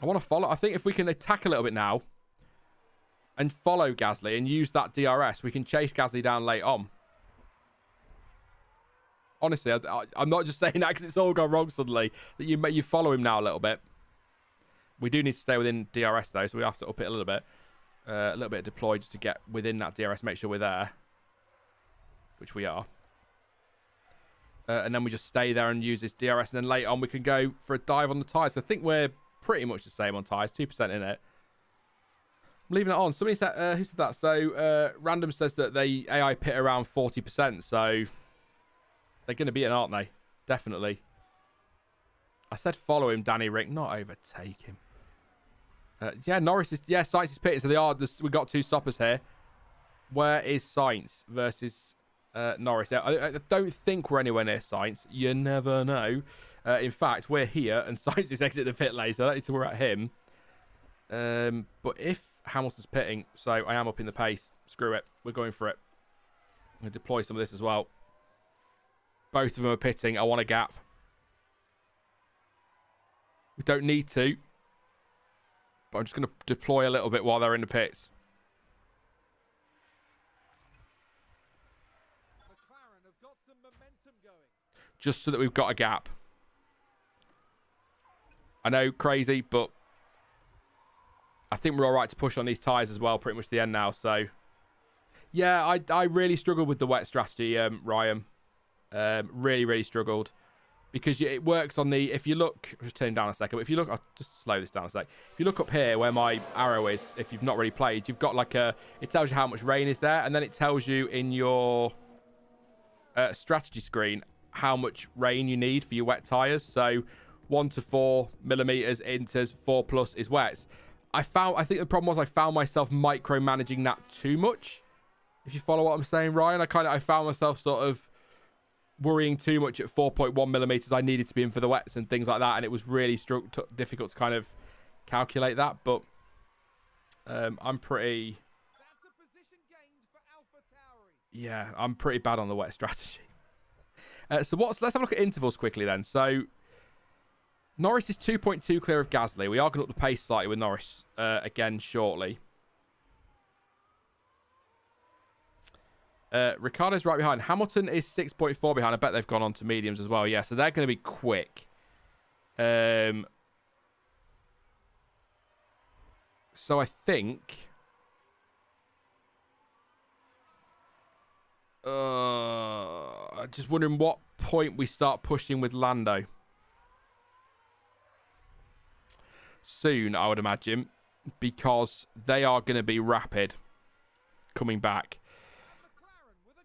I want to follow. I think if we can attack a little bit now and follow Gasly and use that DRS, we can chase Gasly down late on. Honestly, I'm not just saying that because it's all gone wrong suddenly. That you follow him now a little bit. We do need to stay within DRS though, so we have to up it a little bit. A little bit of deploy just to get within that DRS, make sure we're there. Which we are. And then we just stay there and use this DRS, and then later on we can go for a dive on the tyres. So I think we're pretty much the same on tyres, 2% in it. I'm leaving it on. Somebody said, who said that? So Random says that they AI pit around 40%, so they're going to be in, aren't they? Definitely. I said follow him, Danny Rick, not overtake him. Yeah, Norris is... Yeah, Sainz is pitting, so they are... We've got 2 stoppers here. Where is Sainz versus Norris? I don't think we're anywhere near Sainz. You never know. In fact, we're here, and Sainz is exiting the pit lane, so I don't need to worry about him. But if Hamilton's pitting, so I am up in the pace. Screw it. We're going for it. I'm going to deploy some of this as well. Both of them are pitting. I want a gap. We don't need to. But I'm just going to deploy a little bit while they're in the pits. McLaren have got some momentum going. Just so that we've got a gap. I know, crazy, but I think we're all right to push on these tyres as well, pretty much the end now. So, yeah, I really struggled with the wet strategy, Ryan. Really, really struggled. Because it works on the... If you look... I'll just turn down a second. But if you look... I'll just slow this down a sec. If you look up here where my arrow is, if you've not really played, you've got like a... It tells you how much rain is there. And then it tells you in your strategy screen how much rain you need for your wet tyres. So 1 to 4 millimeters inters, 4+ is wets. I think the problem was I found myself micromanaging that too much. If you follow what I'm saying, Ryan, I found myself sort of worrying too much at 4.1 millimeters. I needed to be in for the wets and things like that, and it was really difficult to kind of calculate that. But I'm pretty... That's a position gained for AlphaTauri. Yeah, I'm pretty bad on the wet strategy. So let's have a look at intervals quickly then. So Norris is 2.2 clear of Gasly. We are going to up the pace slightly with Norris again shortly. Ricciardo's right behind. Hamilton is 6.4 behind. I bet they've gone on to mediums as well. Yeah, so they're going to be quick. So I think... just wondering what point we start pushing with Lando. Soon, I would imagine, because they are going to be rapid coming back.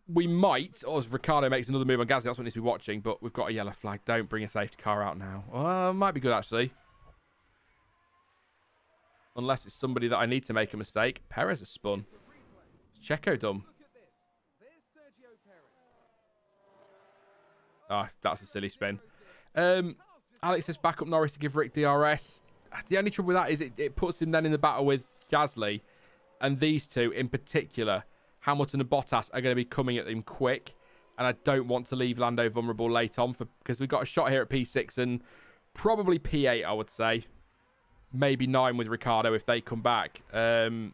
We might, or as Ricciardo makes another move on Gasly, that's what needs to be watching, but we've got a yellow flag. Don't bring a safety car out now. Might be good, actually. Unless it's somebody that I need to make a mistake. Perez has spun. Checo dumb. Ah, that's a silly spin. Alex says back up Norris to give Rick DRS. The only trouble with that is it puts him then in the battle with Gasly. And these two in particular, Hamilton and Bottas, are going to be coming at him quick. And I don't want to leave Lando vulnerable late on because we've got a shot here at P6 and probably P8, I would say. Maybe 9 with Ricciardo if they come back. I've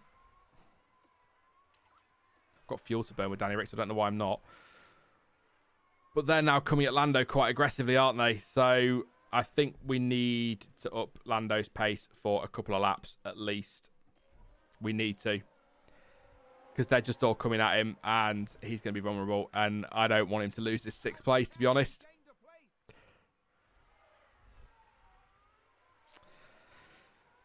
got fuel to burn with Danny Rick, so I don't know why I'm not. But they're now coming at Lando quite aggressively, aren't they? So I think we need to up Lando's pace for a couple of laps at least. We need to. Because they're just all coming at him and he's going to be vulnerable. And I don't want him to lose this 6th place, to be honest.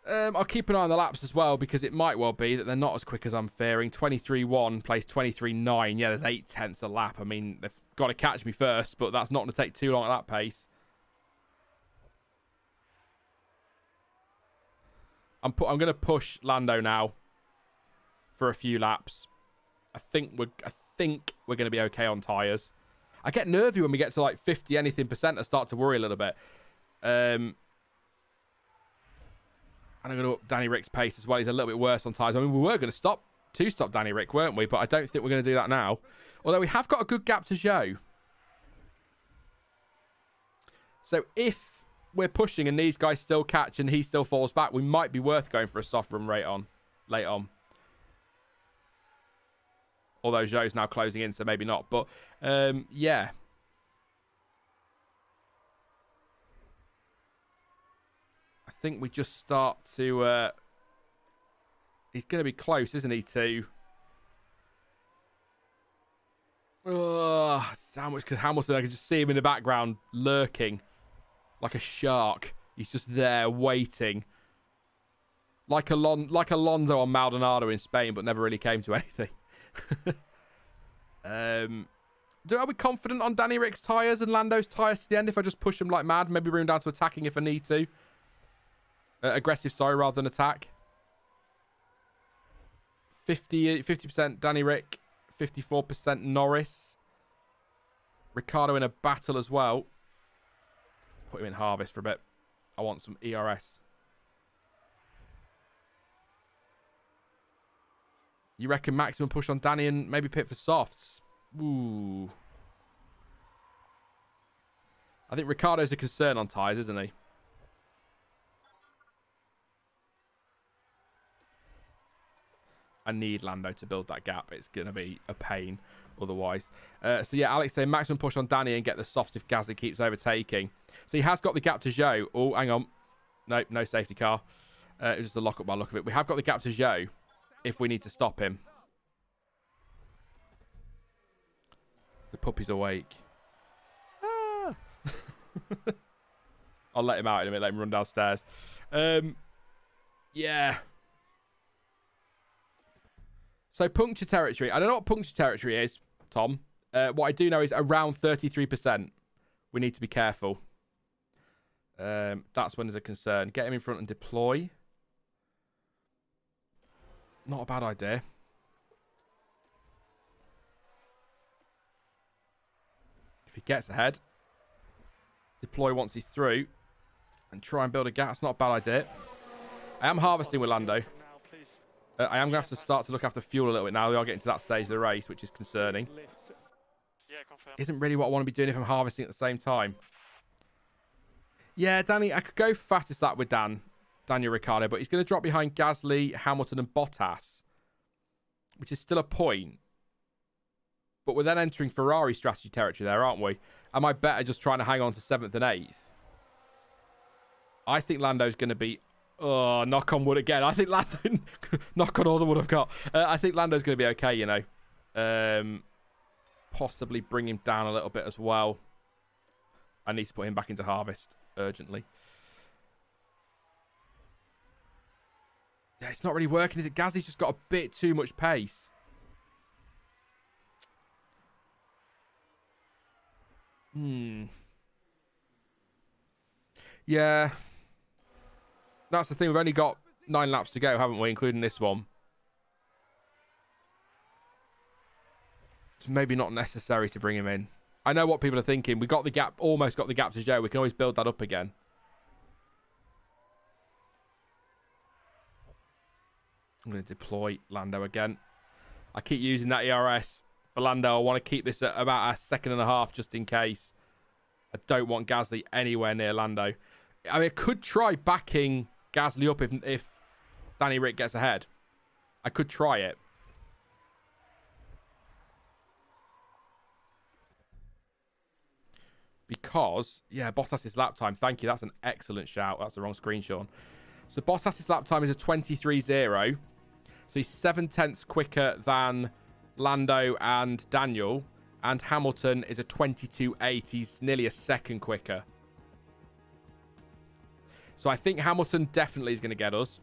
I'll keep an eye on the laps as well because it might well be that they're not as quick as I'm fearing. 23.1 plays 23.9. Yeah, there's 8/10 a lap. I mean, they've got to catch me first, but that's not going to take too long at that pace. I'm going to push Lando now for a few laps. I think we're going to be okay on tyres. I get nervy when we get to like 50 anything percent. I start to worry a little bit. And I'm going to up Danny Rick's pace as well. He's a little bit worse on tyres. I mean, we were going to stop Danny Rick, weren't we? But I don't think we're going to do that now. Although we have got a good gap to show. So if we're pushing and these guys still catch and he still falls back, we might be worth going for a soft run late on. Although Zhou's now closing in, so maybe not. But, yeah. I think we just start to... he's going to be close, isn't he, to... Sandwich, because Hamilton, I can just see him in the background lurking like a shark. He's just there waiting. Like Alonso on Maldonado in Spain, but never really came to anything. Are we confident on Danny Rick's tyres and Lando's tyres to the end if I just push them like mad? Maybe bring them down to attacking if I need to. Aggressive, sorry, rather than attack. 50% Danny Rick, 54% Norris. Ricciardo in a battle as well. Put him in harvest for a bit. I want some ERS. You reckon maximum push on Danny and maybe pit for softs? Ooh. I think Ricciardo's a concern on tyres, isn't he? I need Lando to build that gap. It's going to be a pain otherwise. So yeah, Alex saying maximum push on Danny and get the softs if Gasly keeps overtaking. So he has got the gap to Zhou. Oh, hang on. Nope, no safety car. It was just a lock up by the look of it. We have got the gap to Zhou if we need to stop him. The puppy's awake. Ah. I'll let him out in a minute, let him run downstairs. Yeah. So puncture territory. I don't know what puncture territory is, Tom. What I do know is around 33%. We need to be careful. That's when there's a concern. Get him in front and deploy. Not a bad idea. If he gets ahead, deploy once he's through, and try and build a gap. That's not a bad idea. I am harvesting with Lando. I am going to have to start to look after fuel a little bit now. We are getting to that stage of the race, which is concerning. Isn't really what I want to be doing if I'm harvesting at the same time. Yeah, Danny, I could go fastest lap with Daniel Ricciardo, but he's going to drop behind Gasly, Hamilton and Bottas, which is still a point. But we're then entering Ferrari strategy territory there, aren't we? Am I better just trying to hang on to 7th and 8th? I think Lando's going to be... Oh, knock on wood again. I think Lando... knock on all the wood I've got. I think Lando's going to be okay, you know. Possibly bring him down a little bit as well. I need to put him back into harvest urgently. Yeah, it's not really working, is it? Gasly's just got a bit too much pace. Yeah. That's the thing. We've only got 9 laps to go, haven't we? Including this one. It's maybe not necessary to bring him in. I know what people are thinking. We got the gap, almost got the gap to Joe. We can always build that up again. I'm going to deploy Lando again. I keep using that ERS for Lando. I want to keep this at about a 1.5 seconds just in case. I don't want Gasly anywhere near Lando. I mean, I could try backing Gasly up if Danny Rick gets ahead. I could try it. Because, yeah, Bottas' lap time. Thank you. That's an excellent shout. That's the wrong screen, Sean. So Bottas' lap time is a 23.0. So he's 7/10 quicker than Lando and Daniel. And Hamilton is a 22.8. He's nearly a second quicker. So I think Hamilton definitely is going to get us.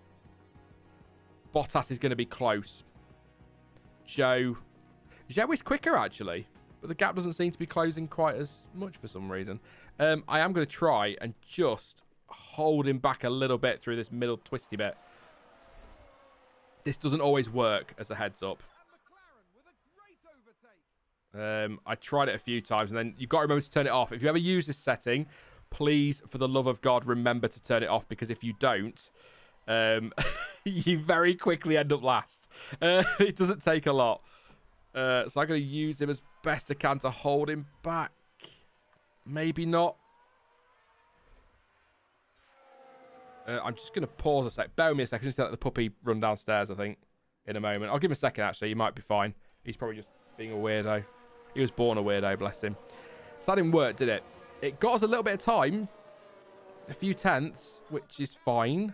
Bottas is going to be close. Joe is quicker, actually. But the gap doesn't seem to be closing quite as much for some reason. I am going to try and just hold him back a little bit through this middle twisty bit. This doesn't always work, as a heads up. I tried it a few times, and then you've got to remember to turn it off. If you ever use this setting, please, for the love of God, remember to turn it off, because if you don't, you very quickly end up last. It doesn't take a lot. So I'm going to use him as best I can to hold him back. Maybe not. I'm just going to pause a sec. Bear with me a second. Just let the puppy run downstairs, I think, in a moment. I'll give him a second, actually. He might be fine. He's probably just being a weirdo. He was born a weirdo, bless him. So that didn't work, did it? It got us a little bit of time. A few tenths, which is fine.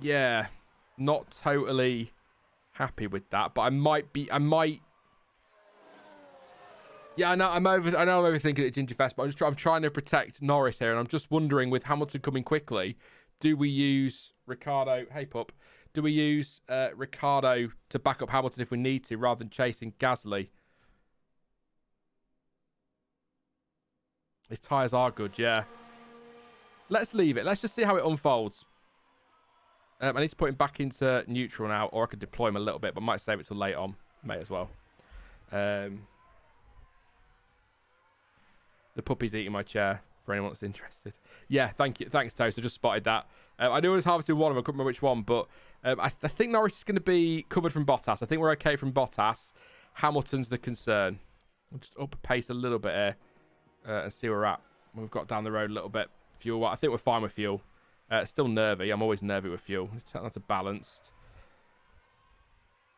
Yeah. Not totally happy with that, but I might. Yeah, I know I'm overthinking it, Gingerfest, but I'm trying to protect Norris here, and I'm just wondering, with Hamilton coming quickly, do we use Ricciardo? Hey, pup. Do we use Ricciardo to back up Hamilton if we need to, rather than chasing Gasly? His tyres are good, yeah. Let's leave it. Let's just see how it unfolds. I need to put him back into neutral now, or I could deploy him a little bit, but I might save it till late on. May as well. The puppy's eating my chair, for anyone that's interested. Yeah, thank you. Thanks, Toast. I just spotted that. I knew I was harvesting one of them. I couldn't remember which one, but I think Norris is going to be covered from Bottas. I think we're okay from Bottas. Hamilton's the concern. We'll just up pace a little bit here and see where we're at. We've got down the road a little bit. Fuel, I think we're fine with fuel. Still nervy. I'm always nervy with fuel. That's a balanced.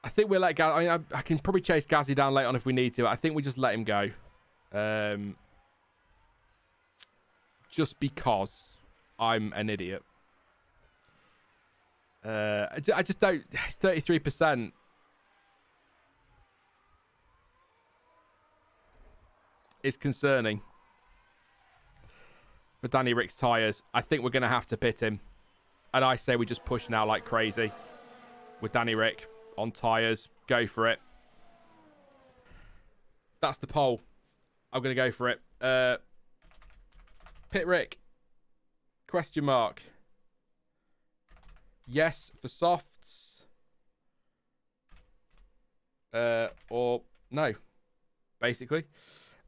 I think we'll let Gaz. I mean, I can probably chase Gazzy down late on if we need to. I think we just let him go. Just because I'm an idiot. I just don't. 33%. Is concerning. For Danny Rick's tyres, I think we're going to have to pit him. And I say we just push now like crazy. With Danny Rick on tyres. Go for it. That's the poll. I'm going to go for it. Pit Rick. Question mark. Yes for softs. Or no. Basically.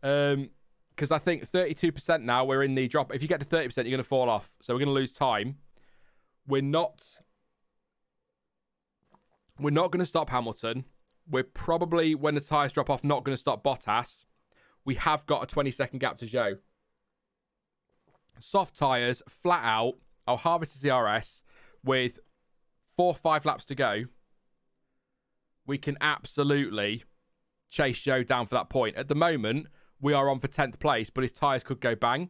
Because I think 32% now we're in the drop. If you get to 30%, you're going to fall off. So we're going to lose time. We're not going to stop Hamilton. We're probably, when the tyres drop off, not going to stop Bottas. We have got a 20-second gap to show. Soft tyres, flat out. I'll harvest the CRS with 4 or 5 laps to go. We can absolutely chase Joe down for that point. At the moment, we are on for 10th place, but his tyres could go bang.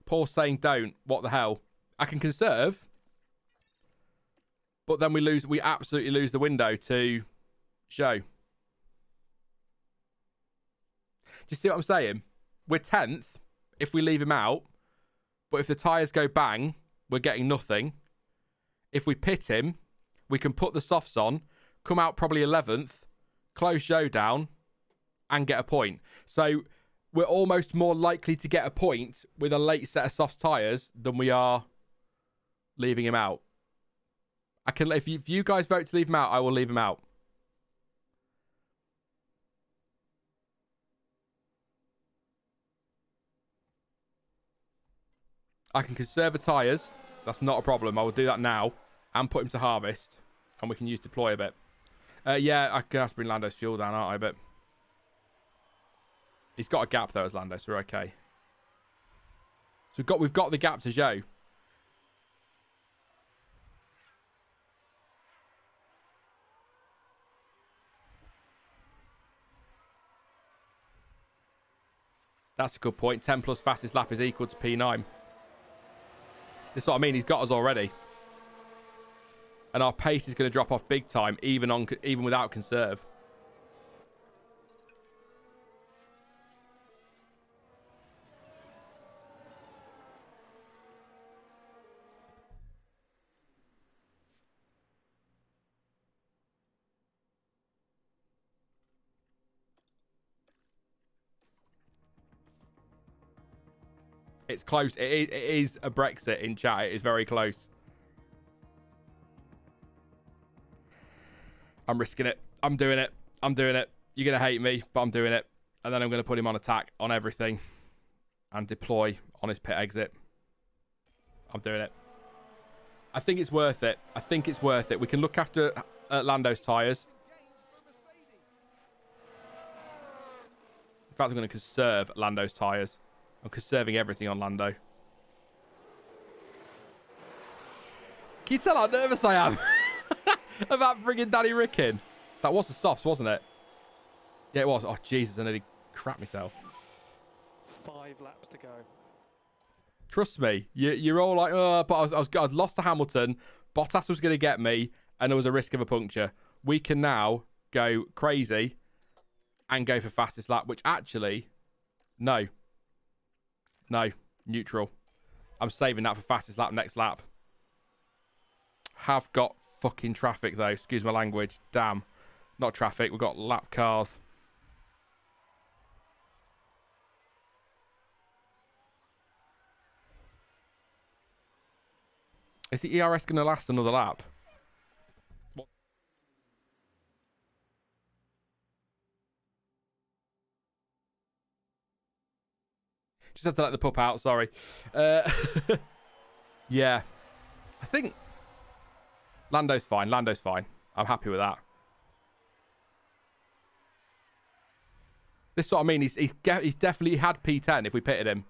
Paul's saying don't. What the hell? I can conserve. But then we absolutely lose the window to show. Do you see what I'm saying? We're 10th if we leave him out. But if the tyres go bang, we're getting nothing. If we pit him, we can put the softs on, come out probably 11th, close Joe down, and get a point. So we're almost more likely to get a point with a late set of soft tyres than we are leaving him out. If you guys vote to leave him out, I will leave him out. I can conserve the tyres. That's not a problem. I will do that now and put him to harvest. And we can use deploy a bit. Yeah, I can have to bring Lando's fuel down, aren't I? But he's got a gap though as Lando, so we're okay. So we've got the gap to Joe. That's a good point. 10 plus fastest lap is equal to P9. This is what I mean. He's got us already. And our pace is going to drop off big time, even without conserve. It's close. It is a Brexit in chat. It is very close. I'm risking it. I'm doing it. I'm doing it. You're going to hate me, but I'm doing it. And then I'm going to put him on attack on everything. And deploy on his pit exit. I'm doing it. I think it's worth it. I think it's worth it. We can look after Lando's tyres. In fact, I'm going to conserve Lando's tyres. I'm conserving everything on Lando. Can you tell how nervous I am about bringing Danny Rick in? That was the softs, wasn't it? Yeah, it was. Oh, Jesus, I nearly crap myself. 5 laps to go. Trust me, you're all like, oh, but I'd lost to Hamilton. Bottas was going to get me, and there was a risk of a puncture. We can now go crazy and go for fastest lap, which actually, no. No, neutral. I'm saving that for fastest lap next lap. Have got fucking traffic, though. Excuse my language. Damn. Not traffic. We've got lap cars. Is the ERS going to last another lap? What? Just had to let the pup out, sorry. Yeah. I think Lando's fine. Lando's fine. I'm happy with that. This is what I mean. He's definitely had P10 if we pitted him.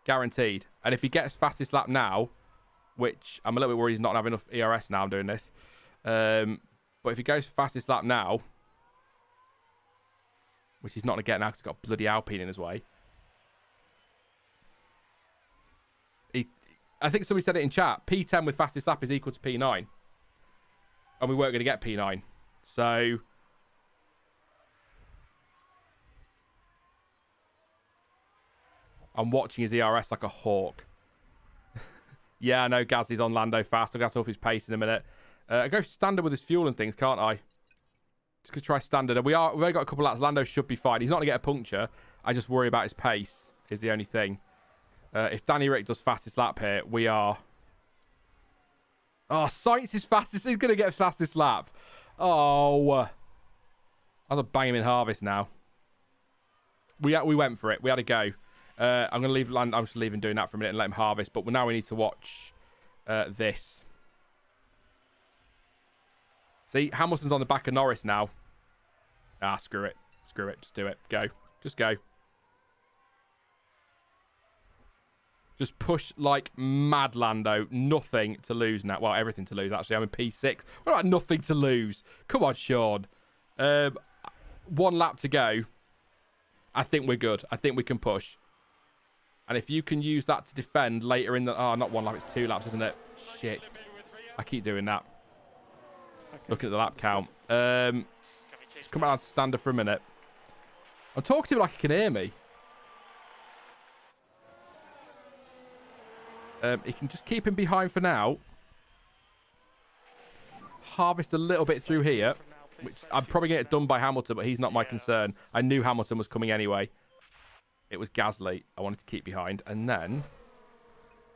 Guaranteed. And if he gets fastest lap now, which I'm a little bit worried he's not having enough ERS now I'm doing this. But if he goes for fastest lap now, which he's not going to get now because he's got bloody Alpine in his way. I think somebody said it in chat. P10 with fastest lap is equal to P9. And we weren't going to get P9. So I'm watching his ERS like a hawk. Yeah, I know Gasly's on Lando fast. I'll have to up his pace in a minute. I go standard with his fuel and things, can't I? Just going to try standard. We've only got a couple of laps. Lando should be fine. He's not going to get a puncture. I just worry about his pace is the only thing. If Danny Rick does fastest lap here, we are... Oh, Sainz is fastest. He's going to get fastest lap. Oh. I'll have to bang him in harvest now. We went for it. We had to go. I'm going to leave Land. I'm just leaving doing that for a minute and let him harvest. But now we need to watch this. See, Hamilton's on the back of Norris now. Ah, screw it. Screw it. Just do it. Go. Just go. Just push like mad, Lando. Nothing to lose now. Well, everything to lose, actually. I'm in P6. What about nothing to lose? Come on, Sean. 1 lap to go. I think we're good. I think we can push. And if you can use that to defend later in the... Oh, not 1 lap. It's 2 laps, isn't it? Shit. I keep doing that. Okay. Looking at the lap count. Just come out standard for a minute. I'm talking to him like he can hear me. He can just keep him behind for now. Harvest a little bit through here. Which I'm probably going to get done by Hamilton, but he's not my concern. I knew Hamilton was coming anyway. It was Gasly I wanted to keep behind. And then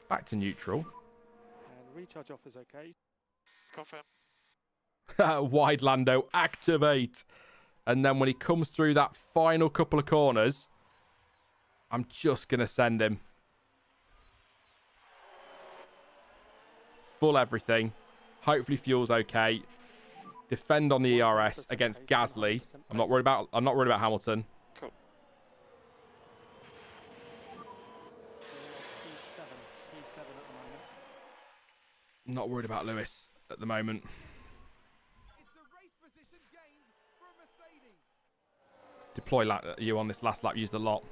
back to neutral. And recharge off is okay. Confirm. Wide Lando, activate. And then when he comes through that final couple of corners, I'm just going to send him. Full everything. Hopefully fuel's okay. Defend on the ERS against Gasly. I'm not worried about Hamilton. Cool. P7 at the moment. Not worried about Lewis at the moment. It's a race position gained for a Mercedes. Deploy you on this last lap used a lot.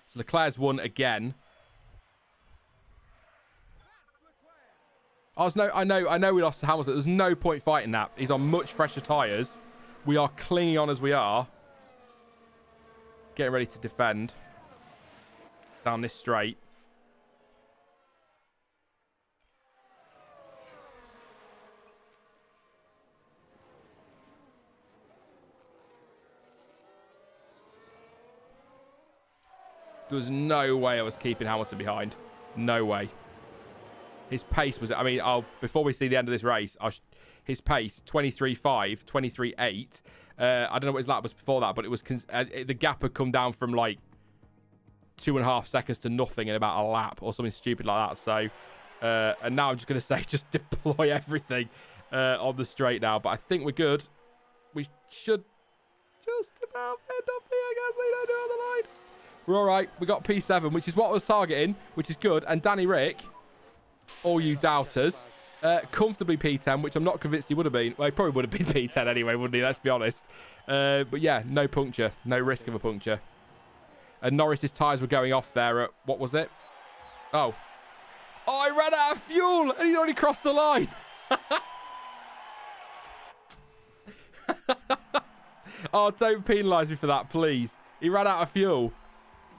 So Leclerc's won again. I know we lost to Hamilton. There's no point fighting that. He's on much fresher tyres. We are clinging on as we are. Getting ready to defend. Down this straight. There was no way I was keeping Hamilton behind. No way. His pace was... I mean, before we see the end of this race, his pace, 23.5, 23.8. I don't know what his lap was before that, but it was... the gap had come down from, like, 2.5 seconds to nothing in about a lap or something stupid like that. So, and now I'm just going to say just deploy everything on the straight now. But I think we're good. We should just about end up here, I guess. They don't do it on the line. We're all right. We got P7, which is what I was targeting, which is good. And Danny Rick... all you doubters, comfortably P10, which I'm not convinced he would have been. Well, he probably would have been P10 anyway, wouldn't he? Let's be honest. But yeah, no puncture. No risk of a puncture. And Norris's tyres were going off there at, what was it? Oh, I ran out of fuel and he'd already crossed the line. Oh, don't penalise me for that, please. He ran out of fuel.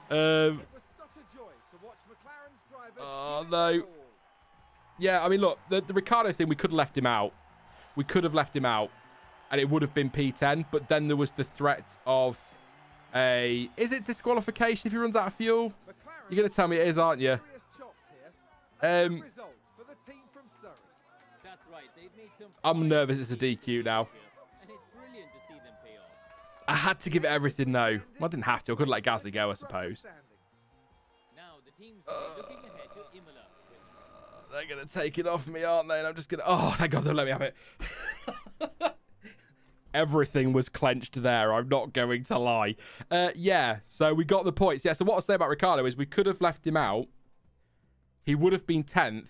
It was such a joy to watch McLaren's driver. Oh, give it no. their all. Yeah, I mean, look, the Ricciardo thing, we could have left him out. We could have left him out, and it would have been P10. But then there was the threat of a... Is it disqualification if he runs out of fuel? McLaren You're going to tell me it is, aren't you? serious chops here. A good Um, result for the team from Surrey. That's right. They've made some I'm nervous it's a DQ now. and it's brilliant to see them pay off. I had to give it everything, no. Well, I didn't have to. I could let Gasly go, I suppose. Now the team's looking ahead to Imola. They're going to take it off me, aren't they? And I'm just going to... Oh, thank God they'll let me have it. Everything was clenched there. I'm not going to lie. Yeah, so we got the points. Yeah, so what I'll say about Ricciardo is we could have left him out. He would have been 10th,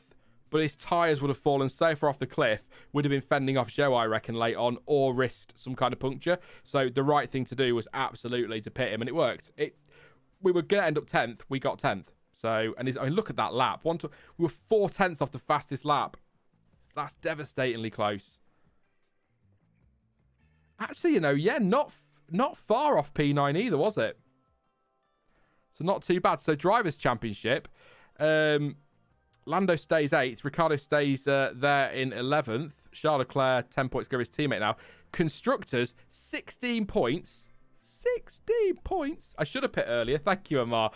but his tyres would have fallen so far off the cliff, would have been fending off Joe, I reckon, late on, or risked some kind of puncture. So the right thing to do was absolutely to pit him, and it worked. We were going to end up 10th. We got 10th. So, and I mean, look at that lap. We were 4 tenths off the fastest lap. That's devastatingly close. Actually, you know, yeah, not far off P9 either, was it? So not too bad. So Drivers' Championship. Lando stays 8th. Ricciardo stays there in 11th. Charles Leclerc, 10 points, go his teammate now. Constructors, 16 points. 16 points. I should have pit earlier. Thank you, Amar.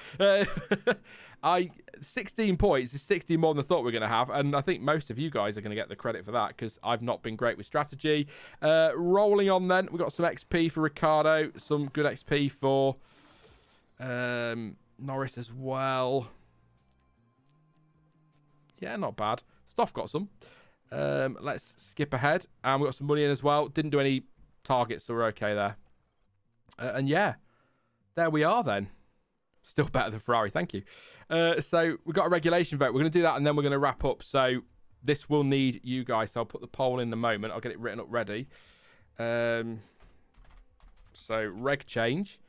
16 points is 16 more than I thought we were going to have. And I think most of you guys are going to get the credit for that because I've not been great with strategy. Rolling on then. We've got some XP for Ricciardo. Some good XP for Norris as well. Yeah, not bad. Stoff got some. Let's skip ahead. And we got some money in as well. Didn't do any targets, so we're okay there. And yeah, there we are then. Still better than Ferrari, thank you. So we've got a regulation vote. We're going to do that and then we're going to wrap up. So this will need you guys. So I'll put the poll in a moment. I'll get it written up ready. So reg change.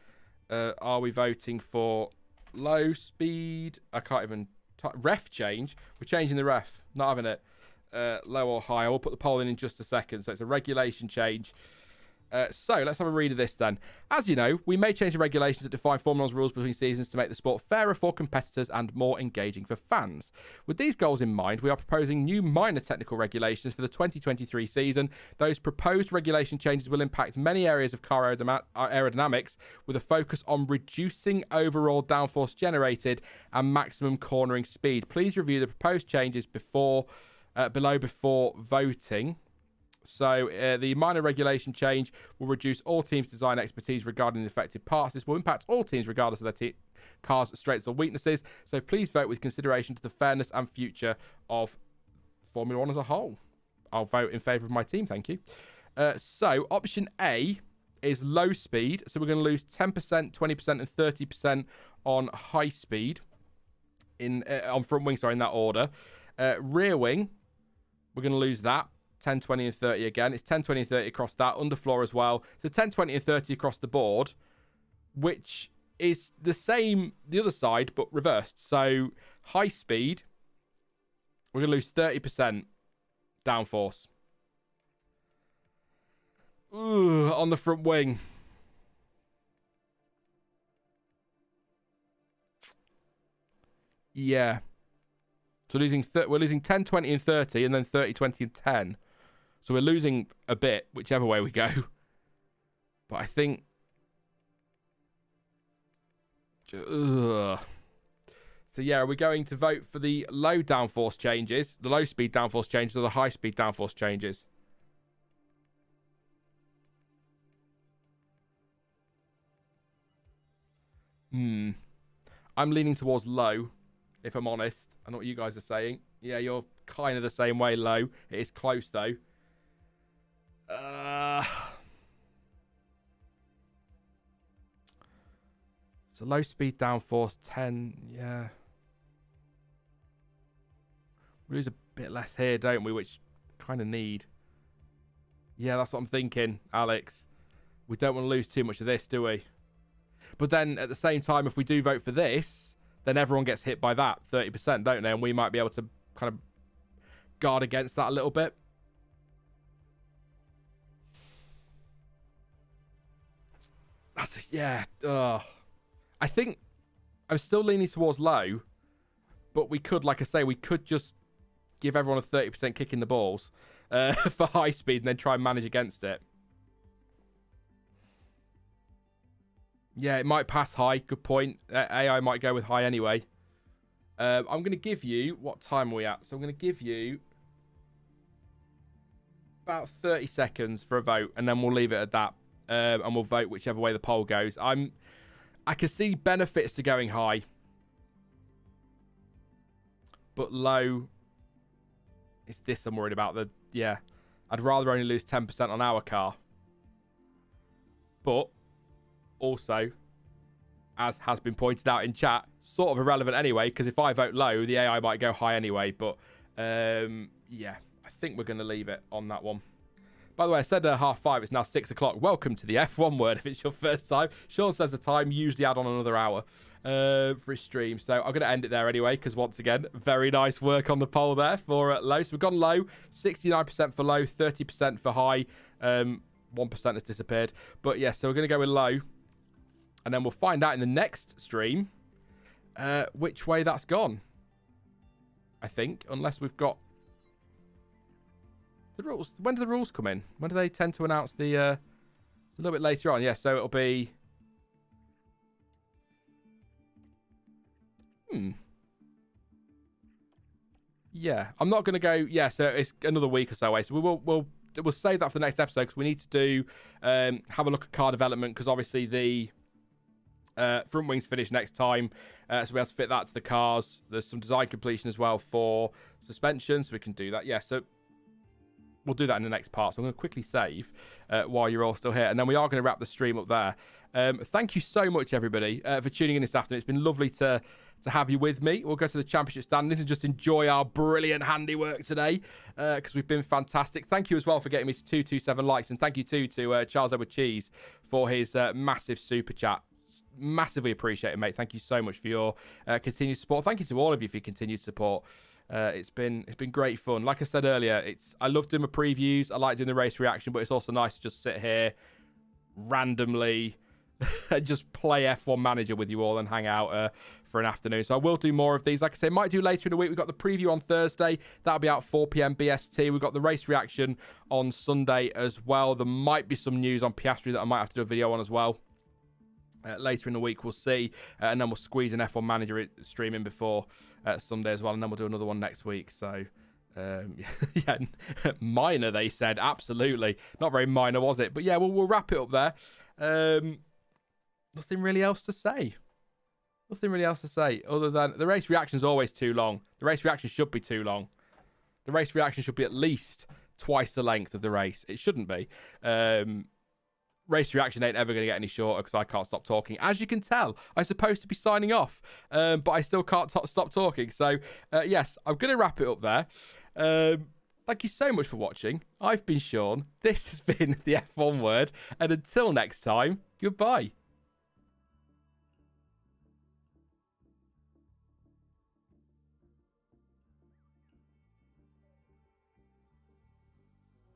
Are we voting for low speed? I can't even... Ref change. We're changing the ref. Not having it. Low or high. I will put the poll in just a second. So it's a regulation change. So let's have a read of this then. As you know, we may change the regulations that define Formula One's rules between seasons to make the sport fairer for competitors and more engaging for fans. With these goals in mind, we are proposing new minor technical regulations for the 2023 season. Those proposed regulation changes will impact many areas of car aerodynamics with a focus on reducing overall downforce generated and maximum cornering speed. Please review the proposed changes below before voting. So the minor regulation change will reduce all teams' design expertise regarding the affected parts. This will impact all teams regardless of their cars' strengths or weaknesses. So please vote with consideration to the fairness and future of Formula One as a whole. I'll vote in favour of my team, thank you. So option A is low speed. So we're going to lose 10%, 20% and 30% on high speed. On front wing, sorry, in that order. Rear wing, we're going to lose that. 10, 20 and 30 again. It's 10, 20 and 30 across that. Underfloor as well. So 10, 20 and 30 across the board, which is the same the other side, but reversed. So high speed, we're going to lose 30% downforce. On the front wing. Yeah. So we're losing 10, 20 and 30 and then 30, 20 and 10. So we're losing a bit, whichever way we go. But I think... So yeah, are we going to vote for the low downforce changes, the low speed downforce changes, or the high speed downforce changes? I'm leaning towards low, if I'm honest. I know what you guys are saying. Yeah, you're kind of the same way, low. It is close, though. So low speed downforce 10, yeah. We lose a bit less here, don't we? Which kind of need. Yeah, that's what I'm thinking, Alex. We don't want to lose too much of this, do we? But then at the same time, if we do vote for this, then everyone gets hit by that 30%, don't they? And we might be able to kind of guard against that a little bit. Yeah. I think I'm still leaning towards low, but we could, like I say, we could just give everyone a 30% kick in the balls for high speed and then try and manage against it. Yeah, it might pass high. Good point. AI might go with high anyway. I'm going to give you... What time are we at? So I'm going to give you about 30 seconds for a vote, and then we'll leave it at that. And we'll vote whichever way the poll goes. I can see benefits to going high. But low... It's this I'm worried about. Yeah. I'd rather only lose 10% on our car. But... Also, as has been pointed out in chat, sort of irrelevant anyway, because if I vote low, the AI might go high anyway. But, yeah, I think we're going to leave it on that one. By the way, I said 5:30. It's now 6 o'clock. Welcome to the F1 word if it's your first time. Sean says the time, usually add on another hour for his stream. So I'm going to end it there anyway, because once again, very nice work on the poll there for low. So we've gone low, 69% for low, 30% for high. 1% has disappeared. But, yeah, so we're going to go with low. And then we'll find out in the next stream which way that's gone. I think, unless we've got the rules. When do the rules come in? When do they tend to announce the... a little bit later on. Yeah, so it'll be... Yeah, I'm not going to go... Yeah, so it's another week or so away. So we'll save that for the next episode because we need to do... have a look at car development because obviously the... front wings finish next time, so we have to fit that to the cars. There's some design completion as well for suspension, so we can do that. Yeah, so we'll do that in the next part. So I'm going to quickly save while you're all still here, and then we are going to wrap the stream up there. Thank you so much, everybody, for tuning in this afternoon. It's been lovely to have you with me. We'll go to the championship standings and just enjoy our brilliant handiwork today because we've been fantastic. Thank you as well for getting me to 227 likes, and thank you too to Charles Edward Cheese for his massive super chat. Massively appreciate it, mate. Thank you so much for your continued support. Thank you to all of you for your continued support. It's been great fun. Like I said earlier, I love doing my previews. I like doing the race reaction, but it's also nice to just sit here randomly and just play F1 Manager with you all and hang out for an afternoon. So I will do more of these. Like I say, might do later in the week. We've got the preview on Thursday. That'll be out 4 p.m. BST. We've got the race reaction on Sunday as well. There might be some news on Piastri that I might have to do a video on as well. Later in the week, we'll see. And then we'll squeeze an F1 Manager stream in before Sunday as well. And then we'll do another one next week. So, yeah, minor, they said. Absolutely. Not very minor, was it? But yeah, we'll wrap it up there. Nothing really else to say. Nothing really else to say other than the race reaction is always too long. The race reaction should be too long. The race reaction should be at least twice the length of the race. It shouldn't be. Race reaction ain't ever going to get any shorter because I can't stop talking. As you can tell, I'm supposed to be signing off, but I still can't stop talking. So, yes, I'm going to wrap it up there. Thank you so much for watching. I've been Sean. This has been the F1 Word. And until next time, goodbye.